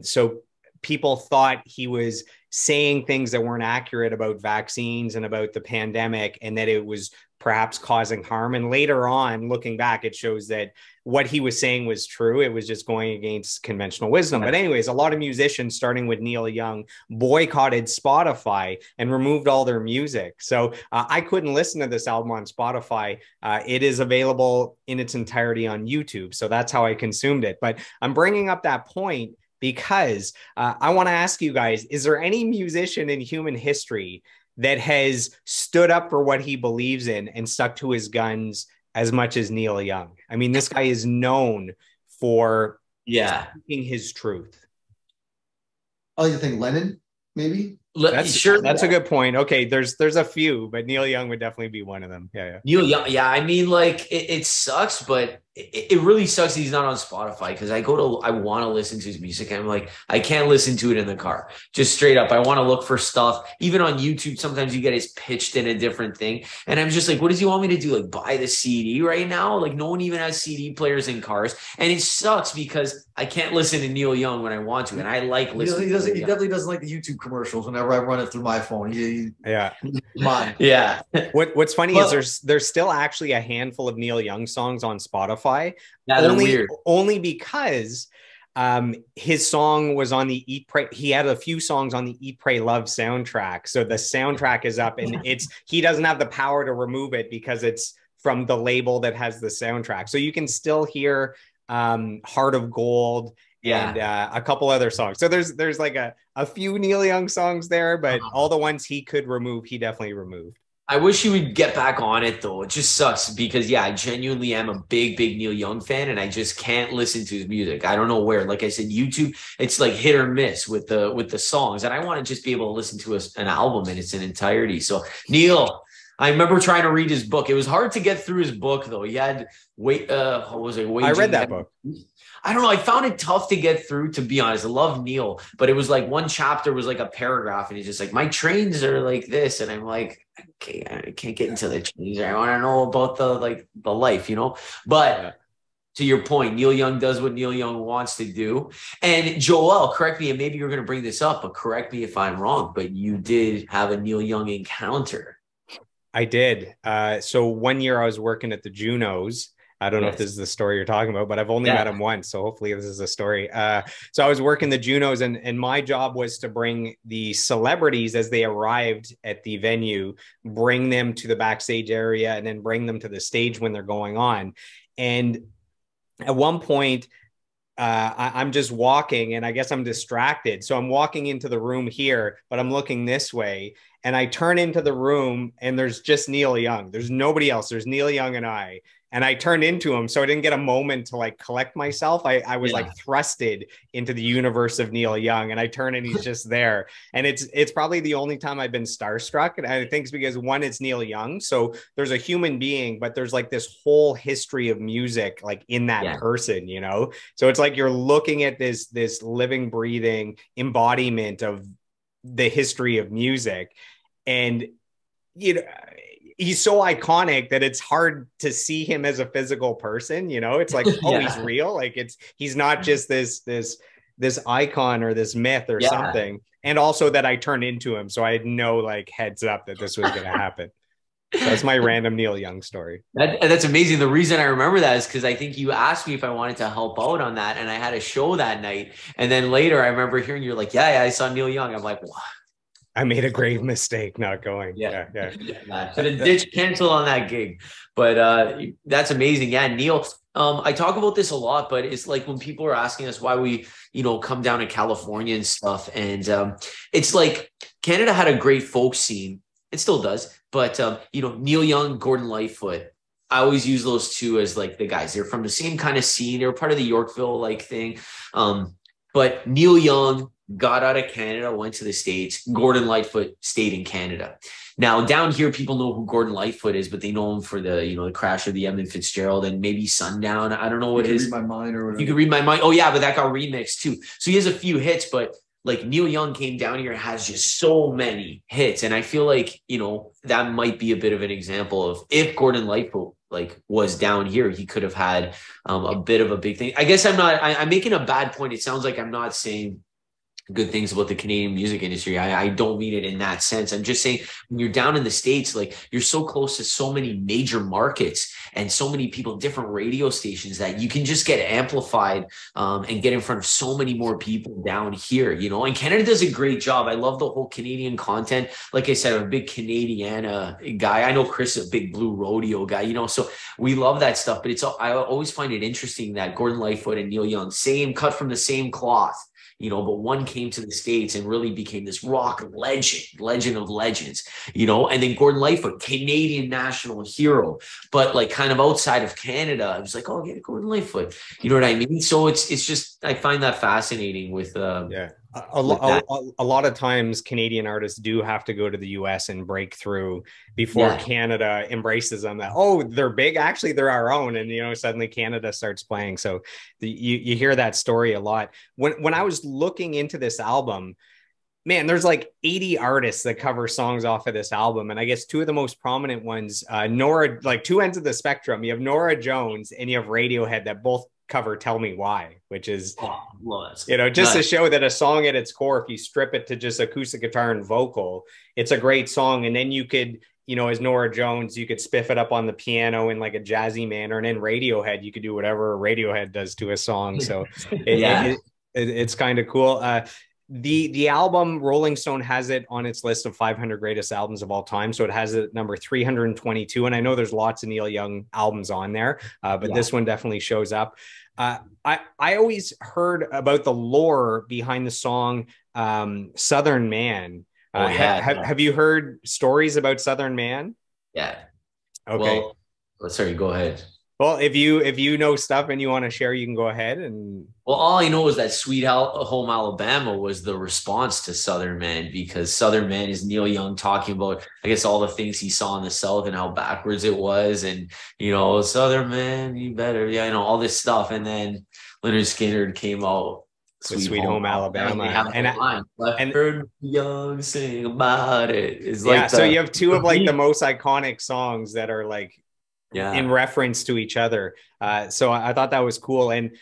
So people thought he was saying things that weren't accurate about vaccines and about the pandemic, and that it was perhaps causing harm. And later on, looking back, it shows that what he was saying was true. It was just going against conventional wisdom. But anyways, a lot of musicians, starting with Neil Young, boycotted Spotify and removed all their music. So I couldn't listen to this album on Spotify. It is available in its entirety on YouTube. So that's how I consumed it. But I'm bringing up that point because I want to ask you guys, is there any musician in human history that has stood up for what he believes in and stuck to his guns as much as Neil Young? I mean, this guy is known for speaking his truth. Oh, you think Lennon, maybe? That's a good point. Okay, there's a few, but Neil Young would definitely be one of them. Yeah. Neil Young, yeah. I mean, like it sucks, but it really sucks that he's not on Spotify, because I want to listen to his music, and I'm like, I can't listen to it in the car. Just straight up, I want to look for stuff. Even on YouTube, sometimes you get it pitched in a different thing, and I'm just like, what does he want me to do? Like buy the CD right now? Like no one even has CD players in cars, and it sucks because I can't listen to Neil Young when I want to, and I like listening. He definitely doesn't like the YouTube commercials whenever I run it through my phone. Mine. Yeah. What's funny is there's still actually a handful of Neil Young songs on Spotify. Yeah, only because his song was on the Eat Pray. He had a few songs on the Eat Pray Love soundtrack. So the soundtrack is up, and he doesn't have the power to remove it because it's from the label that has the soundtrack. So you can still hear Heart of Gold and a couple other songs. So there's like a few Neil Young songs there, but all the ones he could remove, he definitely removed. I wish he would get back on it, though. It just sucks because, I genuinely am a big Neil Young fan, and I just can't listen to his music. I don't know where. Like I said, YouTube, it's like hit or miss with the songs, and I want to just be able to listen to an album in its entirety. So, Neil, I remember trying to read his book. It was hard to get through his book, though. He had what was it? I read that book. I don't know. I found it tough to get through, to be honest. I love Neil, but it was like one chapter was like a paragraph, and he's just like, my trains are like this. And I'm like, okay, I can't get into the trains. I want to know about the life, But to your point, Neil Young does what Neil Young wants to do. And Joel, correct me, and maybe you're going to bring this up, but correct me if I'm wrong, but you did have a Neil Young encounter. I did. So one year I was working at the Junos. I don't know if this is the story you're talking about, but I've only met him once. So hopefully this is a story. So I was working the Junos, and my job was to bring the celebrities as they arrived at the venue, bring them to the backstage area, and then bring them to the stage when they're going on. And at one point, I'm just walking, and I guess I'm distracted. So I'm walking into the room here, but I'm looking this way, and I turn into the room, and there's just Neil Young. There's nobody else. There's Neil Young and I. And I turned into him, so I didn't get a moment to like collect myself. I was like thrusted into the universe of Neil Young, and I turn and he's just there. And it's probably the only time I've been starstruck. And I think it's because, one, it's Neil Young, so there's a human being, but there's like this whole history of music like in that person, So it's like you're looking at this living, breathing embodiment of the history of music, and he's so iconic that it's hard to see him as a physical person. It's like, he's real. Like he's not just this icon or this myth or something. And also that I turned into him. So I had no like heads up that this was going to happen. So that's my random Neil Young story. That's amazing. The reason I remember that is because I think you asked me if I wanted to help out on that, and I had a show that night. And then later I remember hearing you're like, I saw Neil Young. I'm like, what? I made a grave mistake not going. Yeah. Should have ditched cancel on that gig. But that's amazing. Yeah, Neil. I talk about this a lot, but it's like when people are asking us why we, come down to California and stuff. And it's like Canada had a great folk scene. It still does. But, Neil Young, Gordon Lightfoot, I always use those two as like the guys. They're from the same kind of scene. They were part of the Yorkville like thing. But Neil Young got out of Canada, went to the States. Gordon Lightfoot stayed in Canada. Now, down here, people know who Gordon Lightfoot is, but they know him for the, the crash of the Edmund Fitzgerald and maybe Sundown. I don't know what his... Read My Mind or whatever. You could Read My Mind. Oh, yeah, but that got remixed too. So he has a few hits, but like Neil Young came down here, has just so many hits. And I feel like, that might be a bit of an example of if Gordon Lightfoot was down here, he could have had a bit of a big thing. I guess I'm making a bad point. It sounds like I'm not saying good things about the Canadian music industry. I don't mean it in that sense. I'm just saying when you're down in the States, like you're so close to so many major markets and so many people, different radio stations, that you can just get amplified and get in front of so many more people down here, you know. And Canada does a great job. I love the whole Canadian content. Like I said, I'm a big Canadiana guy. I know Chris is a big Blue Rodeo guy, you know, so we love that stuff. But I always find it interesting that Gordon Lightfoot and Neil Young, same cut from the same cloth, you know, but one came to the States and really became this rock legend of legends, you know, and then Gordon Lightfoot, Canadian national hero, but like kind of outside of Canada, I was like, oh, yeah, Gordon Lightfoot, you know what I mean? So it's just, I find that fascinating with, yeah. A lot of times Canadian artists do have to go to the US and break through before Canada embraces them, that, oh, they're big. Actually, they're our own. And, you know, suddenly Canada starts playing. So you hear that story a lot. When I was looking into this album, man, there's like 80 artists that cover songs off of this album. And I guess two of the most prominent ones, Nora, like two ends of the spectrum. You have Nora Jones and you have Radiohead that both cover Tell Me Why, which is, you know, just to show that a song at its core, if you strip it to just acoustic guitar and vocal, it's a great song. And then you could, you know, as Nora Jones, you could spiff it up on the piano in like a jazzy manner. And then Radiohead, you could do whatever Radiohead does to a song. So it's kind of cool. The album, Rolling Stone has it on its list of 500 greatest albums of all time. So it has it at number 322. And I know there's lots of Neil Young albums on there, but this one definitely shows up. I always heard about the lore behind the song Southern Man. Have you heard stories about Southern Man? Yeah. Okay. Well, sorry, go ahead. Well, if you know stuff and you want to share, you can go ahead. And well, all I know is that Sweet Home Alabama was the response to Southern Man, because Southern Man is Neil Young talking about, I guess, all the things he saw in the South and how backwards it was, and, you know, Southern Man, you better, you know, all this stuff. And then Leonard Skinner came out with Sweet Home Alabama. And heard Young sing about it. It's like so you have two of like the most iconic songs that are like in reference to each other. So I thought that was cool. And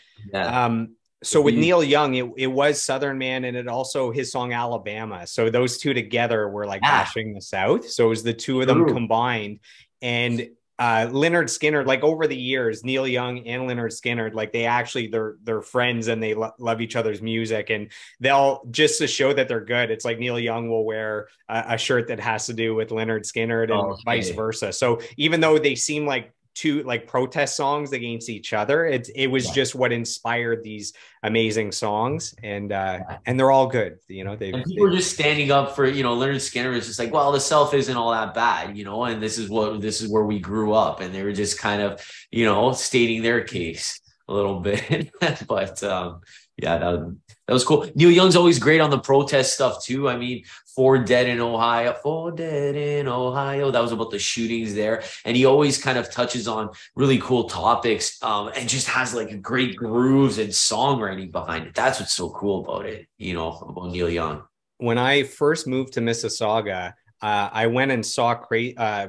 so with Neil Young, it was Southern Man, and it also his song Alabama. So those two together were like bashing the South. So it was the two of them combined. And Lynyrd Skynyrd, like over the years, Neil Young and Lynyrd Skynyrd, like they actually they're friends and they love each other's music, and they'll, just to show that they're good, it's like Neil Young will wear a shirt that has to do with Lynyrd Skynyrd and vice versa. So even though they seem like two like protest songs against each other, it was just what inspired these amazing songs, and they're all good, you know. People were just standing up for, you know, Lynyrd Skynyrd is just like, well, the South isn't all that bad, you know, and this is where we grew up, and they were just kind of, you know, stating their case a little bit. But that was cool. Neil Young's always great on the protest stuff too. I mean, 4 Dead in Ohio. That was about the shootings there. And he always kind of touches on really cool topics, and just has like great grooves and songwriting behind it. That's what's so cool about it, you know, about Neil Young. When I first moved to Mississauga, I went and saw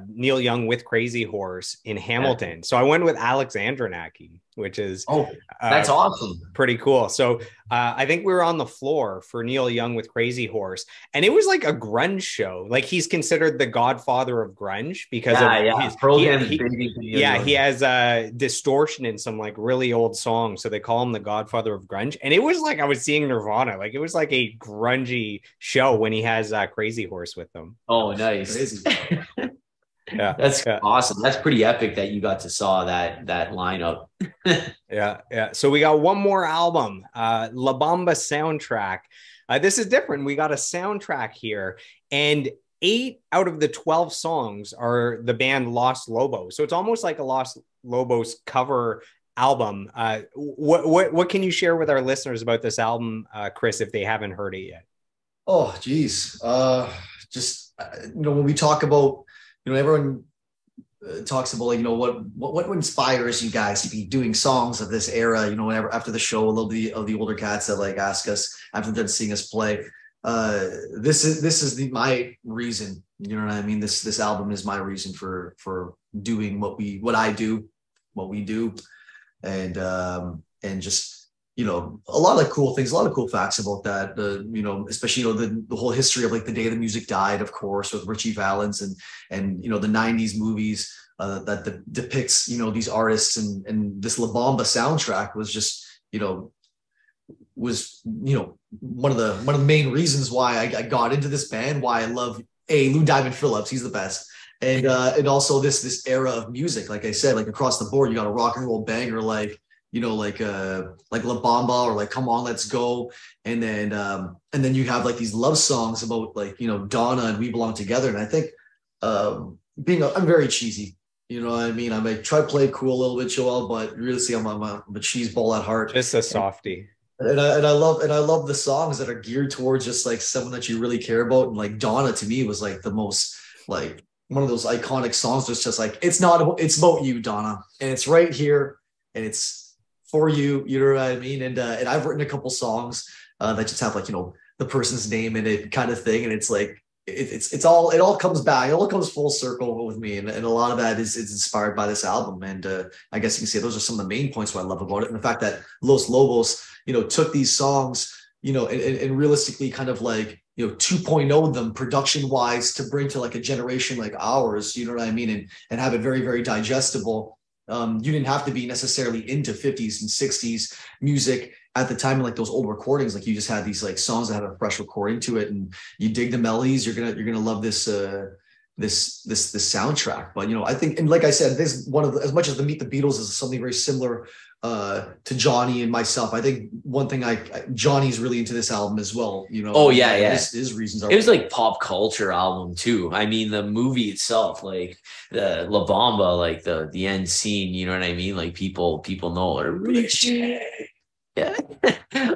Neil Young with Crazy Horse in Hamilton. So I went with Alex Andronacki, which is that's awesome, pretty cool. So I think we were on the floor for Neil Young with Crazy Horse, and it was like a grunge show. Like he's considered the godfather of grunge because he has distortion in some like really old songs, so they call him the godfather of grunge. And it was like I was seeing Nirvana. Like it was like a grungy show when he has Crazy Horse with them. Oh, nice. That's awesome. That's pretty epic that you got to saw that lineup. Yeah. So we got one more album, La Bamba soundtrack. This is different. We got a soundtrack here, and 8 out of the 12 songs are the band Los Lobos. So it's almost like a Los Lobos cover album. What can you share with our listeners about this album, Chris, if they haven't heard it yet? Oh, geez. Just, you know, when we talk about, you know, everyone talks about, like, you know, what inspires you guys to be doing songs of this era, you know, whenever after the show, a little bit of the older cats that like ask us after they're done seeing us play. This is my reason, you know what I mean? This album is my reason for doing what we do, and just you know, a lot of cool things, a lot of cool facts about that. You know, especially, you know, the whole history of like the day the music died, of course, with Richie Valens and you know, the 90s movies that depicts, you know, these artists, and this La Bamba soundtrack was just, you know, one of the main reasons why I got into this band, why I love Lou Diamond Phillips, he's the best. And also this era of music, like I said, like across the board, you got a rock and roll banger like, you know, like La Bamba, or like Come On, Let's Go. And then you have like these love songs about like, you know, Donna and We Belong Together. And I think I'm very cheesy. You know what I mean? I might try to play cool a little bit, Joel, but really see I'm a cheese ball at heart. Just a softie. And I love the songs that are geared towards just like someone that you really care about. And like Donna to me was like the most, like, one of those iconic songs. That's just like, it's about you, Donna, and it's right here, and it's for you. You know what I mean? And I've written a couple songs that just have like, you know, the person's name in it, kind of thing. And it's like it all comes back. It all comes full circle with me, and a lot of that is inspired by this album. And I guess you can say those are some of the main points what I love about it, and the fact that Los Lobos, you know, took these songs, you know, and realistically kind of like, you know, 2.0 them production wise to bring to like a generation like ours, you know what I mean? And have it very, very digestible. You didn't have to be necessarily into 50s and 60s music at the time, like those old recordings. Like you just had these like songs that had a fresh recording to it, and you dig the melodies. You're gonna love this this soundtrack. But you know, I think, and like I said, this one of the, as much as the Meet the Beatles is something very similar to Johnny and myself, I think one thing Johnny's really into this album as well, you know. Oh yeah, yeah. His reasons are, it was like pop culture album too. I mean, the movie itself, like the La Bamba, like the end scene, you know what I mean? Like people know it. Yeah.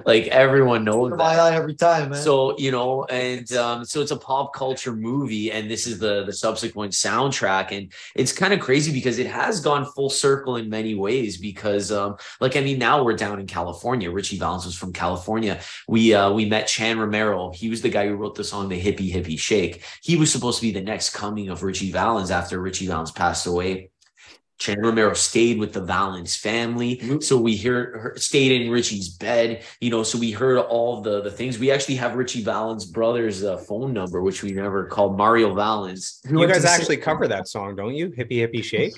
Like everyone knows that. My eye every time, man. So, you know, and so it's a pop culture movie, and this is the subsequent soundtrack. And it's kind of crazy because it has gone full circle in many ways, because like, I mean, now we're down in California. Richie Valens was from California. We met Chan Romero. He was the guy who wrote the song The Hippie Hippie Shake. He was supposed to be the next coming of Richie Valens after Richie Valens passed away. Chan Romero stayed with the Valens family. So we stayed in Richie's bed, you know, so we heard all the things. We actually have Richie Valens' brother's phone number, which we never called, Mario Valens. You guys actually cover that song, don't you? Hippie Hippie Shake?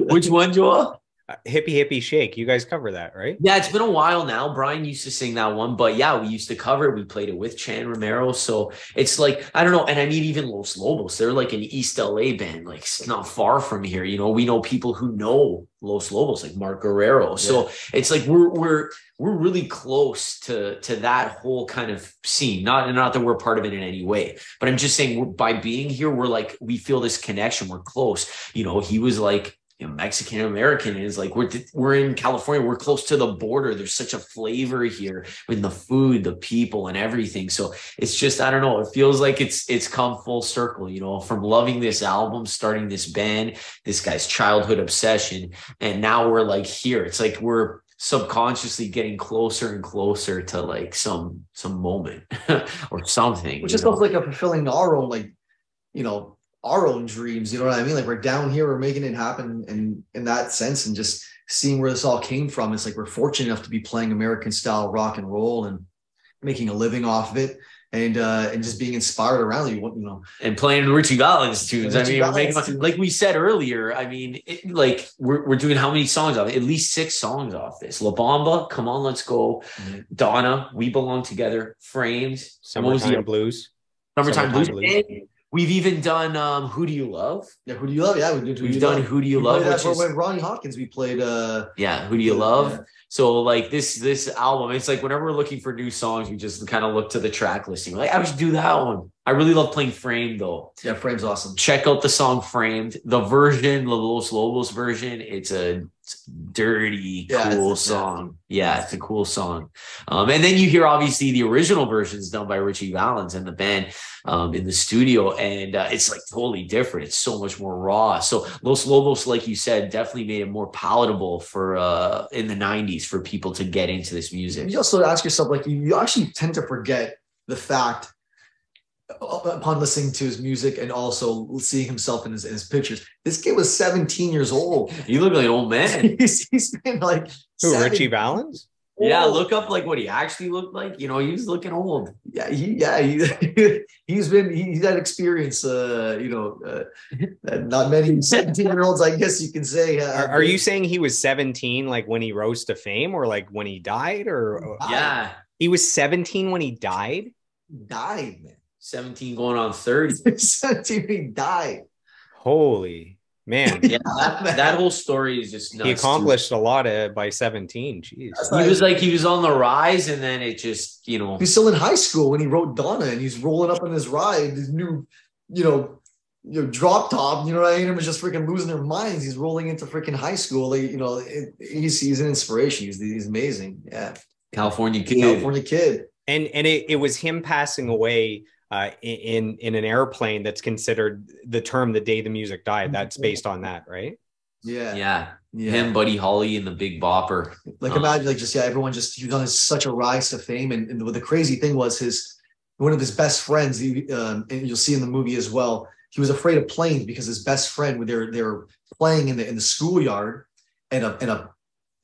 Which one, Joel? Hippie Hippie Shake. You guys cover that, right? Yeah, it's been a while now. Brian used to sing that one, but yeah, we used to cover it. We played it with Chan Romero. So it's like, I don't know. And I mean, even Los Lobos, they're like an East LA band, like it's not far from here. You know, we know people who know Los Lobos, like Mark Guerrero. So it's like we're really close to that whole kind of scene. Not that we're part of it in any way, but I'm just saying, by being here, we're like, we feel this connection. We're close. You know, he was like, Mexican American, is like, we're in California, we're close to the border, there's such a flavor here with the food, the people, and everything. So it's just, I don't know, it feels like it's come full circle, you know, from loving this album, starting this band, this guy's childhood obsession, and now we're like here. It's like we're subconsciously getting closer and closer to like some moment or something, which just feels like a fulfilling our own, like, you know, our own dreams, you know what I mean? Like, we're down here, we're making it happen in that sense, and just seeing where this all came from. It's like we're fortunate enough to be playing American style rock and roll and making a living off of it, and just being inspired around you know, and playing Richie Valens tunes. I mean, we're making, like we said earlier, I mean, like we're doing how many songs off? At least 6 songs off this. La Bamba, Come On, Let's Go, Donna, We Belong Together, Framed, Summertime Blues. Summertime Blues. We've even done Who Do You Love? Yeah, Who Do You Love? Yeah, we've done Who Do You Love? That's when Ronnie Hawkins, we played Who Do You Love? Yeah. So like this album, it's like whenever we're looking for new songs, we just kind of look to the track listing. We're like, I should do that one. I really love playing Framed though. Yeah, Frame's awesome. Check out the song Framed. The version, the Los Lobos version, it's a dirty, cool song. Yeah, it's a cool song. And then you hear obviously the original versions done by Richie Valens and the band in the studio, and it's like totally different. It's so much more raw. So Los Lobos, like you said, definitely made it more palatable for in the 90s for people to get into this music. You also ask yourself, like, you actually tend to forget the fact upon listening to his music and also seeing himself in his pictures. This kid was 17 years old. You look like an old man. He's been like Who, Richie Valens? Yeah, look up like what he actually looked like. You know, he was looking old. Yeah, he's had experience. Not many 17-year-olds, I guess you can say. Are you saying he was 17 like when he rose to fame, or like when he died, or Yeah, he was 17 when he died? Died, man. 17 going on 30. 17, he died. Holy man. Yeah, that whole story is just nuts. He accomplished a lot by 17. Jeez. He was on the rise, and then it just, he's still in high school when he wrote Donna, and he's rolling up on his ride, his new, drop top, you know what I mean? It was just freaking losing their minds. He's rolling into freaking high school. Like, he's an inspiration. He's amazing. Yeah. California kid. And it was him passing away in an airplane that's considered the term "the day the music died." That's based on that, right? Yeah. Him, Buddy Holly, and the Big Bopper. Like imagine, everyone he was on such a rise to fame, and the crazy thing was one of his best friends. And you'll see in the movie as well. He was afraid of planes because his best friend, when they were playing in the schoolyard, and a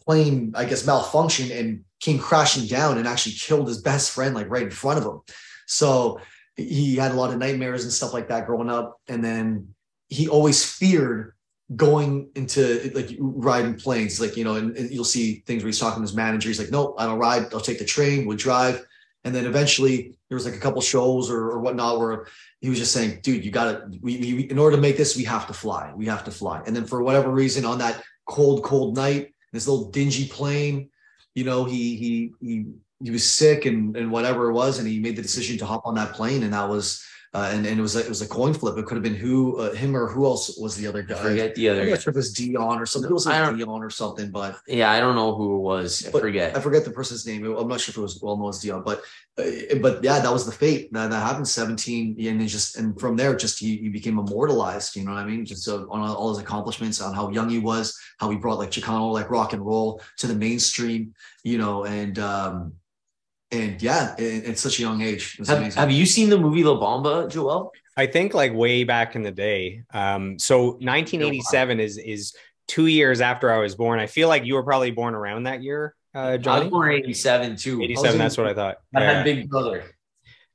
plane, I guess, malfunctioned and came crashing down and actually killed his best friend, like right in front of him. So he had a lot of nightmares and stuff like that growing up. And then he always feared going into like riding planes, like, and you'll see things where he's talking to his manager. He's like, no, I don't ride. I'll take the train. We'll drive. And then eventually there was like a couple shows or whatnot where he was just saying, dude, you got to, we in order to make this, we have to fly. We have to fly. And then for whatever reason on that cold night, this little dingy plane, he was sick and whatever it was, and he made the decision to hop on that plane, and that was and it was a coin flip. It could have been him or who else was the other guy. I forget the other. I'm not sure if it was Dion or something. It was like Dion or something, but yeah, I don't know who it was. I forget the person's name. I'm not sure if it was well known as Dion, but yeah, that was the fate that happened. 17, and from there, he became immortalized. You know what I mean? Just on all his accomplishments, on how young he was, how he brought like Chicano, like rock and roll to the mainstream. And yeah, at such a young age. Have you seen the movie La Bamba, Joel? I think like way back in the day. So 1987 is 2 years after I was born. I feel like you were probably born around that year, Johnny. I was born in 87 too. 87, that's what I thought. I had Big Brother.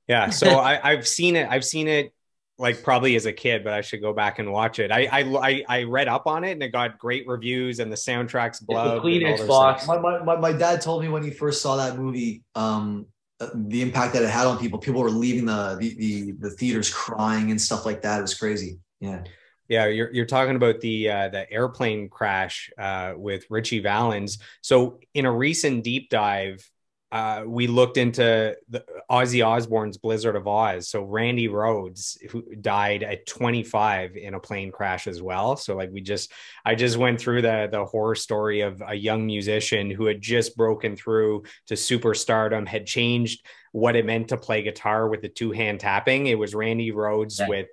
Yeah, so I've seen it like probably as a kid, but I should go back and watch it. I read up on it, and it got great reviews, and the soundtrack's blood. The Kleenex box. My dad told me when he first saw that movie, the impact that it had on people. People were leaving the theaters crying and stuff like that. It was crazy. Yeah. Yeah, you're talking about the airplane crash with Richie Valens. So in a recent deep dive, we looked into the Ozzy Osbourne's Blizzard of Oz. So Randy Rhoads, who died at 25 in a plane crash as well. So like I just went through the horror story of a young musician who had just broken through to superstardom, had changed what it meant to play guitar with the two-hand tapping. It was Randy Rhoads with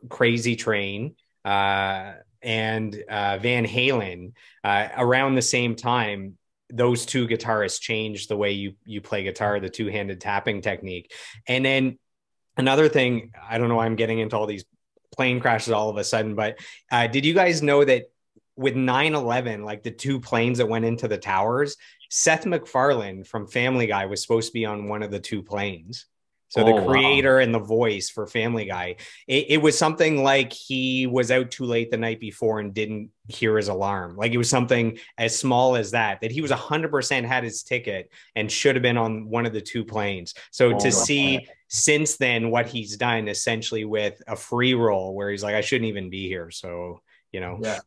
Crazy Train and Van Halen around the same time. Those two guitarists changed the way you play guitar, the two-handed tapping technique. And then another thing, I don't know why I'm getting into all these plane crashes all of a sudden, but did you guys know that with 9/11, like the two planes that went into the towers, Seth MacFarlane from Family Guy was supposed to be on one of the two planes. So the creator and the voice for Family Guy, it was something like he was out too late the night before and didn't hear his alarm. Like it was something as small as that he was 100% had his ticket and should have been on one of the two planes. So to see since then what he's done essentially with a free roll where he's like, I shouldn't even be here. So, yeah,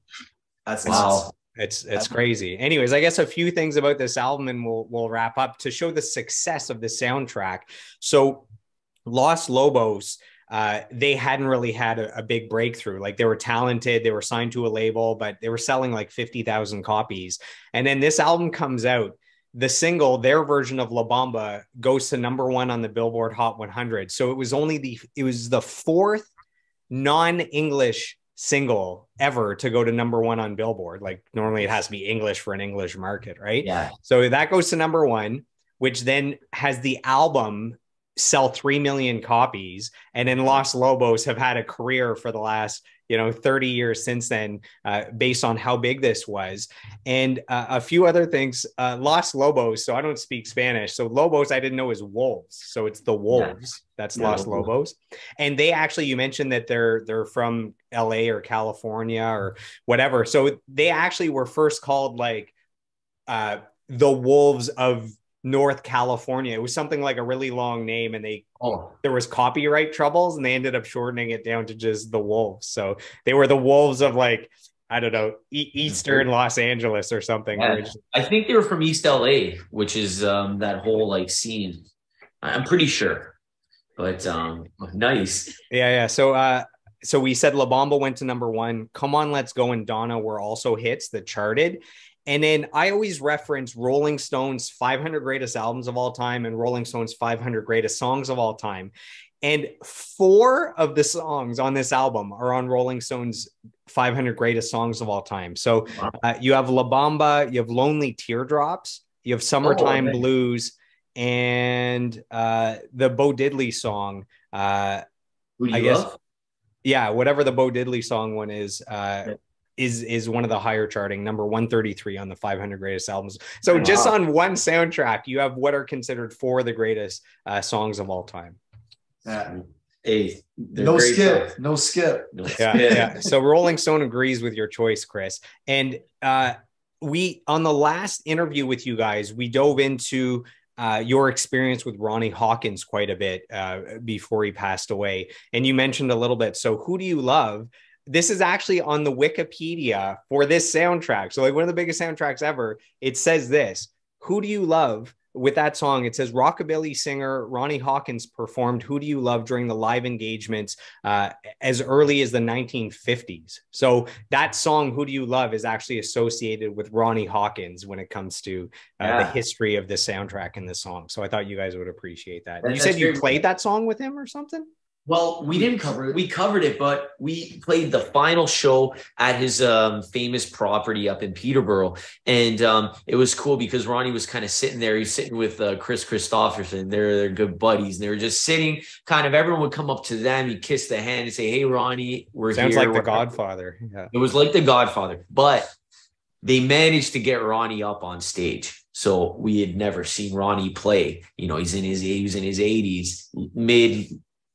that's wow. It's crazy. Anyways, I guess a few things about this album and we'll wrap up to show the success of the soundtrack. So Los Lobos, they hadn't really had a big breakthrough. Like they were talented, they were signed to a label, but they were selling like 50,000 copies. And then this album comes out. The single, their version of La Bamba, goes to #1 on the Billboard Hot 100. So it was the fourth non-English single ever to go to #1 on Billboard. Like normally it has to be English for an English market, right? Yeah. So that goes to #1, which then has the album sell 3 million copies. And then Los Lobos have had a career for the last, 30 years since then, based on how big this was. And a few other things, Los Lobos. So I don't speak Spanish. So Lobos, I didn't know is wolves. So it's the wolves. That's Los Lobos. And they actually, you mentioned that they're from LA or California or whatever. So they actually were first called like the Wolves of North California. It was something like a really long name, and there was copyright troubles, and they ended up shortening it down to just the Wolves. So they were the Wolves of, like, I don't know, Eastern Los Angeles or something. Yeah. I think they were from East LA, which is that whole like scene. I'm pretty sure, but nice. Yeah. So we said La Bamba went to number 1. Come On, Let's Go and Donna were also hits that charted. And then I always reference Rolling Stone's 500 greatest albums of all time and Rolling Stone's 500 greatest songs of all time. And 4 of the songs on this album are on Rolling Stone's 500 greatest songs of all time. So you have La Bamba, you have Lonely Teardrops, you have Summertime Blues, and the Bo Diddley song. Who do you love? Yeah, whatever the Bo Diddley song one is one of the higher charting, number 133 on the 500 greatest albums. So just on one soundtrack, you have what are considered 4 of the greatest songs of all time. No skip. Yeah. So Rolling Stone agrees with your choice, Chris. And we, on the last interview with you guys, we dove into your experience with Ronnie Hawkins quite a bit before he passed away. And you mentioned a little bit. So Who Do You Love? This is actually on the Wikipedia for this soundtrack. So like one of the biggest soundtracks ever. It says this: Who Do You Love? With that song, it says rockabilly singer Ronnie Hawkins performed Who Do You Love during the live engagements as early as the 1950s. So that song, Who Do You Love, is actually associated with Ronnie Hawkins when it comes to the history of the soundtrack and the song. So I thought you guys would appreciate that. You said you played that song with him or something? Well, we didn't cover it. We covered it, but we played the final show at his famous property up in Peterborough. And it was cool because Ronnie was kind of sitting there. He's sitting with Chris Christopherson. They're good buddies. And they were just sitting, kind of everyone would come up to them. He'd kiss the hand and say, "Hey, Ronnie, we're Sounds here." Sounds like The Godfather. Yeah. It was like The Godfather. But they managed to get Ronnie up on stage. So we had never seen Ronnie play. He was in his 80s, mid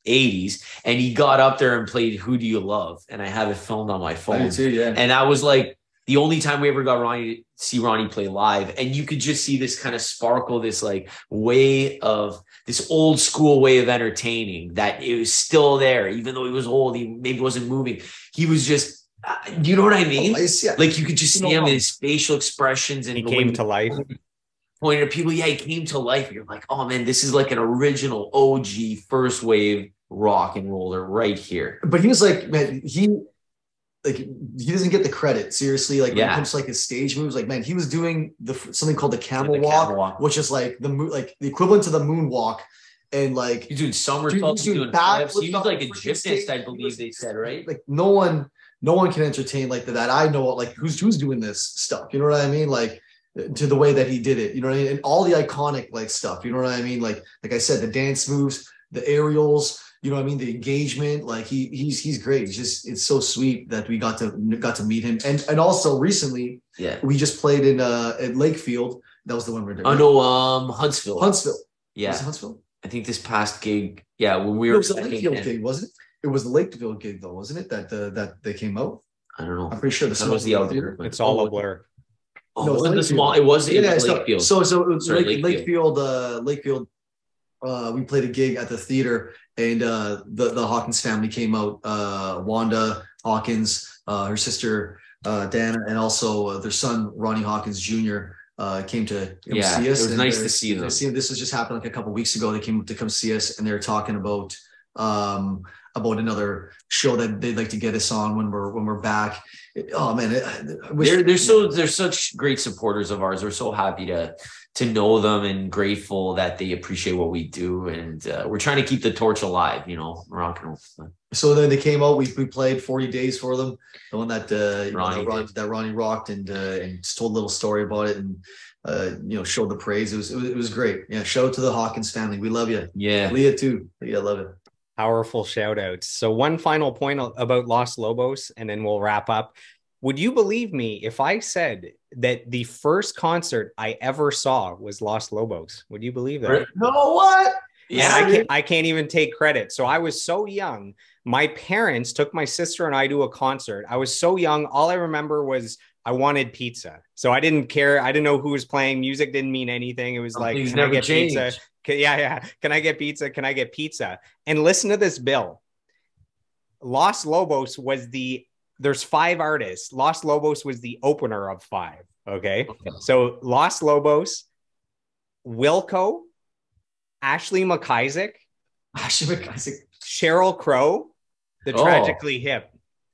80s, and he got up there and played Who Do You Love? And I have it filmed on my phone. I do too, yeah. And that was like the only time we ever got to see Ronnie play live. And you could just see this kind of sparkle, this like this old school way of entertaining, that it was still there, even though he was old, he maybe wasn't moving. He was just, you know what I mean? Like you could just see him in his facial expressions, and he came to life. Pointing at people, he came to life. You're like, oh man, this is like an original OG first wave rock and roller right here. But he was like, man, he doesn't get the credit, seriously. Like when it comes to like his stage moves, like, man, he was doing something called the camel walk, which is like the equivalent to the moonwalk. And like he's doing somersaults, he's doing flips. He was like a gymnast, I believe they said, right? Like no one can entertain like that. I know, like who's doing this stuff. You know what I mean? Like to the way that he did it, you know what I mean? And all the iconic like stuff, you know what I mean? Like I said, the dance moves, the aerials, you know what I mean? The engagement, like he's great. It's so sweet that we got to meet him. And also recently, we just played in at Lakefield. That was the one we're doing. Oh no, Huntsville. Yeah. Was it Huntsville? I think this past gig. Yeah, when we were. It was a Lakefield gig, wasn't it? It was the Lakeville gig though, wasn't it? That they came out. I don't know. I'm pretty sure that was the outdoor. It's all a blur. Oh, no, it was the small. It was Lakefield. So it was Lakefield. Lakefield. We played a gig at the theater, and the Hawkins family came out. Wanda Hawkins, her sister Dana, and also their son Ronnie Hawkins Jr. Came to see us. It was nice to see them. This has just happened like a couple of weeks ago. They came to come see us, and they were talking about about another show that they'd like to get us on when we're back. Oh man, they're such great supporters of ours. We're so happy to know them and grateful that they appreciate what we do, and we're trying to keep the torch alive, rock and roll. So then they came out, we played 40 Days for them, the one that Ronnie rocked, and just told a little story about it, and showed the praise. It was great. Yeah, shout out to the Hawkins family, we love you. Yeah, Leah too. Yeah, love it. Powerful shout outs. So one final point about Los Lobos, and then we'll wrap up. Would you believe me if I said that the first concert I ever saw was Los Lobos? Would you believe that? No, what? Yeah, I can't even take credit. So I was so young. My parents took my sister and I to a concert. I was so young. All I remember was I wanted pizza. So I didn't care. I didn't know who was playing. Music didn't mean anything. It was like, can I get pizza? Yeah. Can I get pizza? Can I get pizza? And listen to this bill. Los Lobos was there's 5 artists. Los Lobos was the opener of 5. Okay. So Los Lobos, Wilco, Ashley McIsaac, Sheryl Crow, the Tragically Hip.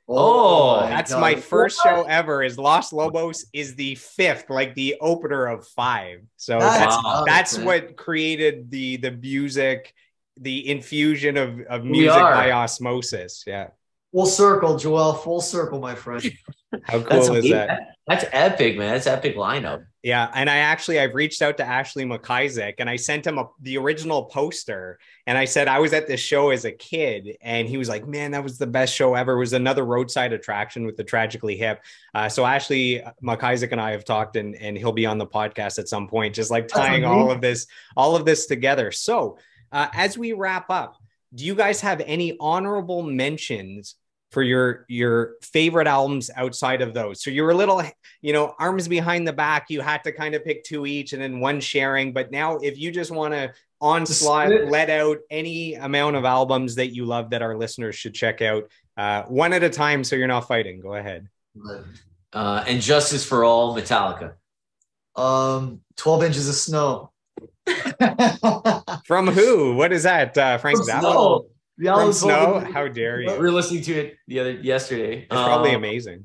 That's my first show ever. Is Los Lobos is the 5th, like the opener of 5. So that's what created the music, the infusion of music by osmosis. Yeah. Full circle, Joel. Full circle, my friend. How cool is that? That's epic, man. That's epic lineup. Yeah, and I've reached out to Ashley McIsaac, and I sent him the original poster, and I said I was at this show as a kid, and he was like, "Man, that was the best show ever." It was another roadside attraction with the Tragically Hip. So Ashley McIsaac and I have talked, and he'll be on the podcast at some point, just like tying all of this together. So as we wrap up, do you guys have any honorable mentions for your favorite albums outside of those? So you're a little, arms behind the back, you had to kind of pick 2 each and then 1 sharing. But now if you just want to onslaught, let out any amount of albums that you love that our listeners should check out, 1 at a time, so you're not fighting. Go ahead. And Justice for All, Metallica. 12 Inches of Snow. From who? What is that? Frank Zappa? From Snow? How dare you? We were listening to it yesterday. It's probably amazing.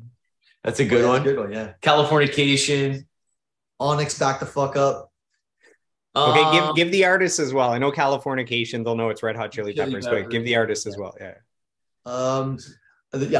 That's a good one. Good one, yeah. Californication. Onyx, Back the Fuck Up. Okay, give the artists as well. I know Californication, they'll know it's Red Hot Chili Peppers, but give the artists as well. Yeah.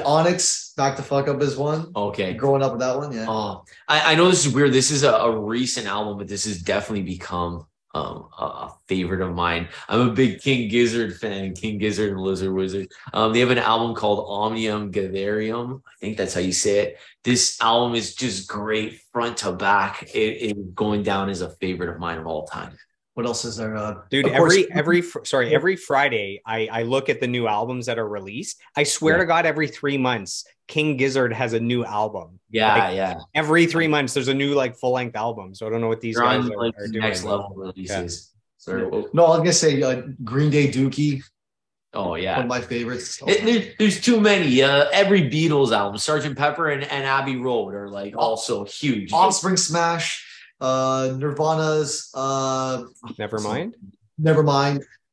Onyx, Back the Fuck Up is one. Okay. Growing up with that one, yeah. I know this is weird. This is a recent album, but this has definitely become a favorite of mine. I'm a big King Gizzard fan. King Gizzard and Lizard Wizard. They have an album called Omnium Gatherium. I think that's how you say it. This album is just great front to back. It is going down as a favorite of mine of all time. What else is there? Dude, every Friday, I look at the new albums that are released. I swear to God, every 3 months, King Gizzard has a new album. Yeah. Every 3 months, there's a new full-length album. So I don't know what these guys are doing. Next level releases. Yeah. No, I was gonna say Green Day Dookie. Oh yeah, one of my favorites. There's too many. Every Beatles album, Sgt. Pepper and Abbey Road are also huge. Offspring Smash. Nirvana's Nevermind.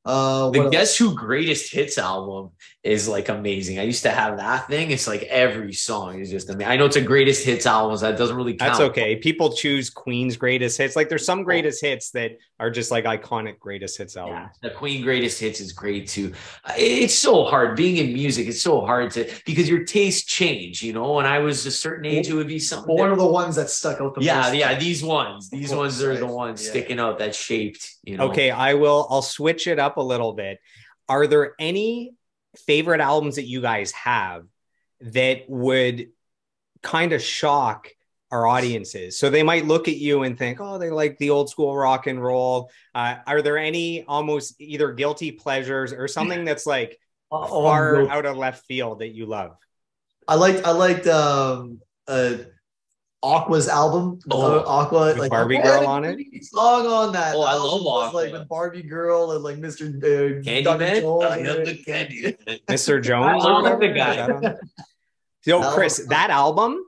The Guess Who Greatest Hits album is amazing. I used to have that thing. It's every song is just amazing. I know it's a greatest hits album, so that doesn't really count. That's okay. People choose Queen's greatest hits. There's some greatest hits that are just iconic greatest hits albums. Yeah, the Queen greatest hits is great too. It's so hard being in music. It's so hard because your tastes change. When I was a certain age, it would be something. One of the ones that stuck out the most. Yeah. These ones are the ones sticking out that shaped. Okay, I'll switch it up a little bit. Are there any favorite albums that you guys have that would kind of shock our audiences? So they might look at you and think, oh, they like the old school rock and roll. Are there any almost either guilty pleasures or something that's far out of left field that you love? I liked Aqua's album. Aqua, with Barbie Girl on it. Song on that. I love Aqua. With Barbie Girl and Mr. Candyman. I love the candy. Mr. Jones. I love the guy. Chris, that album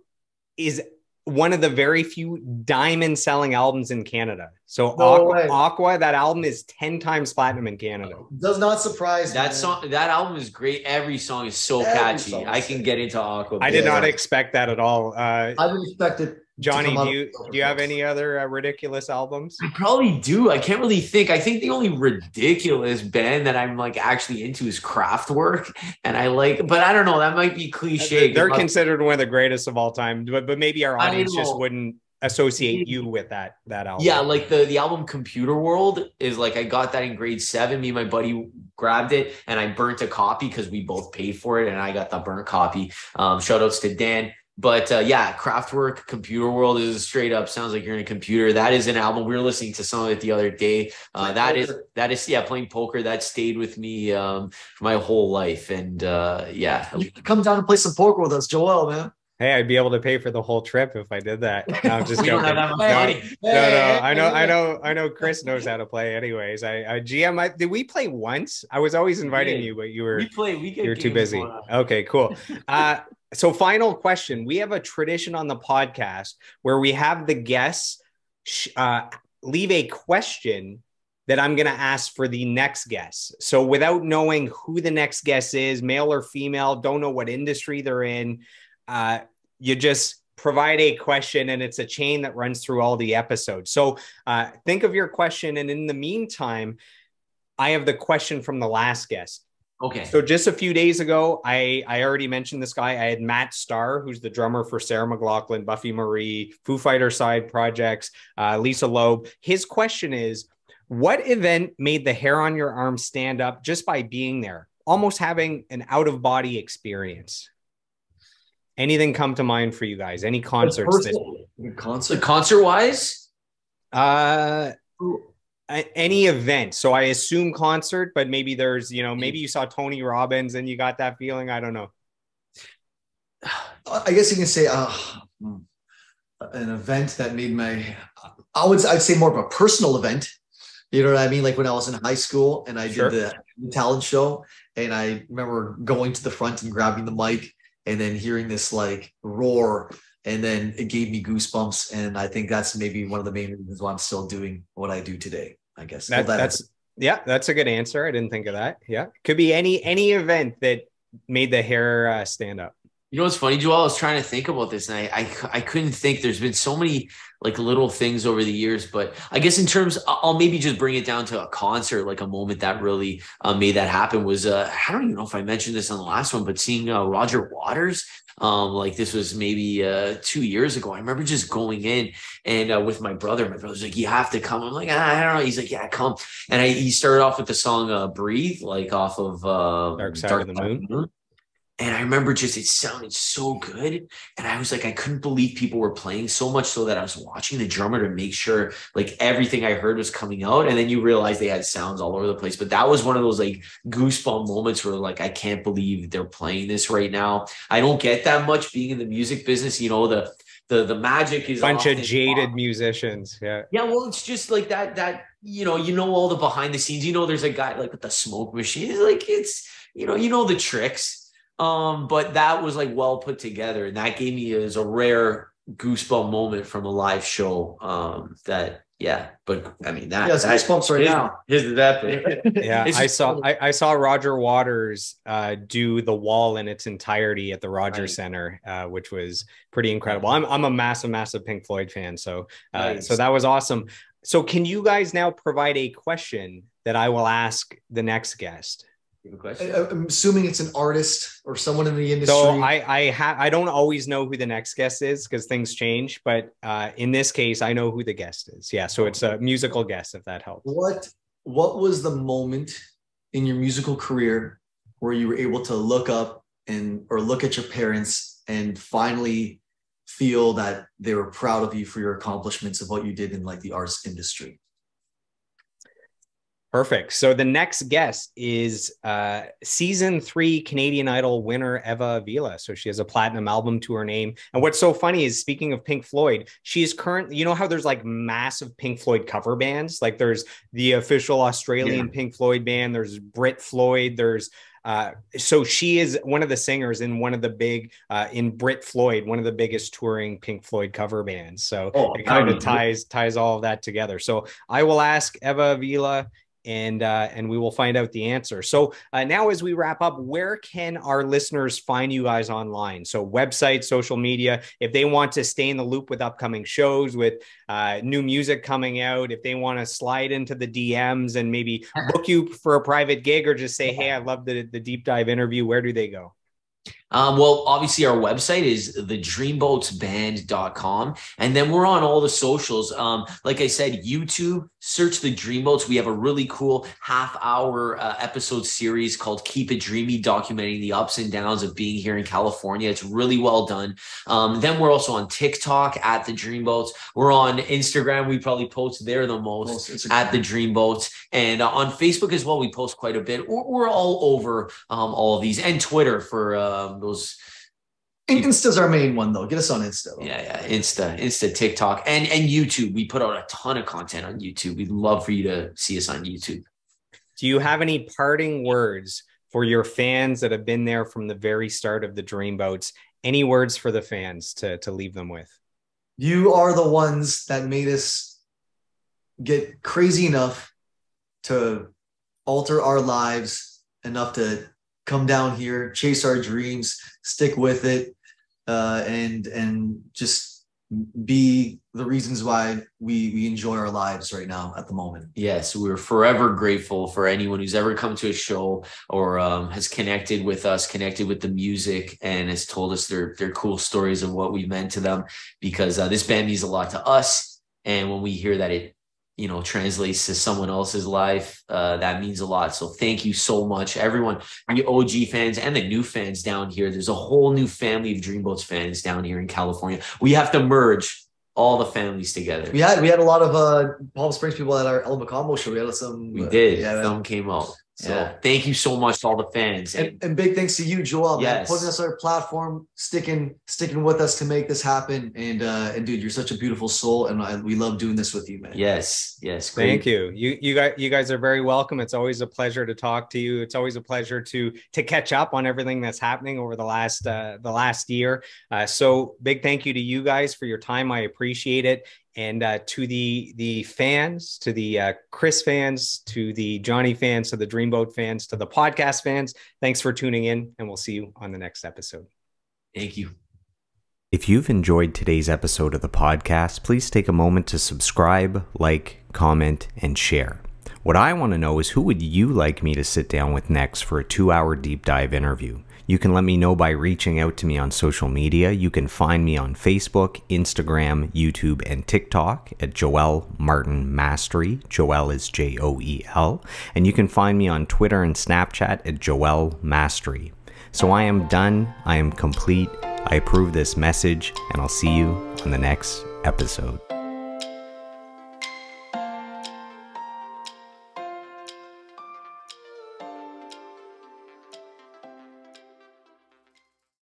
is one of the very few diamond selling albums in Canada. So No Aqua, that album is 10 times platinum in Canada. Does not surprise me. That song, that album is great. Every song is so catchy. I can get into Aqua. I did not expect that at all. I didn't expect it. Johnny, do you have any other ridiculous albums? I probably do. I can't really think. I think the only ridiculous band that I'm like actually into is Kraftwerk, and I like, but I don't know. That might be cliche. They're considered one of the greatest of all time, but maybe our audience just wouldn't associate you with that album. Yeah, like the album Computer World is like, I got that in grade 7. Me and my buddy grabbed it, and I burnt a copy because we both paid for it, and I got the burnt copy. Shout outs to Dan. But yeah, Kraftwerk, Computer World is straight up sounds like you're in a computer. That is an album. We were listening to some of it the other day. That is yeah, playing poker. That stayed with me for my whole life. And yeah, you can come down and play some poker with us, Joel, man. Hey, I'd be able to pay for the whole trip if I did that. No, I'm just joking. No, I know. Chris knows how to play, anyways. GM, did we play once? I was always inviting you, but you were too busy. Okay, cool. So, final question: we have a tradition on the podcast where we have the guests leave a question that I'm going to ask for the next guest. So, without knowing who the next guest is, male or female, don't know what industry they're in. You just provide a question, and it's a chain that runs through all the episodes. So think of your question. And in the meantime, I have the question from the last guest. Okay. So just a few days ago, I already mentioned this guy. I had Matt Starr, who's the drummer for Sarah McLachlan, Buffy Marie, Foo Fighter side projects, Lisa Loeb. His question is, what event made the hair on your arm stand up just by being there, almost having an out-of-body experience? Anything come to mind for you guys? Any concerts? Concert wise? Any event. So I assume concert, but maybe there's, maybe you saw Tony Robbins and you got that feeling. I don't know. I guess you can say an event that made I'd say more of a personal event. You know what I mean? Like when I was in high school and I did the talent show, and I remember going to the front and grabbing the mic and then hearing this like roar, and then it gave me goosebumps. And I think that's maybe one of the main reasons why I'm still doing what I do today, I guess. That's a good answer. I didn't think of that. Yeah. Could be any event that made the hair stand up. You know what's funny, Joel? I was trying to think about this, and I couldn't think. There's been so many like little things over the years, but I guess in terms, I'll maybe just bring it down to a concert, like a moment that really made that happen was I don't even know if I mentioned this on the last one, but seeing Roger Waters. Like this was maybe 2 years ago. I remember just going in and with my brother. My brother's like, "You have to come." I'm like, I don't know. He's like, "Yeah, come." And he started off with the song "Breathe," like off of Dark Side of the Moon. And I remember it sounded so good. And I was like, I couldn't believe people were playing, so much so that I was watching the drummer to make sure like everything I heard was coming out. And then you realize they had sounds all over the place. But that was one of those like goosebump moments where like, I can't believe they're playing this right now. I don't get that much being in the music business. The magic is bunch of jaded musicians. Yeah. Yeah. Well, it's just like that, all the behind the scenes, there's a guy like with the smoke machine. It's like, the tricks. But that was like well put together, and that gave me as a rare goosebump moment from a live show. But I mean that's goosebumps right now. Here's that. Yeah, I saw Roger Waters do The Wall in its entirety at the Rogers Center, which was pretty incredible. I'm a massive Pink Floyd fan, so so that was awesome. So can you guys now provide a question that I will ask the next guest? I'm assuming it's an artist or someone in the industry. So I don't always know who the next guest is because things change, but in this case, I know who the guest is. Yeah, so it's a musical guest, if that helps. What was the moment in your musical career where you were able to look up or look at your parents and finally feel that they were proud of you for your accomplishments of what you did in like the arts industry? Perfect. So the next guest is season 3 Canadian Idol winner Eva Avila. So she has a platinum album to her name. And what's so funny is, speaking of Pink Floyd, she is currently, you know how there's like massive Pink Floyd cover bands? Like there's the official Australian Pink Floyd band, there's Brit Floyd, there's So she is one of the singers in one of the big in Brit Floyd, one of the biggest touring Pink Floyd cover bands. So it kind of ties all of that together. So I will ask Eva Avila, and we will find out the answer. So now, as we wrap up, where can our listeners find you guys online? So website, social media, if they want to stay in the loop with upcoming shows, with new music coming out, if they want to slide into the DMs and maybe book you for a private gig, or just say, hey, I love the deep dive interview, where do they go? Well, obviously our website is thedreamboatsband.com. And then we're on all the socials. Like I said, YouTube, search the Dreamboats. We have a really cool half-hour episode series called Keep It Dreamy, documenting the ups and downs of being here in California. It's really well done. Then we're also on TikTok at the Dreamboats. We're on Instagram. We probably post there the most at the Dreamboats. And on Facebook as well, we post quite a bit. We're all over all of these. And Twitter for those. Insta's our main one, though. Get us on Insta. Yeah, Insta, TikTok, and YouTube. We put out a ton of content on YouTube. We'd love for you to see us on YouTube. Do you have any parting words for your fans that have been there from the very start of the Dreamboats? Any words for the fans to leave them with? You are the ones that made us get crazy enough to alter our lives enough to come down here, chase our dreams, stick with it, and just be the reasons why we enjoy our lives right now at the moment. Yes, we're forever grateful for anyone who's ever come to a show or has connected with us, connected with the music, and has told us their cool stories of what we meant to them, because this band means a lot to us. And when we hear that it translates to someone else's life, that means a lot. So thank you so much, everyone, the OG fans and the new fans down here. There's a whole new family of Dreamboats fans down here in California. We have to merge all the families together. We had a lot of Palm Springs people at our El Macombo show. We had some. We did. Some came out. So thank you so much to all the fans. And big thanks to you, Joel, man, putting us on our platform, sticking with us to make this happen. And dude, you're such a beautiful soul, and we love doing this with you, man. Yes. Great. Thank you. You guys are very welcome. It's always a pleasure to talk to you. It's always a pleasure to catch up on everything that's happening over the last year. So big thank you to you guys for your time. I appreciate it. And to the fans, to the Chris fans, to the Johnny fans, to the Dreamboat fans, to the podcast fans, thanks for tuning in, and we'll see you on the next episode. Thank you. If you've enjoyed today's episode of the podcast, please take a moment to subscribe, like, comment, and share. What I want to know is, who would you like me to sit down with next for a 2-hour deep dive interview? You can let me know by reaching out to me on social media. You can find me on Facebook, Instagram, YouTube, and TikTok at Joel Martin Mastery. Joel is Joel. And you can find me on Twitter and Snapchat at Joel Mastery. So I am done. I am complete. I approve this message, and I'll see you on the next episode.